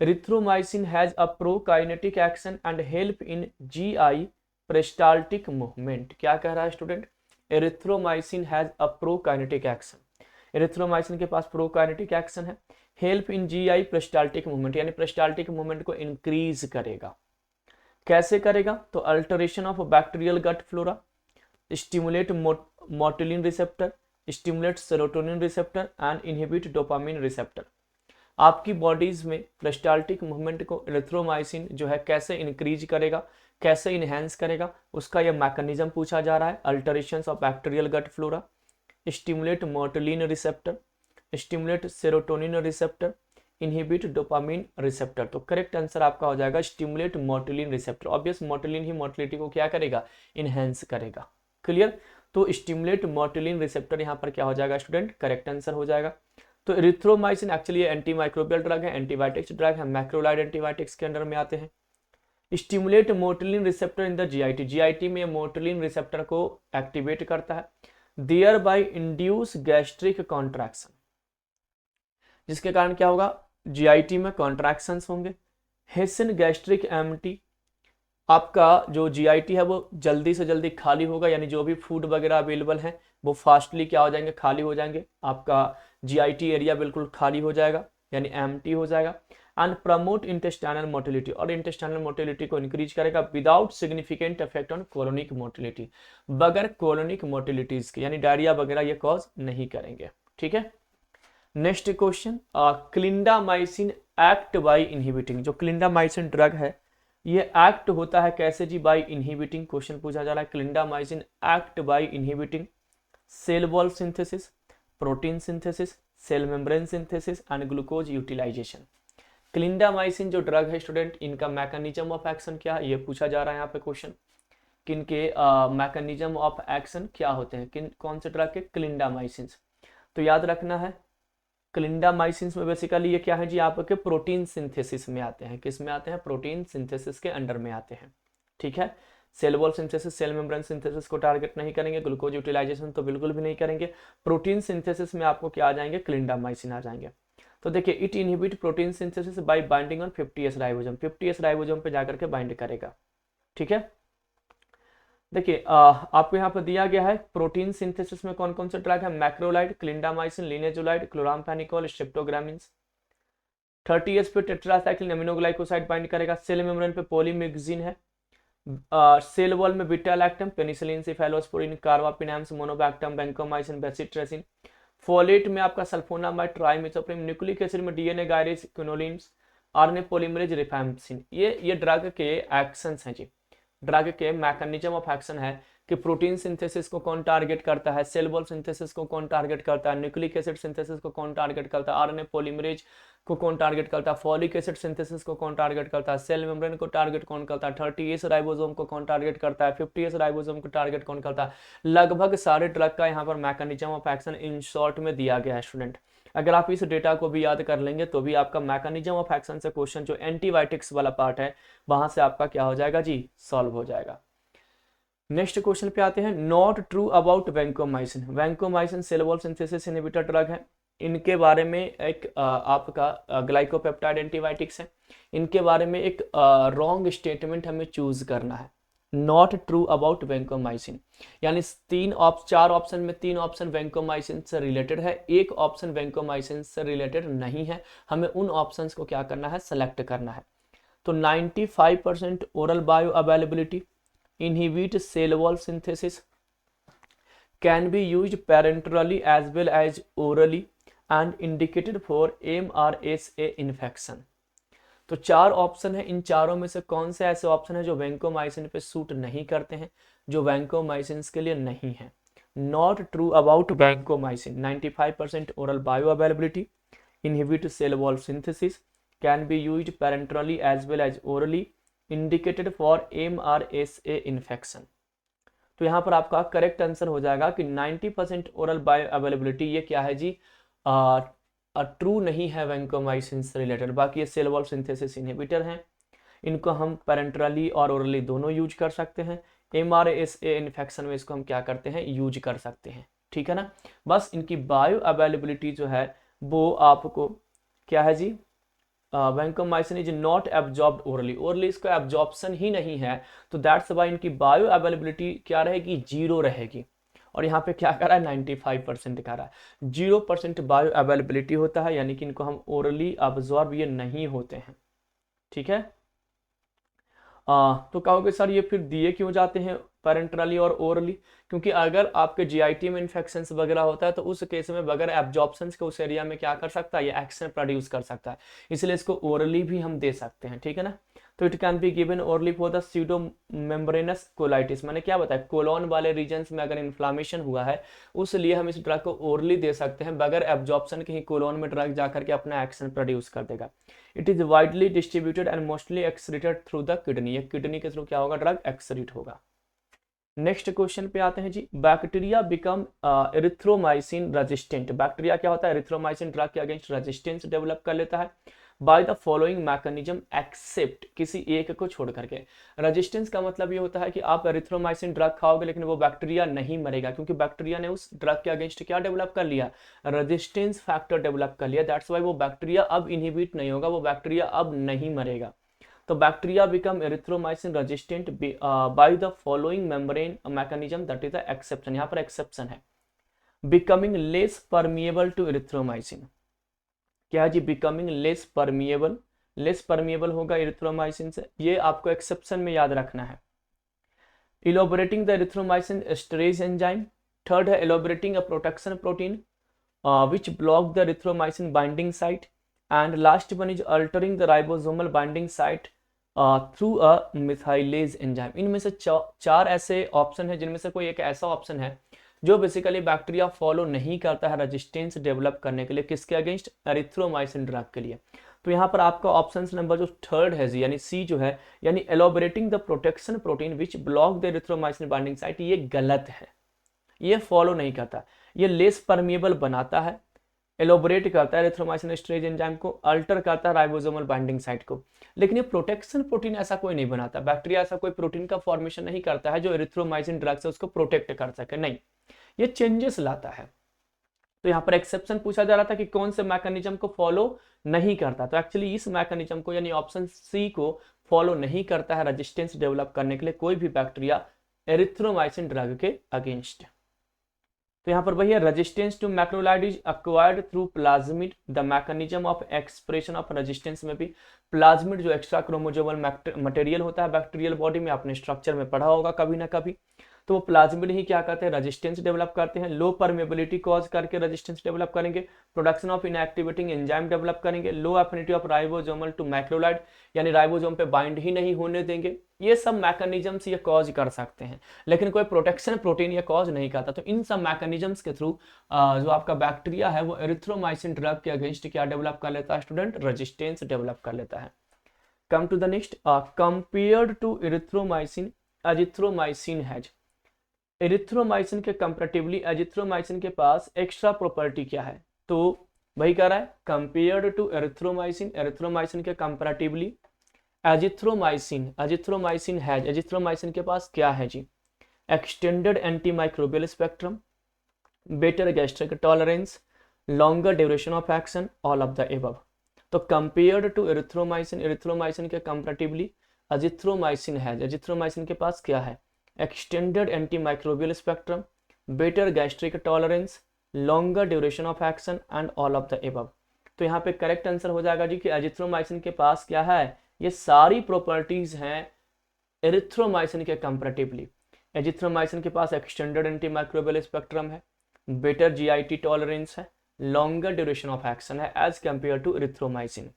erythromycin has a prokinetic action and help in GI peristaltic movement. क्या कह रहा है student, erythromycin has a prokinetic action. Erythromycin के पास प्रोकाइनेटिक एक्शन है, help in GI peristaltic movement, यानी पेरिस्टाल्टिक मूवमेंट को इंक्रीज करेगा। कैसे करेगा, तो alteration of bacterial gut flora, stimulate motilin receptor, stimulate serotonin receptor and inhibit dopamine receptor. आपकी बॉडीज में पेरिस्टाल्टिक मूवमेंट को एरिथ्रोमाइसिन जो है कैसे इंक्रीज करेगा, कैसे इनहेंस करेगा, उसका यह मैकेनिज्म पूछा जा रहा है। Alteration of bacterial gut flora, stimulate motilin receptor, stimulate serotonin receptor, inhibit dopamine receptor. तो करेक्ट आंसर आपका हो जाएगा stimulate motilin receptor. Obvious motilin ही मोटिलिटी को क्या करेगा, इनहेंस करेगा। क्लियर, तो स्टिमुलेट मोटिलिन रिसेप्टर यहाँ पर क्या हो जाएगा स्टूडेंट, करेक्ट आंसर हो जाएगा। तो erythromycin actually anti microbial drug है, एंटीबायोटिक्स ड्रग है, मैक्रोलाइड एंटीबायोटिक्स के अंडर में आते हैं। Stimulate motilin receptor in the GIT, GIT में मोटिलिन रिसेप्टर को एक्टिवेट करता है, thereby induce gastric contraction, जिसके कारण क्या होगा, जीआईटी में कॉन्ट्रैक्शंस होंगे। हेसन गैस्ट्रिक एम्प्टी, आपका जो जीआईटी है वो जल्दी से जल्दी खाली होगा, यानी जो भी फूड वगैरह अवेलेबल है वो फास्टली क्या हो जाएंगे, खाली हो जाएंगे। आपका जीआईटी एरिया बिल्कुल खाली हो जाएगा, यानी एम्प्टी हो जाएगा। एंड प्रमोट इंटेस्टाइनल मोटिलिटी, और इंटेस्टाइनल मोटिलिटी को इंक्रीज करेगा without significant effect on colonic motility, बगैर कोलोनिक मोटिलिटीज के, यानी डायरिया वगैरह ये कॉज नहीं करेंगे। ठीक है, next question, clindamycin act by inhibiting. जो क्लिंडामाइसिन ड्रग है ये एक्ट होता है कैसे जी, बाय इनहिबिटिंग। क्वेश्चन पूछा जा रहा है, clindamycin act by inhibiting cell wall synthesis, protein synthesis, cell membrane synthesis and glucose utilisation. Clindamycin जो ड्रग है स्टूडेंट, इनका मैकेनिज्म ऑफ एक्शन क्या है, ये पूछा जा रहा है यहाँ पे क्वेश्चन। किनके मैकेनिज्म ऑफ एक्शन क्या होते हैं, किन कौन से ड्रग के, क्लिंडामाइसिन। तो याद रखना है क्लिंडामाइसिन में बेसिकली ये क्या है जी, आपके प्रोटीन सिंथेसिस में आते हैं। किस में आते हैं, प्रोटीन सिंथेसिस के अंडर में आते हैं। ठीक है, cell wall synthesis, cell membrane synthesis को टारगेट नहीं करेंगे, ग्लूकोज यूटिलाइजेशन तो बिल्कुल भी नहीं करेंगे। प्रोटीन सिंथेसिस में आपको क्या आ जाएंगे, क्लिंडामाइसिन आ जाएंगे। तो देखिए, it inhibit protein synthesis by binding on 50S ribosome, 50S ribosome पे जाकर के बाइंड करेगा। ठीक है, देखिए आपको यहाँ पर दिया गया है प्रोटीन सिंथेसिस में कौन कौन से ड्रग है, macrolide, clindamycin, linezolid, chloramphenicol, streptogramins. 30S पे टेट्रासाइक्लिन अमीनोग्लाइकोसाइड बाइंड करेगा। सेल मेम्ब्रेन पे पॉलीमेग्जीन है, सेल वॉल में beta lactam, penicillin, cephalosporin, carbapenems, monobactam, vancomycin, bacitracin. Folate में आपका सल्फोनामाइड, ट्राइमिथोप्रिम, न्यूक्लिक एसिड में DNA gyrase, quinolones, RNA polymerase, rifampicin. ये drug के एक्शंस हैं जी, ड्रग के मैकेनिज्म ऑफ एक्शन है कि प्रोटीन सिंथेसिस को कौन टारगेट करता है, सेल वॉल सिंथेसिस को कौन टारगेट करता है, न्यूक्लिक एसिड सिंथेसिस को कौन टारगेट करता है, आरएनए पॉलीमरेज को कौन टारगेट करता है, फॉलिक एसिड सिंथेसिस को कौन टारगेट करता है, सेल मेम्ब्रेन को टारगेट कौन करता है, 30S राइबोसोम को कौन टारगेट करता है, 50S राइबोसोम को टारगेट कौन करता है। लगभग सारे ड्रग का यहाँ पर mechanism of action in short में दिया गया है स्टूडेंट। अगर आप इस डेटा को भी याद कर लेंगे तो भी आपका मैकेनिज्म ऑफ एक्शन से क्वेश्चन जो एंटीबायोटिक्स वाला पार्ट है वहां से आपका क्या हो जाएगा जी, सॉल्व हो जाएगा। नेक्स्ट क्वेश्चन पे आते हैं, not true about vancomycin. Vancomycin cell wall synthesis inhibitor drug है। इनके बारे में एक आपका ग्लाइकोपेप्टाइड एंटीबायोटिक्स है। इनके बारे में एक रॉन्ग स्टेटमेंट हमें चूज करना है, नॉट ट्रू अबाउट वैंकोमाइसिन, यानी चार ऑप्शन में 3 ऑप्शन वैंकोमाइसिन से रिलेटेड है, एक ऑप्शन वैंकोमाइसिन से रिलेटेड नहीं है। हमें उन ऑप्शंस को क्या करना है, सेलेक्ट करना है। तो 95% oral bio availability, inhibit cell wall synthesis, can be used parenterally as well as orally and indicated for MRSA infection। तो 4 ऑप्शन है, इन चारों में से कौन से ऐसे ऑप्शन है जो वैंकोमाइसिन पे सूट नहीं करते हैं, जो वैंकोमाइसिन के लिए नहीं है। Not true about vancomycin, 95% oral bio availability, inhibit cell wall synthesis, can be used parenterally as well as orally, indicated for MRSA infection. तो यहाँ पर आपका करेक्ट आंसर हो जाएगा कि 90% ओरल बायो अवेलेबिलिटी, ये क्या है जी, ट्रू नहीं है वैंकोमाइसिन से रिलेटेड। बाकी ये सेल वॉल सिंथेसिस इनहिबिटर हैं, इनको हम पेरेंटरली और ओरली दोनों यूज कर सकते हैं। MRSA इन्फेक्शन में इसको हम क्या करते हैं, यूज कर सकते हैं, ठीक है ना। बस इनकी बायो अवेलेबिलिटी जो है वो आपको क्या है जी, vancomycin is not absorbed orally, orally इसको एब्जॉर्प्शन ही नहीं है, तो दैट्स वाई इनकी बायो अवेलेबिलिटी क्या रहेगी, 0 रहेगी। और यहाँ पे क्या कर रहा है, 95% कर रहा है, 0% बायो अवेलेबिलिटी होता है, यानी कि इनको हम ओरली एब्जॉर्ब ये नहीं होते हैं, ठीक है। तो कहोगे सर ये फिर दिए क्यों जाते हैं पेरेंटरली और ओरली, क्योंकि अगर आपके जीआईटी में इन्फेक्शन वगैरह होता है तो उस केस में बगैर एब्जॉर्प्शन के उस एरिया में क्या कर सकता है, ये एक्शन प्रोड्यूस कर सकता है, इसलिए इसको ओरली भी हम दे सकते हैं, ठीक है ना। तो it can be given orally for the pseudo membranes colitis, मैंने क्या बताया, कोलोन वाले रीजन में अगर इन्फ्लामेशन हुआ है उस लिए हम इस ड्रग को ओरली दे सकते हैं, बगैर एब्जॉर्प्शन के ही कोलोन में ड्रग जाकर के अपना एक्शन प्रोड्यूस कर देगा। It is widely distributed and mostly excreted through the kidney, ये किडनी के थ्रू क्या होगा, ड्रग एक्सक्रीट होगा। नेक्स्ट क्वेश्चन पे आते हैं जी, bacteria become erythromycin resistant. Bacteria क्या होता है, एरिथ्रोमाइसिन ड्रग के अगेंस्ट रेजिस्टेंस डेवलप कर लेता है by the following mechanism except, किसी एक को छोड़ करके। रेजिस्टेंस का मतलब ये होता है कि आप एरिथ्रोमाइसिन ड्रग खाओगे लेकिन वो बैक्टीरिया नहीं मरेगा, क्योंकि बैक्टीरिया ने उस ड्रग के अगेंस्ट क्या डेवलप कर लिया, रेजिस्टेंस फैक्टर डेवलप कर लिया, दैट्स वाई वो बैक्टीरिया अब इनहिबिट नहीं होगा, वो बैक्टीरिया अब नहीं मरेगा। तो bacteria become erythromycin resistant by the following membrane mechanism, that is the exception, यहाँ पर एक्सेप्शन है। Becoming less permeable to erythromycin, क्या है जी, बिकमिंग लेस परमिएबल होगा एरिथ्रोमाइसिन से, ये आपको एक्सेप्शन में याद रखना है। Elaborating the erythromycin esterase enzyme, third है elaborating a protection protein which block the erythromycin binding site, and last one is altering the ribosomal binding site through a methylase enzyme. इनमें से 4 ऐसे ऑप्शन है जिनमें से कोई एक ऐसा ऑप्शन है जो बेसिकली बैक्टीरिया फॉलो नहीं करता है रेजिस्टेंस डेवलप करने के लिए, किसके अगेंस्ट, एरिथ्रोमाइसिन ड्रग के लिए। तो यहाँ पर आपका ऑप्शन नंबर जो थर्ड है यानी सी जो है, यानी elaborating the protection protein which block the erythromycin binding site, ये गलत है, ये फॉलो नहीं करता, ये लेस परमिएबल बनाता है, एलोबरेट करता है एरिथ्रोमाइसिन एस्टरेज एंजाइम को, अल्टर करता है राइबोसोमल बाइंडिंग साइट को, लेकिन ये प्रोटेक्शन प्रोटीन ऐसा कोई नहीं बनाता। बैक्टीरिया ऐसा कोई प्रोटीन का फॉर्मेशन नहीं करता है जो एरिथ्रोमाइसिन ड्रग से उसको प्रोटेक्ट कर सके, नहीं, ये चेंजेस लाता है। तो यहाँ पर एक्सेप्शन पूछा जा रहा था कि कौन से मैकेनिज्म को फॉलो नहीं करता, तो एक्चुअली इस मैकेनिज्म को यानी ऑप्शन सी को फॉलो नहीं करता है रेजिस्टेंस डेवलप करने के लिए कोई भी बैक्टीरिया एरिथ्रोमाइसिन ड्रग के अगेंस्ट। तो यहाँ पर वही है, resistance to macrolide is acquired through plasmid, the mechanism of expression of resistance में भी प्लाज्मिड जो एक्स्ट्रा क्रोमोसोमल मटेरियल होता है बैक्टीरियल बॉडी में, आपने स्ट्रक्चर में पढ़ा होगा कभी ना कभी, तो वो प्लाज्मिड ही क्या करते हैं, रेजिस्टेंस डेवलप करते हैं, लो परमेबिलिटी कॉज करके रेजिस्टेंस डेवलप करेंगे, production of inactivating enzyme develop करेंगे, low affinity of ribosomal to macrolide, यानी राइबोसोम पे बाइंड ही नहीं होने देंगे। ये सब मैकेनिज्म्स ये कॉज कर सकते हैं, लेकिन कोई प्रोटेक्शन प्रोटीन ये कॉज नहीं करता। तो इन सब मैकेनिज्म्स के थ्रू जो आपका बैक्टीरिया है वो एरिथ्रोमाइसिन ड्रग के अगेंस्ट क्या डेवलप कर लेता है स्टूडेंट, रेजिस्टेंस डेवलप कर लेता है। Come to the next, compared to erythromycin azithromycin has, erythromycin के कंपैरेटिवली एजिथ्रोमाइसिन के पास एक्स्ट्रा प्रॉपर्टी क्या है, तो वही कह रहा है कंपेयर्ड टू एरिथ्रोमाइसिन, एरिथ्रोमाइसिन के कंपैरेटिवली एजिथ्रोमाइसिन हैज, एजिथ्रोमाइसिन के पास क्या है जी, extended antimicrobial spectrum, better gastric tolerance, longer duration of action, all of the above. तो कंपेयर्ड टू एरिथ्रोमाइसिन, एरिथ्रोमाइसिन के कंपैरेटिवली एजिथ्रोमाइसिन हैज, एजिथ्रोमाइसिन के पास क्या है, extended antimicrobial spectrum, better gastric tolerance, longer duration of action and all of the above. तो यहाँ पे correct answer हो जाएगा जी कि एजिथ्रोमाइसिन के पास क्या है, ये सारी प्रॉपर्टीज हैं एरिथ्रोमाइसिन के कंपैरेटिवली। एजिथ्रोमाइसिन के पास एक्सटेंडेड एंटीमाइक्रोबियल स्पेक्ट्रम है, बेटर जीआईटी टॉलरेंस है, लॉन्गर ड्यूरेशन ऑफ एक्शन है as compare to erythromycin.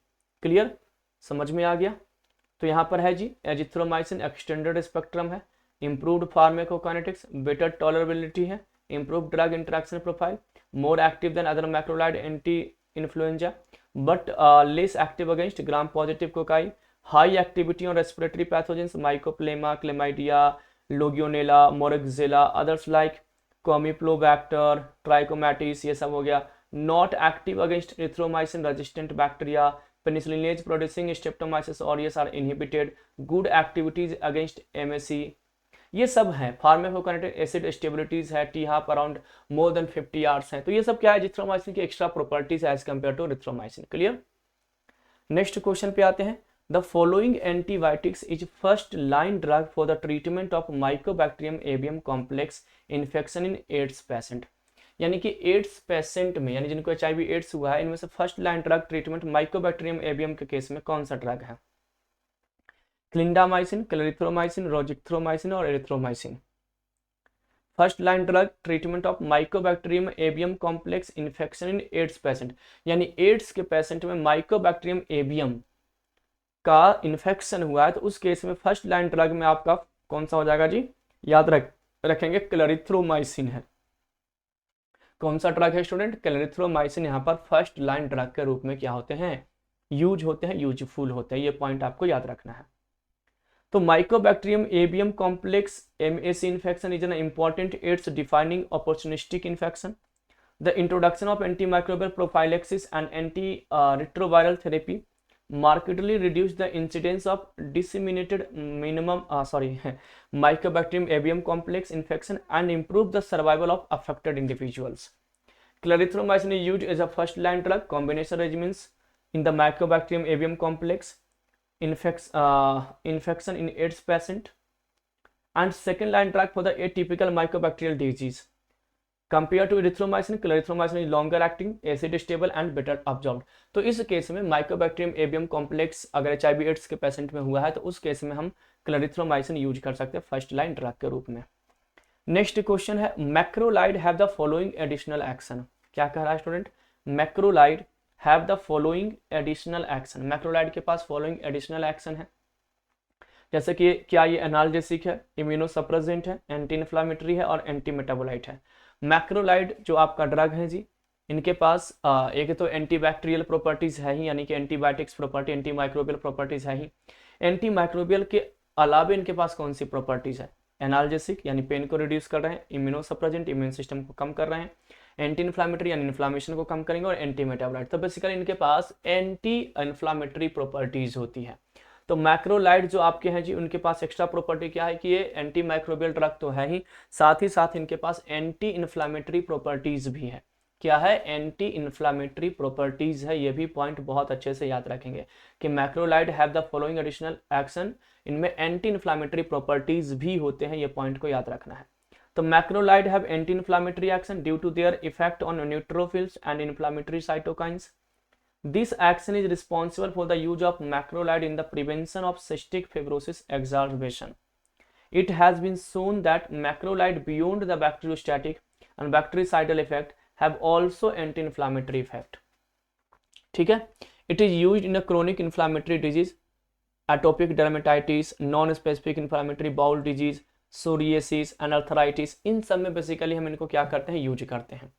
Clear, समझ में आ गया। तो यहाँ पर है जी एजिथ्रोमाइसिन एक्सटेंडेड स्पेक्ट्रम है, इंप्रूव्ड फार्माकोकाइनेटिक्स, बेटर टॉलरेबिलिटी है, improved drug interaction profile, more active than other macrolide anti influenza but less active against gram positive cocci, high activity on respiratory pathogens, mycoplasma, chlamydia, legionella, moraxella, others like कॉमिप्लोबैक्टर, trachomatis, ये सब हो गया। Not active against erythromycin resistant bacteria, penicillinase producing streptomyces aureus are inhibited, good activities against MAC. ये सब है pharmacokinetic acid stabilities है T half around more than 50 hours है। तो ये सब क्या है, एजिथ्रोमाइसिन की extra properties as compare to erythromycin. Clear. Next question पे आते हैं, the following antibiotics is first line drug for the treatment of mycobacterium avium complex infection in ads patient. यानी कि एड्स पेशेंट में, यानी जिनको HIV एड्स हुआ है, इनमें से first line drug treatment Mycobacterium avium के केस में कौन सा ड्रग है, क्लिंडामाइसिन, क्लेरिथ्रोमाइसिन, रोजिथ्रोमाइसिन और erythromycin. First line drug treatment of mycobacterium avium complex infection in ads patient, यानी एड्स के पेशेंट में माइकोबैक्टीरियम एवियम का इन्फेक्शन हुआ है, तो उस केस में फर्स्ट लाइन ड्रग में आपका कौन सा हो जाएगा जी, याद रखेंगे क्लेरिथ्रोमाइसिन है। कौन सा ड्रग है स्टूडेंट, क्लेरिथ्रोमाइसिन यहाँ पर फर्स्ट लाइन ड्रग के रूप में क्या होते हैं, यूज होते हैं, यूजफुल होते हैं। ये पॉइंट आपको याद रखना है। तो mycobacterium avium complex MAC infection is an important AIDS defining opportunistic infection. The introduction of antimicrobial prophylaxis and anti retroviral therapy markedly reduce the incidence of disseminated mycobacterium avium complex infection and improve the survival of affected individuals. Clarithromycin is used as a first line drug combination regimens in the mycobacterium avium complex infection in AIDS patient and second line drug for the atypical mycobacterial disease. Compared to erythromycin, clarithromycin is longer acting, acid stable and better absorbed. तो इस case में Mycobacterium avium complex अगर HIV ads के patient में हुआ है तो उस केस में हम क्लेरिथ्रोमाइसिन यूज कर सकते हैं फर्स्ट लाइन ड्रग के रूप में। नेक्स्ट क्वेश्चन है, macrolide have the following additional action. क्या कह रहा है student, macrolide have the following additional action. Macrolide के पास फॉलोइंग एडिशनल एक्शन है, जैसे कि क्या ये एनाल्जेसिक है, इम्यूनोसप्रेसेंट है, एंटी इन्फ्लामेटरी है और एंटी मेटाबोलाइट है। मैक्रोलाइड जो आपका ड्रग है जी, इनके पास एक तो एंटीबैक्टीरियल प्रॉपर्टीज है ही, यानी कि antibiotics property, anti microbial properties है ही। एंटी माइक्रोबियल के अलावा इनके पास कौन सी प्रॉपर्टीज है, एनाल्जेसिक यानी पेन को रिड्यूस कर रहे हैं, इम्यूनोसप्रेसेंट इम्यून सिस्टम को कम कर रहे हैं, एंटी इन्फ्लामेटरी यानी इन्फ्लामेशन को कम करेंगे और एंटी मेटाबोलाइट। तो बेसिकली इनके पास एंटी इन्फ्लामेटरी प्रॉपर्टीज होती है। तो मैक्रोलाइड जो आपके हैं जी, उनके पास एक्स्ट्रा प्रॉपर्टी क्या है कि ये एंटी माइक्रोबियल ड्रग तो है ही साथ इनके पास एंटी इन्फ्लामेटरी प्रॉपर्टीज भी है। क्या है, एंटी इन्फ्लामेटरी प्रॉपर्टीज है। ये भी पॉइंट बहुत अच्छे से याद रखेंगे कि macrolide have the following additional action, इनमें एंटी इन्फ्लामेटरी प्रॉपर्टीज भी होते हैं, ये पॉइंट को याद रखना है। तो macrolide have anti inflammatory action due to their effect on neutrophils and inflammatory cytokines. This action is responsible for the use of macrolide in the prevention of cystic fibrosis exacerbation. It has been shown that macrolide beyond the bacteriostatic and bactericidal effect have also anti-inflammatory effect. ठीक है. It is used in a chronic inflammatory disease, atopic dermatitis, non-specific inflammatory bowel disease, psoriasis and arthritis. इन सब में basically हम इनको क्या करते हैं, use करते हैं.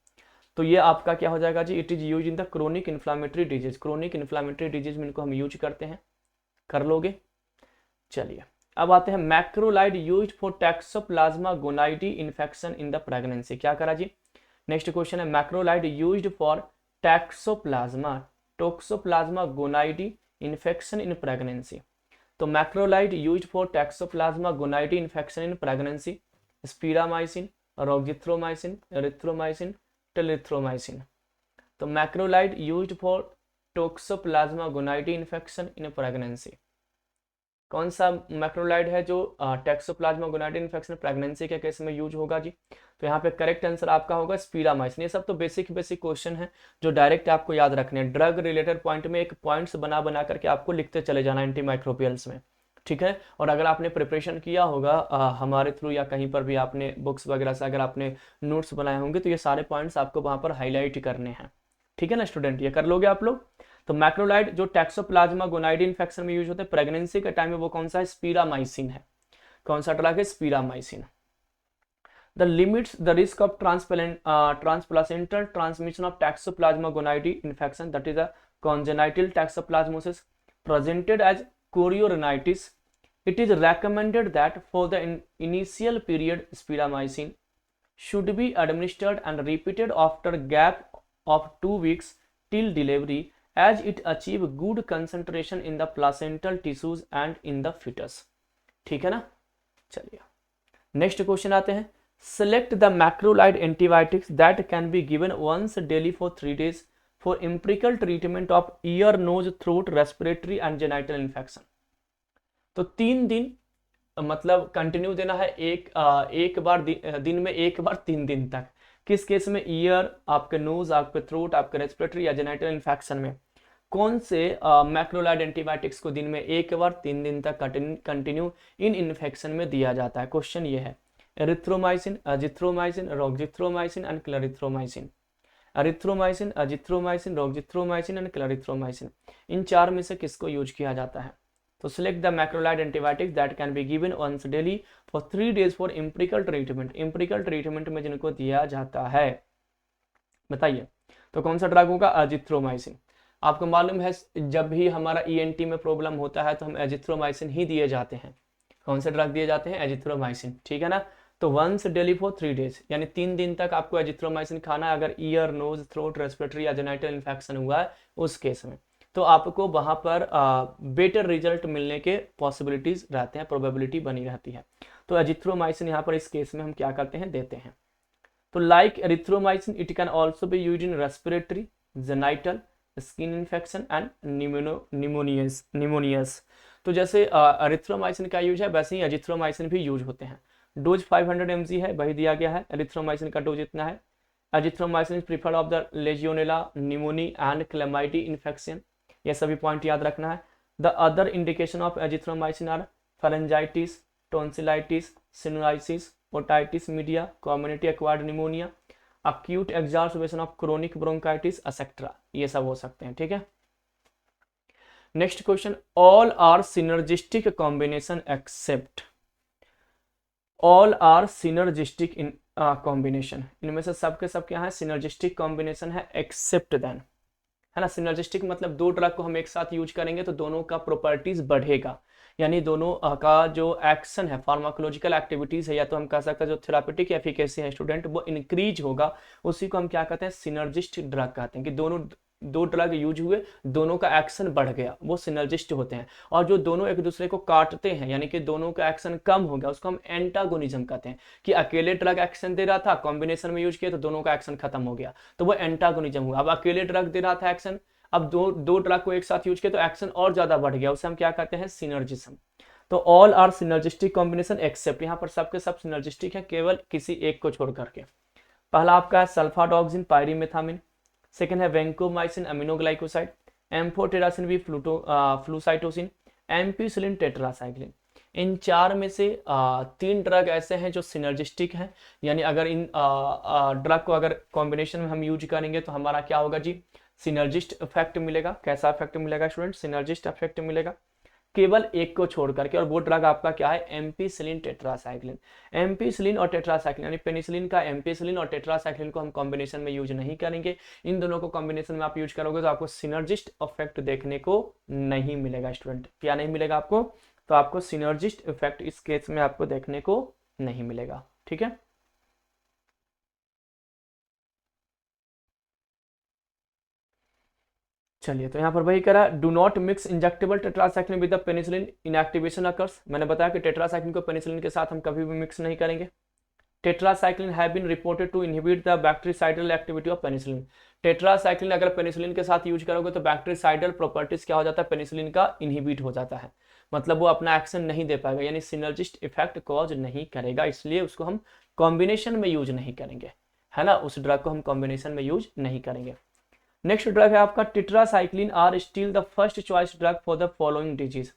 तो ये आपका क्या हो जाएगा जी, it is use in the chronic inflammatory disease. Chronic inflammatory disease में इनको हम यूज करते हैं. कर लोगे. चलिए अब आते हैं macrolide used for toxoplasma gondii infection in the pregnancy. क्या करा जी, नेक्स्ट क्वेश्चन है macrolide used for toxoplasma gondii infection in pregnancy. तो macrolide used for toxoplasma gondii infection in pregnancy, spiramycin, roxithromycin, erythromycin, telithromycin. तो macrolide used for toxoplasma gondii infection in pregnancy. कौन सा macrolide है जो toxoplasma gondii infection pregnancy के case में use होगा जी. तो यहाँ पे करेक्ट आंसर आपका होगा स्पीरामाइसिन. ये सब तो बेसिक क्वेश्चन है जो डायरेक्ट आपको याद रखने हैं. ड्रग रिलेटेड पॉइंट में एक पॉइंट्स बना करके आपको लिखते चले जाना एंटी माइक्रोबियल्स में. ठीक है. और अगर आपने प्रिपरेशन किया होगा हमारे थ्रू या कहीं पर भी आपने बुक्स वगैरह से अगर आपने नोट्स बनाए होंगे तो ये सारे पॉइंट्स आपको वहां पर हाईलाइट करने हैं. ठीक है ना स्टूडेंट, ये कर लोगे आप लोग. तो मैक्रोलाइड जो टैक्सोप्लाज्मा गोनाइडी इन्फेक्शन में यूज होता है प्रेगनेंसी के टाइम में, वो कौन सा है, स्पीरामाइसिन है. कौन सा ड्रग है, spiramycin. The limits the risk of transplacental transmission of toxoplasma gondii infection, that is a congenital toxoplasmosis presented as chorioretinitis. It is recommended that for the initial period spuramycin should be administered and repeated after gap of 2 weeks till delivery as it achieve good concentration in the placental tissues and in the fetus. ठीक है ना. चलिए next question आते हैं. Select the macrolide antibiotics that can be given once daily for 3 days for empirical treatment of ear, nose, throat, respiratory and genital infection. तो 3 दिन मतलब continue देना है एक बार दिन में एक बार 3 दिन तक. किस केस में, ईयर, आपके नोज, आपके थ्रोट, आपके रेस्पिरेटरी या जेनाइटल इन्फेक्शन में. कौन से मैक्रोलाइड एंटीबायोटिक्स को दिन में एक बार 3 दिन तक कंटिन्यू इन इन्फेक्शन में दिया जाता है. क्वेश्चन ये है erythromycin, azithromycin, roxithromycin and clarithromycin. Erythromycin, azithromycin, roxithromycin and clarithromycin. इन 4 में से किसको यूज किया जाता है. तो select the macrolide antibiotics that can be given once daily for 3 days for empirical treatment. Empirical treatment में जिनको दिया जाता है बताइए. तो कौन सा ड्रग होगा, अजिथ्रोमाइसिन. आपको मालूम है जब भी हमारा ईएनटी में प्रॉब्लम होता है तो हम एजिथ्रोमाइसिन ही दिए जाते हैं. कौन से ड्रग दिए जाते हैं, एजिथ्रोमाइसिन. ठीक है ना. तो वंस डेली फॉर 3 डेज यानी 3 दिन तक आपको एजिथ्रोमाइसिन खाना है. अगर ईयर, नोज, थ्रोट, रेस्पिरेटरी या जेनाइटल इन्फेक्शन हुआ है उस केस में तो आपको वहां पर बेटर रिजल्ट मिलने के पॉसिबिलिटीज रहते हैं, प्रोबेबिलिटी बनी रहती है. तो एजिथ्रोमाइसिन यहाँ पर इस केस में हम क्या करते हैं, देते हैं. तो like erythromycin it can also be use in respiratory, genital, skin infection and pneumonias. तो जैसे एरिथ्रोमाइसिन का यूज है वैसे ही एजिथ्रोमाइसिन भी यूज होते हैं. डोज 500 mg है, वही दिया गया है. एरिथ्रोमाइसिन का डोज इतना है. Azithromycin preferred of the legionella, pneumoniae and chlamydiae infection. ये सभी पॉइंट याद रखना है. The other indication of azithromycin are pharyngitis, tonsillitis, sinusitis, otitis media, community acquired pneumonia, acute exacerbation of chronic bronchitis etcetera. ये सब हो सकते हैं. ठीक है. Next question. All are synergistic combination except. All are synergistic in combination. इनमें से सबके सब क्या है, सिनर्जिस्टिक कॉम्बिनेशन है एक्सेप्ट देन, है ना. सिनर्जिस्टिक मतलब 2 ड्रग को हम एक साथ यूज करेंगे तो दोनों का प्रॉपर्टीज बढ़ेगा, यानी दोनों का जो एक्शन है, फार्माकोलॉजिकल एक्टिविटीज है, या तो हम कह सकते हैं जो थेरापेटिक एफिकेसी है स्टूडेंट, वो इंक्रीज होगा. उसी को हम क्या कहते हैं, सिनर्जिस्ट ड्रग कहते हैं. कि दोनों 2 ड्रग यूज हुए, दोनों का एक्शन बढ़ गया, वो सिनर्जिस्ट होते हैं. और जो दोनों एक दूसरे को काटते हैं यानी कि दोनों का एक्शन कम हो गया, उसको हम एंटागोनिज्म कहते हैं. कि अकेले ड्रग एक्शन दे रहा था, कॉम्बिनेशन में यूज किया तो दोनों का एक्शन खत्म हो गया, तो वो एंटागोनिज्म हुआ. अब अकेले ड्रग दे रहा था एक्शन, अब दो ड्रग को एक साथ यूज किया तो एक्शन और ज्यादा बढ़ गया, उसे हम क्या कहते हैं, सिनर्जिज्म. तो all are synergistic combination except, यहाँ पर सबके सब सिनर्जिस्टिक है केवल किसी एक को छोड़ करके। पहला आपका है सल्फाडॉक्सिन पायरीमेथामिन, सेकंड है vancomycin aminoglycoside, amphotericin B flucytosine, ampicillin tetracycline. इन चार में से 3 ड्रग ऐसे हैं जो सिनर्जिस्टिक हैं, यानी अगर इन ड्रग को अगर कॉम्बिनेशन में हम यूज करेंगे तो हमारा क्या होगा जी, सिनर्जिस्ट इफेक्ट मिलेगा। कैसा इफेक्ट मिलेगा स्टूडेंट, सिनर्जिस्ट इफेक्ट मिलेगा केवल एक को छोड़ करके, और वो ड्रग आपका क्या है, एम्पिसिलिन टेट्रासाइक्लिन। एम्पिसिलिन और टेट्रासाइक्लिन यानी पेनिसिलिन का एम्पिसिलिन और टेट्रासाइक्लिन को हम कॉम्बिनेशन में यूज नहीं करेंगे। इन दोनों को कॉम्बिनेशन में आप यूज करोगे तो आपको सिनर्जिस्ट इफेक्ट देखने को नहीं मिलेगा स्टूडेंट। क्या नहीं मिलेगा आपको, तो आपको सिनर्जिस्ट इफेक्ट इस केस में आपको देखने को नहीं मिलेगा। ठीक है, चलिए तो यहाँ पर वही करा, do not mix injectable tetracycline with the penicillin, inactivation occurs. मैंने बताया कि टेट्रासाइक्लिन को पेनिसिलिन के साथ हम कभी भी मिक्स नहीं करेंगे। Tetracycline have been reported to inhibit the bactericidal activity of penicillin. Tetracycline अगर पेनिसिलिन के साथ यूज करोगे तो बैक्टीरिसाइडल प्रॉपर्टीज क्या हो जाता है, पेनिसिलिन का इनहिबिट हो जाता है, मतलब वो अपना एक्शन नहीं दे पाएगा, यानी सिनर्जिस्ट इफेक्ट कॉज नहीं करेगा, इसलिए उसको हम कॉम्बिनेशन में यूज नहीं करेंगे, है ना, उस ड्रग को हम कॉम्बिनेशन में यूज नहीं करेंगे। नेक्स्ट ड्रग है आपका tetracycline are still the first choice drug for the following disease.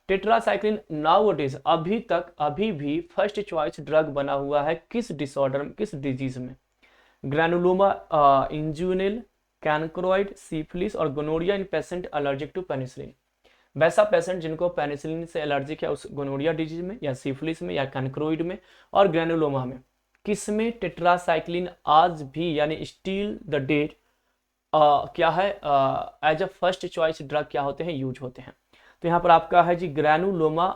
Tetracycline nowadays अभी भी फर्स्ट चॉइस ड्रग बना हुआ है किस डिसऑर्डर में, किस डिजीज में, ग्रैनुलोमा इंजुनिल, कैनक्रोइड, सिफिलिस और gonorrhoea in patient allergic to penicillin. वैसा पेशेंट जिनको पेनिसिलिन से एलर्जिक है उस गोनोरिया डिजीज में या सिफिलिस में या कैनक्रोइड में और ग्रैनुलोमा में, किसमें टेट्रासाइक्लिन आज भी यानी स्टिल द डेट क्या है as a first choice drug क्या होते हैं, यूज होते हैं। तो यहाँ पर आपका है जी ग्रैनुलोमा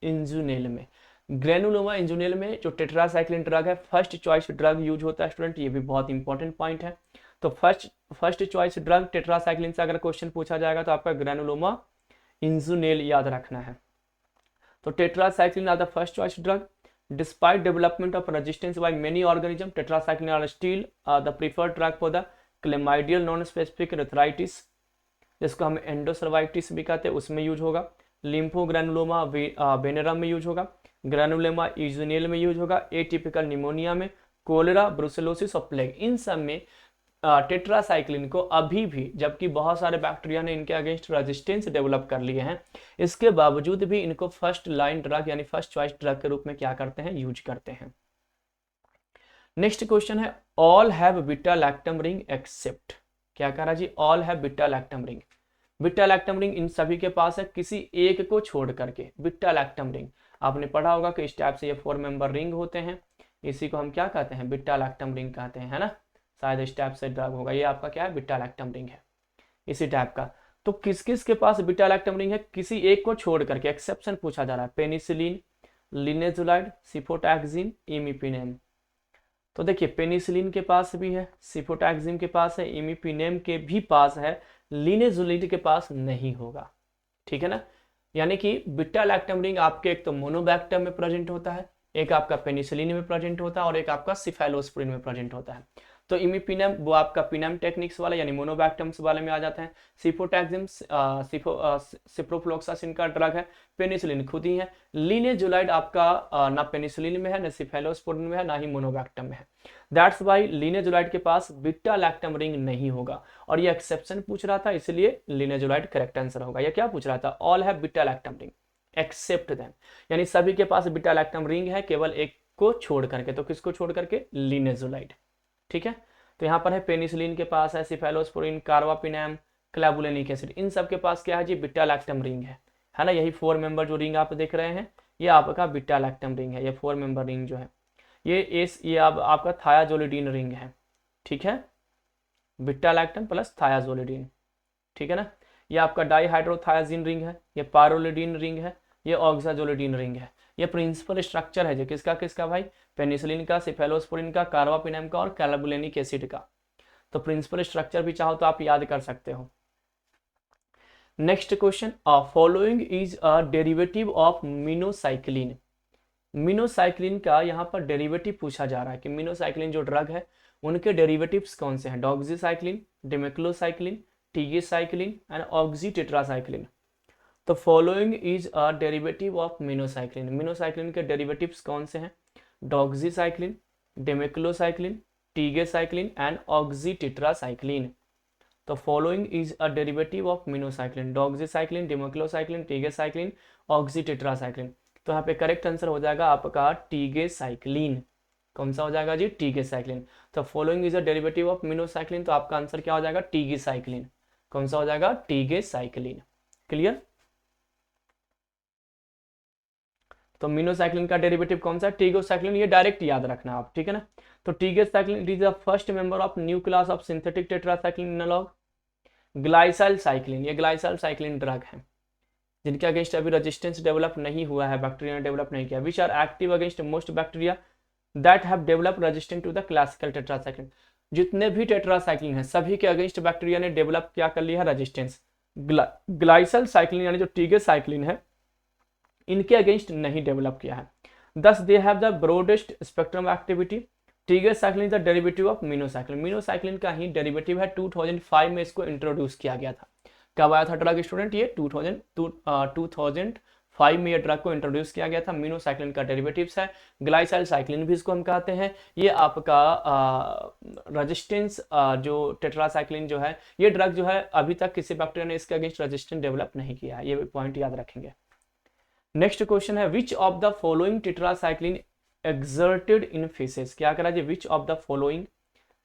इंजुनेल में, ग्रैनुलोमा इंजुनेल में जो टेट्रासाइक्लिन ड्रग है फर्स्ट चॉइस ड्रग यूज होता है स्टूडेंट, ये भी बहुत इंपॉर्टेंट पॉइंट है। तो फर्स्ट चॉइस ड्रग टेट्रासाइक्लिन से अगर क्वेश्चन पूछा जाएगा तो आपका ग्रैनुलोमा इंजुनेल याद रखना है। तो tetracycline are the first choice drug despite development of resistance by many organism, tetracycline are still the preferred drug for the chlamydial non specific urethritis, जिसको हम एंडोसर्वाइटिस भी कहते हैं, उसमें यूज होगा। लिम्फोग्रैनुलोमा वेनेरम में यूज होगा, ग्रैनुलोमा इजुनियल में यूज होगा, एटिपिकल निमोनिया में, कोलेरा, ब्रुसेलोसिस और प्लेग, इन सब में टेट्रासाइक्लिन को अभी भी, जबकि बहुत सारे बैक्टीरिया ने इनके अगेंस्ट रेजिस्टेंस डेवलप कर लिए हैं, इसके बावजूद भी इनको फर्स्ट लाइन ड्रग यानी फर्स्ट चॉइस ड्रग के रूप में क्या करते हैं, यूज करते हैं। नेक्स्ट क्वेश्चन है all have beta lactam ring except, क्या कह रहा जी, all have beta lactam ring. Beta lactam ring इन सभी के पास है किसी एक को छोड़ करके। बीटा लैक्टम रिंग आपने पढ़ा होगा कि इस टाइप से ये 4 मेंबर रिंग होते हैं, इसी को हम क्या कहते हैं, बीटा लैक्टम रिंग कहते हैं, है ना, शायद इस टाइप से ड्रग होगा, ये आपका क्या है, बीटा लैक्टम रिंग है इसी टाइप का। तो किस किस के पास बीटा लैक्टम रिंग है, किसी एक को छोड़ करके, एक्सेप्शन पूछा जा रहा है, पेनिसिलिन, लिनेजुलाइड, सिफोटैक्सिन, इमिपिनेम। तो देखिए पेनिसिलिन के पास भी है, सिफोटैक्सिन के पास है, इमिपिनेम के भी पास है, लिनेजुलिड के पास नहीं होगा, ठीक है ना। यानी कि बीटा लैक्टम रिंग आपके एक तो मोनोबैक्टम में प्रेजेंट होता है, एक आपका पेनिसिलिन में प्रेजेंट होता है और एक आपका सिफेलोस्पुरिन में प्रेजेंट होता है। तो इमिपिनम वो आपका पिनम टेक्निक्स वाला यानी मोनोबैक्टम्स वाले में आ जाते हैं। सिफोटैक्सिम सिप्रोफ्लोक्सासिन का ड्रग है, पेनिसिलिन खुद ही है। लिनेजुलाइड आपका ना पेनिसिलिन में है, ना सिफेलोस्पुरिन में है, ना ही मोनोबैक्टम में है। दैट्स वाई लिनेजुलाइड के पास बीटा लैक्टम रिंग नहीं होगा, और ये एक्सेप्शन पूछ रहा था इसलिए लिनेजुलाइड करेक्ट आंसर होगा। ये क्या पूछ रहा था, all have beta lactam ring except them, यानी सभी के पास बीटा लैक्टम रिंग है केवल एक को छोड़ करके। तो किसको छोड़ करके, लिनेजुलाइड, ठीक है। तो यहाँ पर है पेनिसिलिन के पास है, सिफेलोस्पुरिन, कार्बापिनेम, क्लैबुलेनिक एसिड, इन सब के पास क्या है जी, बीटा लैक्टम रिंग है ना। यही 4 मेंबर जो रिंग आप देख रहे हैं ये आपका बीटा लैक्टम रिंग है। ये 4 मेंबर रिंग जो है ये आपका थायाजोलिडीन रिंग है, ठीक है, बीटा लैक्टम प्लस थायाजोलिडीन, ठीक है ना। ये आपका डाईहाइड्रोथायाजिन रिंग है, ये पायरोलिडीन रिंग है, ये ऑक्साजोलिडीन रिंग है। ये प्रिंसिपल स्ट्रक्चर है जो किसका किसका भाई, पेनिसिलिन का, सिफेलोस्पुरिन का, कार्बापिनेम का और क्लैबुलेनिक एसिड का। तो प्रिंसिपल स्ट्रक्चर भी चाहो तो आप याद कर सकते हो। Next question, following is a derivative of minocycline. Minocycline का यहाँ पर डेरिवेटिव पूछा जा रहा है कि मिनोसाइक्लिन जो ड्रग है उनके डेरिवेटिव्स कौन से हैं, doxycycline, demeclocycline, tigecycline and oxytetracycline. तो following is a derivative of minocycline, minocycline के डेरिवेटिव्स कौन से हैं? Doxycycline, demeclocycline, tigecycline and oxytetracycline. तो following is a derivative of minocycline, doxycycline, demeclocycline, tigecycline, oxytetracycline. तो यहाँ पे करेक्ट आंसर हो जाएगा आपका टीगेसाइक्लिन। कौन सा हो जाएगा जी? टीगेसाइक्लिन। तो following is a derivative of minocycline, तो आपका आंसर क्या हो जाएगा? टीगेसाइक्लिन। कौन सा हो जाएगा? टीगेसाइक्लिन। क्लियर? तो मिनोसाइक्लिन का डेरिवेटिव कौन सा? टीगोसाइक्लिन। ये डायरेक्ट याद रखना आप, ठीक है ना। तो tigecycline it is the first member of new class of synthetic tetracycline analog. Glycylcycline, ये ग्लाइसाइल साइक्लिन ड्रग है जिनके अगेंस्ट अभी रेजिस्टेंस डेवलप नहीं हुआ है, बैक्टीरिया ने डेवलप नहीं किया। Which are active against most bacteria that have develop resistant to the classical tetracycline. जितने भी टेट्रासाइक्लिन हैं सभी के अगेंस्ट बैक्टीरिया ने डेवलप क्या कर लिया है? रेजिस्टेंस। ग्लाइसाइल साइक्लिन यानी जो टीगेसाइक्लिन है इनके अगेंस्ट नहीं डेवलप किया है। Thus they have the broadest spectrum activity. Tigecycline is the derivative of minocycline, minocycline का ही डेरिवेटिव है। 2005 में इसको इंट्रोड्यूस किया गया था। कब आया था ड्रग स्टूडेंट? ये 2005 में ये ड्रग को इंट्रोड्यूस किया गया था। मिनोसाइक्लिन का डेरिवेटिव्स है। ग्लाइसाइल साइक्लिन भी इसको हम कहते हैं। ये आपका रेजिस्टेंस जो टेट्रासाइक्लिन जो है, ये ड्रग जो है अभी तक किसी बैक्टीरिया ने इसके अगेंस्ट रेजिस्टेंस डेवलप नहीं किया है। ये पॉइंट याद रखेंगे। नेक्स्ट क्वेश्चन है which of the following tetracycline excreted in faeces. क्या करा जी? Which of the following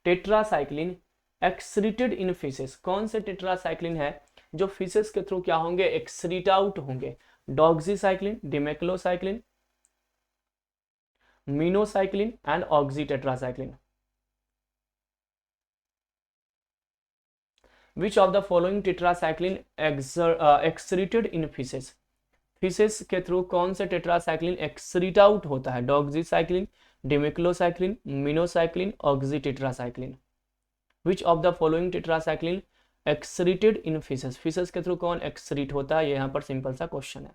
tetracycline excreted in faeces. कौन से टेट्रासाइक्लिन है जो फीसेस के थ्रू क्या होंगे? एक्सरीट आउट होंगे। Doxycycline, demeclocycline, minocycline and oxytetracycline. Which of the following tetracycline excreted in faeces. Faeces के थ्रू कौन से टेट्रासाइक्लिन एक्सरीट आउट होता है? Doxycycline, demeclocycline, minocycline, oxytetracycline. Which of the following tetracycline excreted in faeces. Faeces के through कौन excrete होता है? ये यहाँ पर सिंपल सा क्वेश्चन है।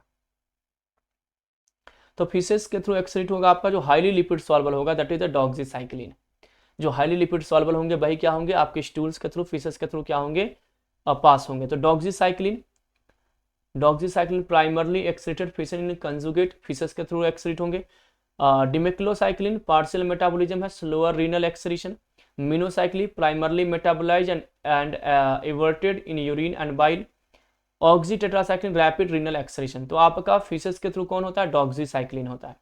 तो फीसेस के थ्रू एक्सरीट होगा आपका जो हाईली लिपिड सॉल्युबल होगा, दैट इज द डॉक्सीसाइक्लिन। जो हाईली लिपिड सॉल्युबल होंगे वही क्या होंगे? आपके स्टूल्स के थ्रू, फीसेस के थ्रू क्या होंगे? पास होंगे। तो doxycycline primarily excreted feces in conjugate, feces के थ्रू एक्सक्रीट होंगे। डिमेक्लोसाइक्लिन पार्शियल मेटाबॉलिज्म है, slower renal excretion. Minocycline primarily metabolize and everted in urine and bile. Oxytetracycline rapid renal excretion. तो आपका फीसेस के थ्रू कौन होता है? डॉक्सीसाइक्लिन होता है,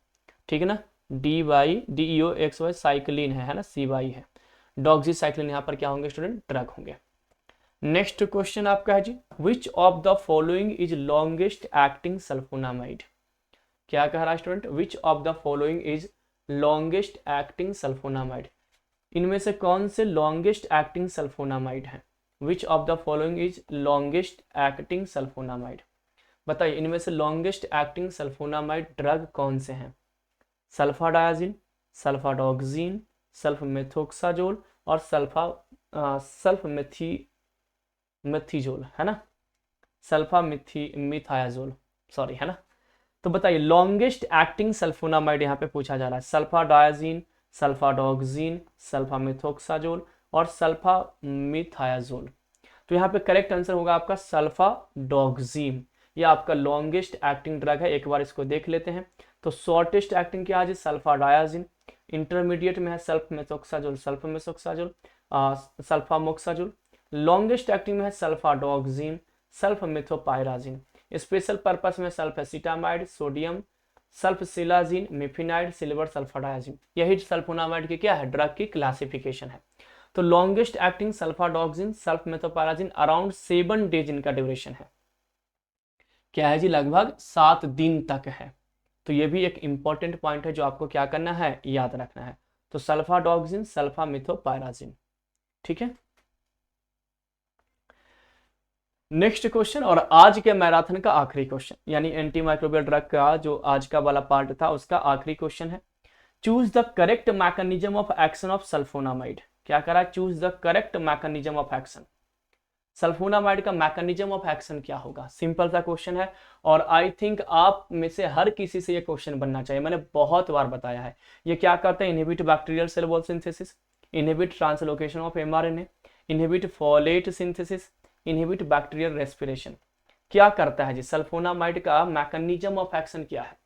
ठीक है ना। DEO साइक्लिन है ना, CY है। डॉक्सीसाइक्लिन यहाँ पर क्या होंगे स्टूडेंट? ड्रग होंगे। नेक्स्ट क्वेश्चन आपका है जी which of the following is longest acting sulfonamide. क्या कह रहा है student? Which of the following is longest acting sulfonamide. इनमें से कौन से लॉन्गेस्ट एक्टिंग सल्फोनामाइड है? Which of the following is longest acting sulfonamide. बताइए इनमें से लॉन्गेस्ट एक्टिंग सल्फोनामाइड ड्रग कौन से हैं? सल्फाडायाजिन, सल्फाडॉक्सिन, सल्फमेथोक्साजोल और सल्फमेथिजोल है ना, मिथायाजोल सॉरी है ना। तो बताइए लॉन्गेस्ट एक्टिंग सल्फोनामाइड यहाँ पे पूछा जा रहा है। सल्फाडायाजिन, सल्फाडॉक्सिन, सल्फामेथोक्साजोल और सल्फामिथायाजोल। तो यहाँ पे करेक्ट आंसर होगा आपका सल्फाडॉक्सिन। ये आपका लॉन्गेस्ट एक्टिंग ड्रग है। एक बार इसको देख लेते हैं। तो शॉर्टेस्ट एक्टिंग क्या है? सल्फाडायाजिन। इंटरमीडिएट में है सल्फमेथोक्साजोल, सल्फामोक्साजोल। लॉन्गेस्ट एक्टिंग में है सल्फाडॉक्सिन, सल्फमेथोपायराजिन। स्पेशल पर्पस में सल्फेसिटामाइड, सोडियम सल्फसिलाजिन, मिफिनाइड, सिल्वर सल्फाडायाजिन। यही सल्फोनामाइड की क्या है? ड्रग की क्लासिफिकेशन है। तो लॉन्गेस्ट एक्टिंग सल्फाडॉक्सिन, सल्फमेथोपायराजिन अराउंड 7 डेज इनका ड्यूरेशन है। क्या है जी? लगभग 7 दिन तक है। तो ये भी एक इंपॉर्टेंट पॉइंट है जो आपको क्या करना है? याद रखना है। तो सल्फाडॉक्सिन, सल्फामिथोपायराजिन, ठीक है। नेक्स्ट क्वेश्चन और आज के मैराथन का आखिरी क्वेश्चन, यानी एंटी माइक्रोबियल ड्रग का जो आज का वाला पार्ट था उसका आखिरी क्वेश्चन है। Choose the correct mechanism of action of sulfonamide. क्या करा? Choose the correct mechanism of action. Sulfonamide का मैकेनिज्म ऑफ एक्शन क्या होगा? सिंपल सा क्वेश्चन है और आई थिंक आप में से हर किसी से ये क्वेश्चन बनना चाहिए। मैंने बहुत बार बताया है। ये क्या करते हैं? Inhibit bacterial cell wall synthesis, inhibit translocation of mRNA, inhibit folate synthesis, inhibit bacterial respiration. क्या करता है जी, सल्फोनामाइड का मैकेनिज्म ऑफ एक्शन क्या है?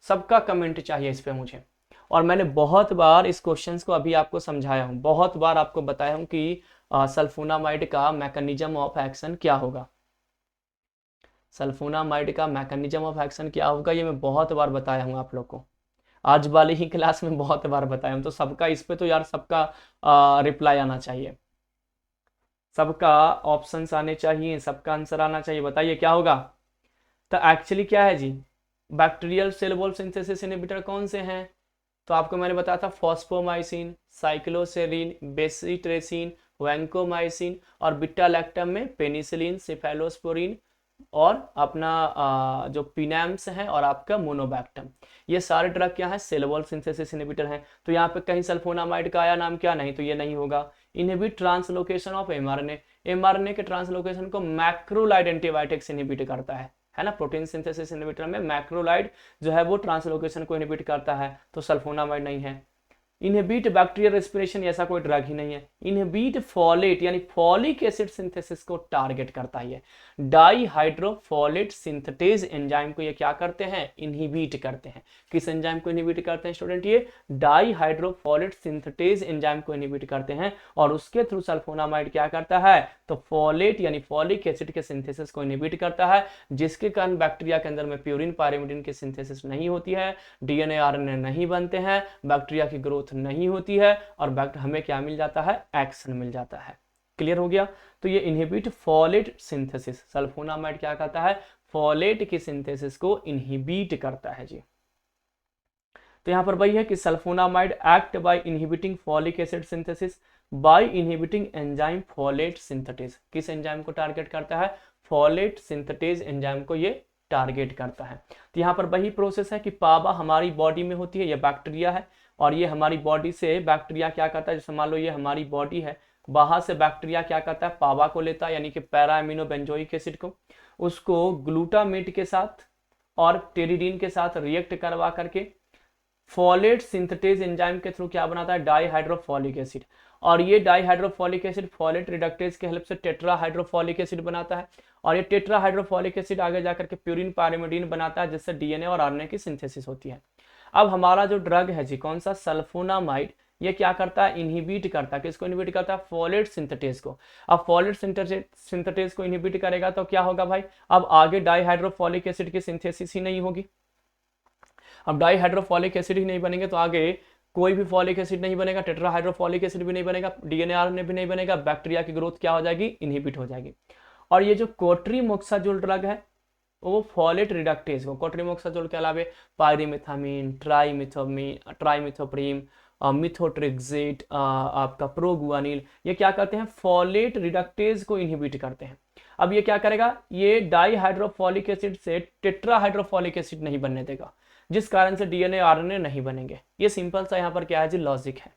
सबका कमेंट चाहिए इस पे मुझे। और मैंने बहुत बार इस क्वेश्चंस को अभी आपको समझाया हूं, बहुत बार आपको बताया हूं कि सल्फोनामाइड का मैकेनिज्म ऑफ एक्शन क्या होगा। सल्फोनामाइड का मैकेनिज्म ऑफ एक्शन क्या होगा ये मैं बहुत बार बताया हूं आप लोग को, आज वाली ही क्लास में बहुत बार बताया हूं। तो सबका इस पे तो यार सबका रिप्लाई आना चाहिए, सबका ऑप्शंस आने चाहिए, सबका आंसर आना चाहिए। बताइए क्या होगा? तो एक्चुअली क्या है जी, bacterial cell wall synthesis inhibitor कौन से हैं? तो आपको मैंने बताया था फॉस्फोमाइसिन, साइक्लोसेरिन, बेसिट्रेसिन, वैंकोमाइसिन और बीटा लैक्टम में पेनिसिलिन, सिफेलोस्पोरिन और अपना जो पिनैम्स है और आपका मोनोबैक्टम। ये सारे ड्रग क्या है? सेल वॉल सिंथेसिस इनहिबिटर हैं। तो यहाँ पे कहीं सल्फोनामाइड का आया नाम क्या? नहीं, तो ये नहीं होगा। Inhibit translocation of mRNA, mRNA के ट्रांसलोकेशन को मैक्रोलाइड एंटीबायोटिक्स इनहिबिट करता है ना। प्रोटीन सिंथेसिस इनहिबिटर में मैक्रोलाइड जो है वो ट्रांसलोकेशन को इनहिबिट करता है, तो सल्फोनामाइड नहीं है। इनहिबिट बैक्टीरियल रेस्पिरेशन, ऐसा कोई ड्रग ही नहीं है। इनहिबिट फॉलेट यानी फॉलिक एसिड सिंथेसिस को टारगेट करता है। डाईहाइड्रोफॉलेट सिंथेटेज एंजाइम को ये क्या करते हैं? इनहिबिट करते हैं। किस एंजाइम को इनहिबिट करते हैं स्टूडेंट? ये डाईहाइड्रोफॉलेट सिंथेटेज एंजाइम को इनहिबिट करते हैं और उसके थ्रू सल्फोनामाइड क्या करता है? तो फॉलेट यानी फॉलिक एसिड के सिंथेसिस को इनहिबिट करता है, जिसके कारण बैक्टीरिया के अंदर में प्यूरिन पायरिमिडिन की सिंथेसिस नहीं होती है, डीएनए आरएनए नहीं बनते हैं, बैक्टीरिया की ग्रोथ नहीं होती है और हमें क्या मिल जाता है? एक्शन मिल जाता है। क्लियर हो गया? तो ये इनहिबिट फॉलेट सिंथेसिस, सल्फोनामाइड क्या करता है? फॉलेट की सिंथेसिस को इनहिबिट करता है जी। तो यहां पर वही है कि sulfonamide act by inhibiting folic acid synthesis by inhibiting enzyme folate synthetase. किस एंजाइम को टारगेट करता है? फॉलेट सिंथेटेज एंजाइम को ये टारगेट करता है। तो यहाँ पर वही प्रोसेस है कि पावा हमारी बॉडी में होती है, ये बैक्टीरिया है और ये हमारी बॉडी से बैक्टीरिया क्या करता है? जैसे मान लो ये हमारी बॉडी है, बाहर से बैक्टीरिया क्या करता है? पावा को लेता है यानी कि पैरा एमिनो बेंजोइक एसिड को, उसको ग्लूटामेट के साथ और टेरिडीन के साथ रिएक्ट करवा करके फॉलेट सिंथेटेज एंजाइम के थ्रू क्या बनाता है? डाईहाइड्रोफॉलिक एसिड। और ये डाईहाइड्रोफॉलिक एसिड फॉलेट रिडक्टेज के हेल्प से टेट्राहाइड्रोफॉलिक एसिड बनाता है और ये टेट्राहाइड्रोफॉलिक एसिड आगे जाकर के प्यूरिन पायरिमिडीन बनाता है, जिससे डीएनए और आरएनए की सिंथेसिस होती है। अब हमारा जो ड्रग है जी, कौन सा? सल्फोनामाइड, ये क्या करता है? इनहिबिट करता है। किसको इनहिबिट करता है? फॉलेट सिंथेटेज को। अब फॉलेट सिंथेटेज को इनहिबिट करेगा तो क्या होगा भाई? अब आगे डाईहाइड्रोफॉलिक एसिड की सिंथेसिस ही नहीं होगी। अब डाईहाइड्रोफॉलिक एसिड ही नहीं बनेंगे तो आगे कोई भी फॉलिक एसिड नहीं बनेगा, टेट्राहाइड्रोफॉलिक एसिड भी नहीं बनेगा, डीएनए आरएनए भी नहीं बनेगा, बैक्टीरिया की ग्रोथ क्या हो जाएगी? इनहिबिट हो जाएगी। और ये जो कोट्रीमोक्साजोल ड्रग है वो फॉलेट रिडक्टेज को, कोट्रीमोक्साजोल के अलावा पायरिमिथामिन, ट्राइमिथोप्रीम, मिथोट्रिक्सेट, आपका प्रोगुआनिल, ये क्या करते हैं? फॉलेट रिडक्टेज को इनहिबिट करते हैं। अब ये क्या करेगा? ये डाईहाइड्रोफॉलिक एसिड से टेट्राहाइड्रोफॉलिक एसिड नहीं बनने देगा, जिस कारण से डीएनए आरएनए नहीं बनेंगे। ये सिंपल सा यहाँ पर क्या है जी? लॉजिक है।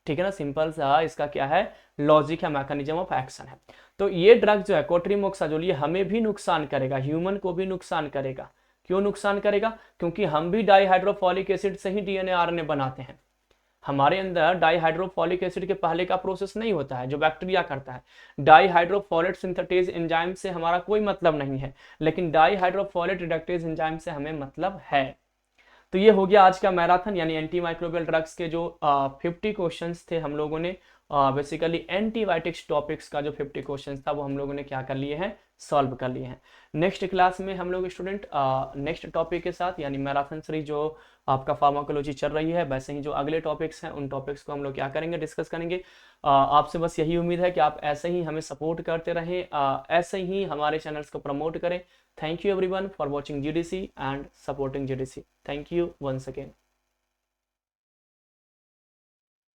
ठीक है ना, सिंपल सा इसका क्या है? लॉजिक है, मैकेनिज्म ऑफ एक्शन है। तो ये ड्रग जो है कोट्रीमोक्साजोल, ये हमें भी नुकसान करेगा, ह्यूमन को भी नुकसान करेगा। क्यों नुकसान करेगा? क्योंकि हम भी डाईहाइड्रोफॉलिक एसिड से ही डीएनए आरएनए बनाते हैं। हमारे अंदर डाईहाइड्रोफॉलिक एसिड के पहले का प्रोसेस नहीं होता है जो बैक्टीरिया करता है। डाईहाइड्रोफॉलेट सिंथेटेज एंजाइम से हमारा कोई मतलब नहीं है, लेकिन डाईहाइड्रोफॉलेट रिडक्टेज एंजाइम से हमें मतलब है। तो ये हो गया आज का मैराथन, यानी एंटी माइक्रोबियल ड्रग्स के जो 50 क्वेश्चंस थे हम लोगों ने बेसिकली एंटीबायोटिक्स टॉपिक्स का जो 50 क्वेश्चंस था वो हम लोगों ने क्या कर लिए हैं? सॉल्व कर लिए हैं। नेक्स्ट क्लास में हम लोग स्टूडेंट नेक्स्ट टॉपिक के साथ, यानी मैराथन सीरीज जो आपका फार्माकोलॉजी चल रही है, वैसे ही जो अगले टॉपिक्स हैं उन टॉपिक्स को हम लोग क्या करेंगे? डिस्कस करेंगे। आपसे बस यही उम्मीद है कि आप ऐसे ही हमें सपोर्ट करते रहें, ऐसे ही हमारे चैनल्स को प्रमोट करें। Thank you everyone for watching GDC and supporting GDC. Thank you once again.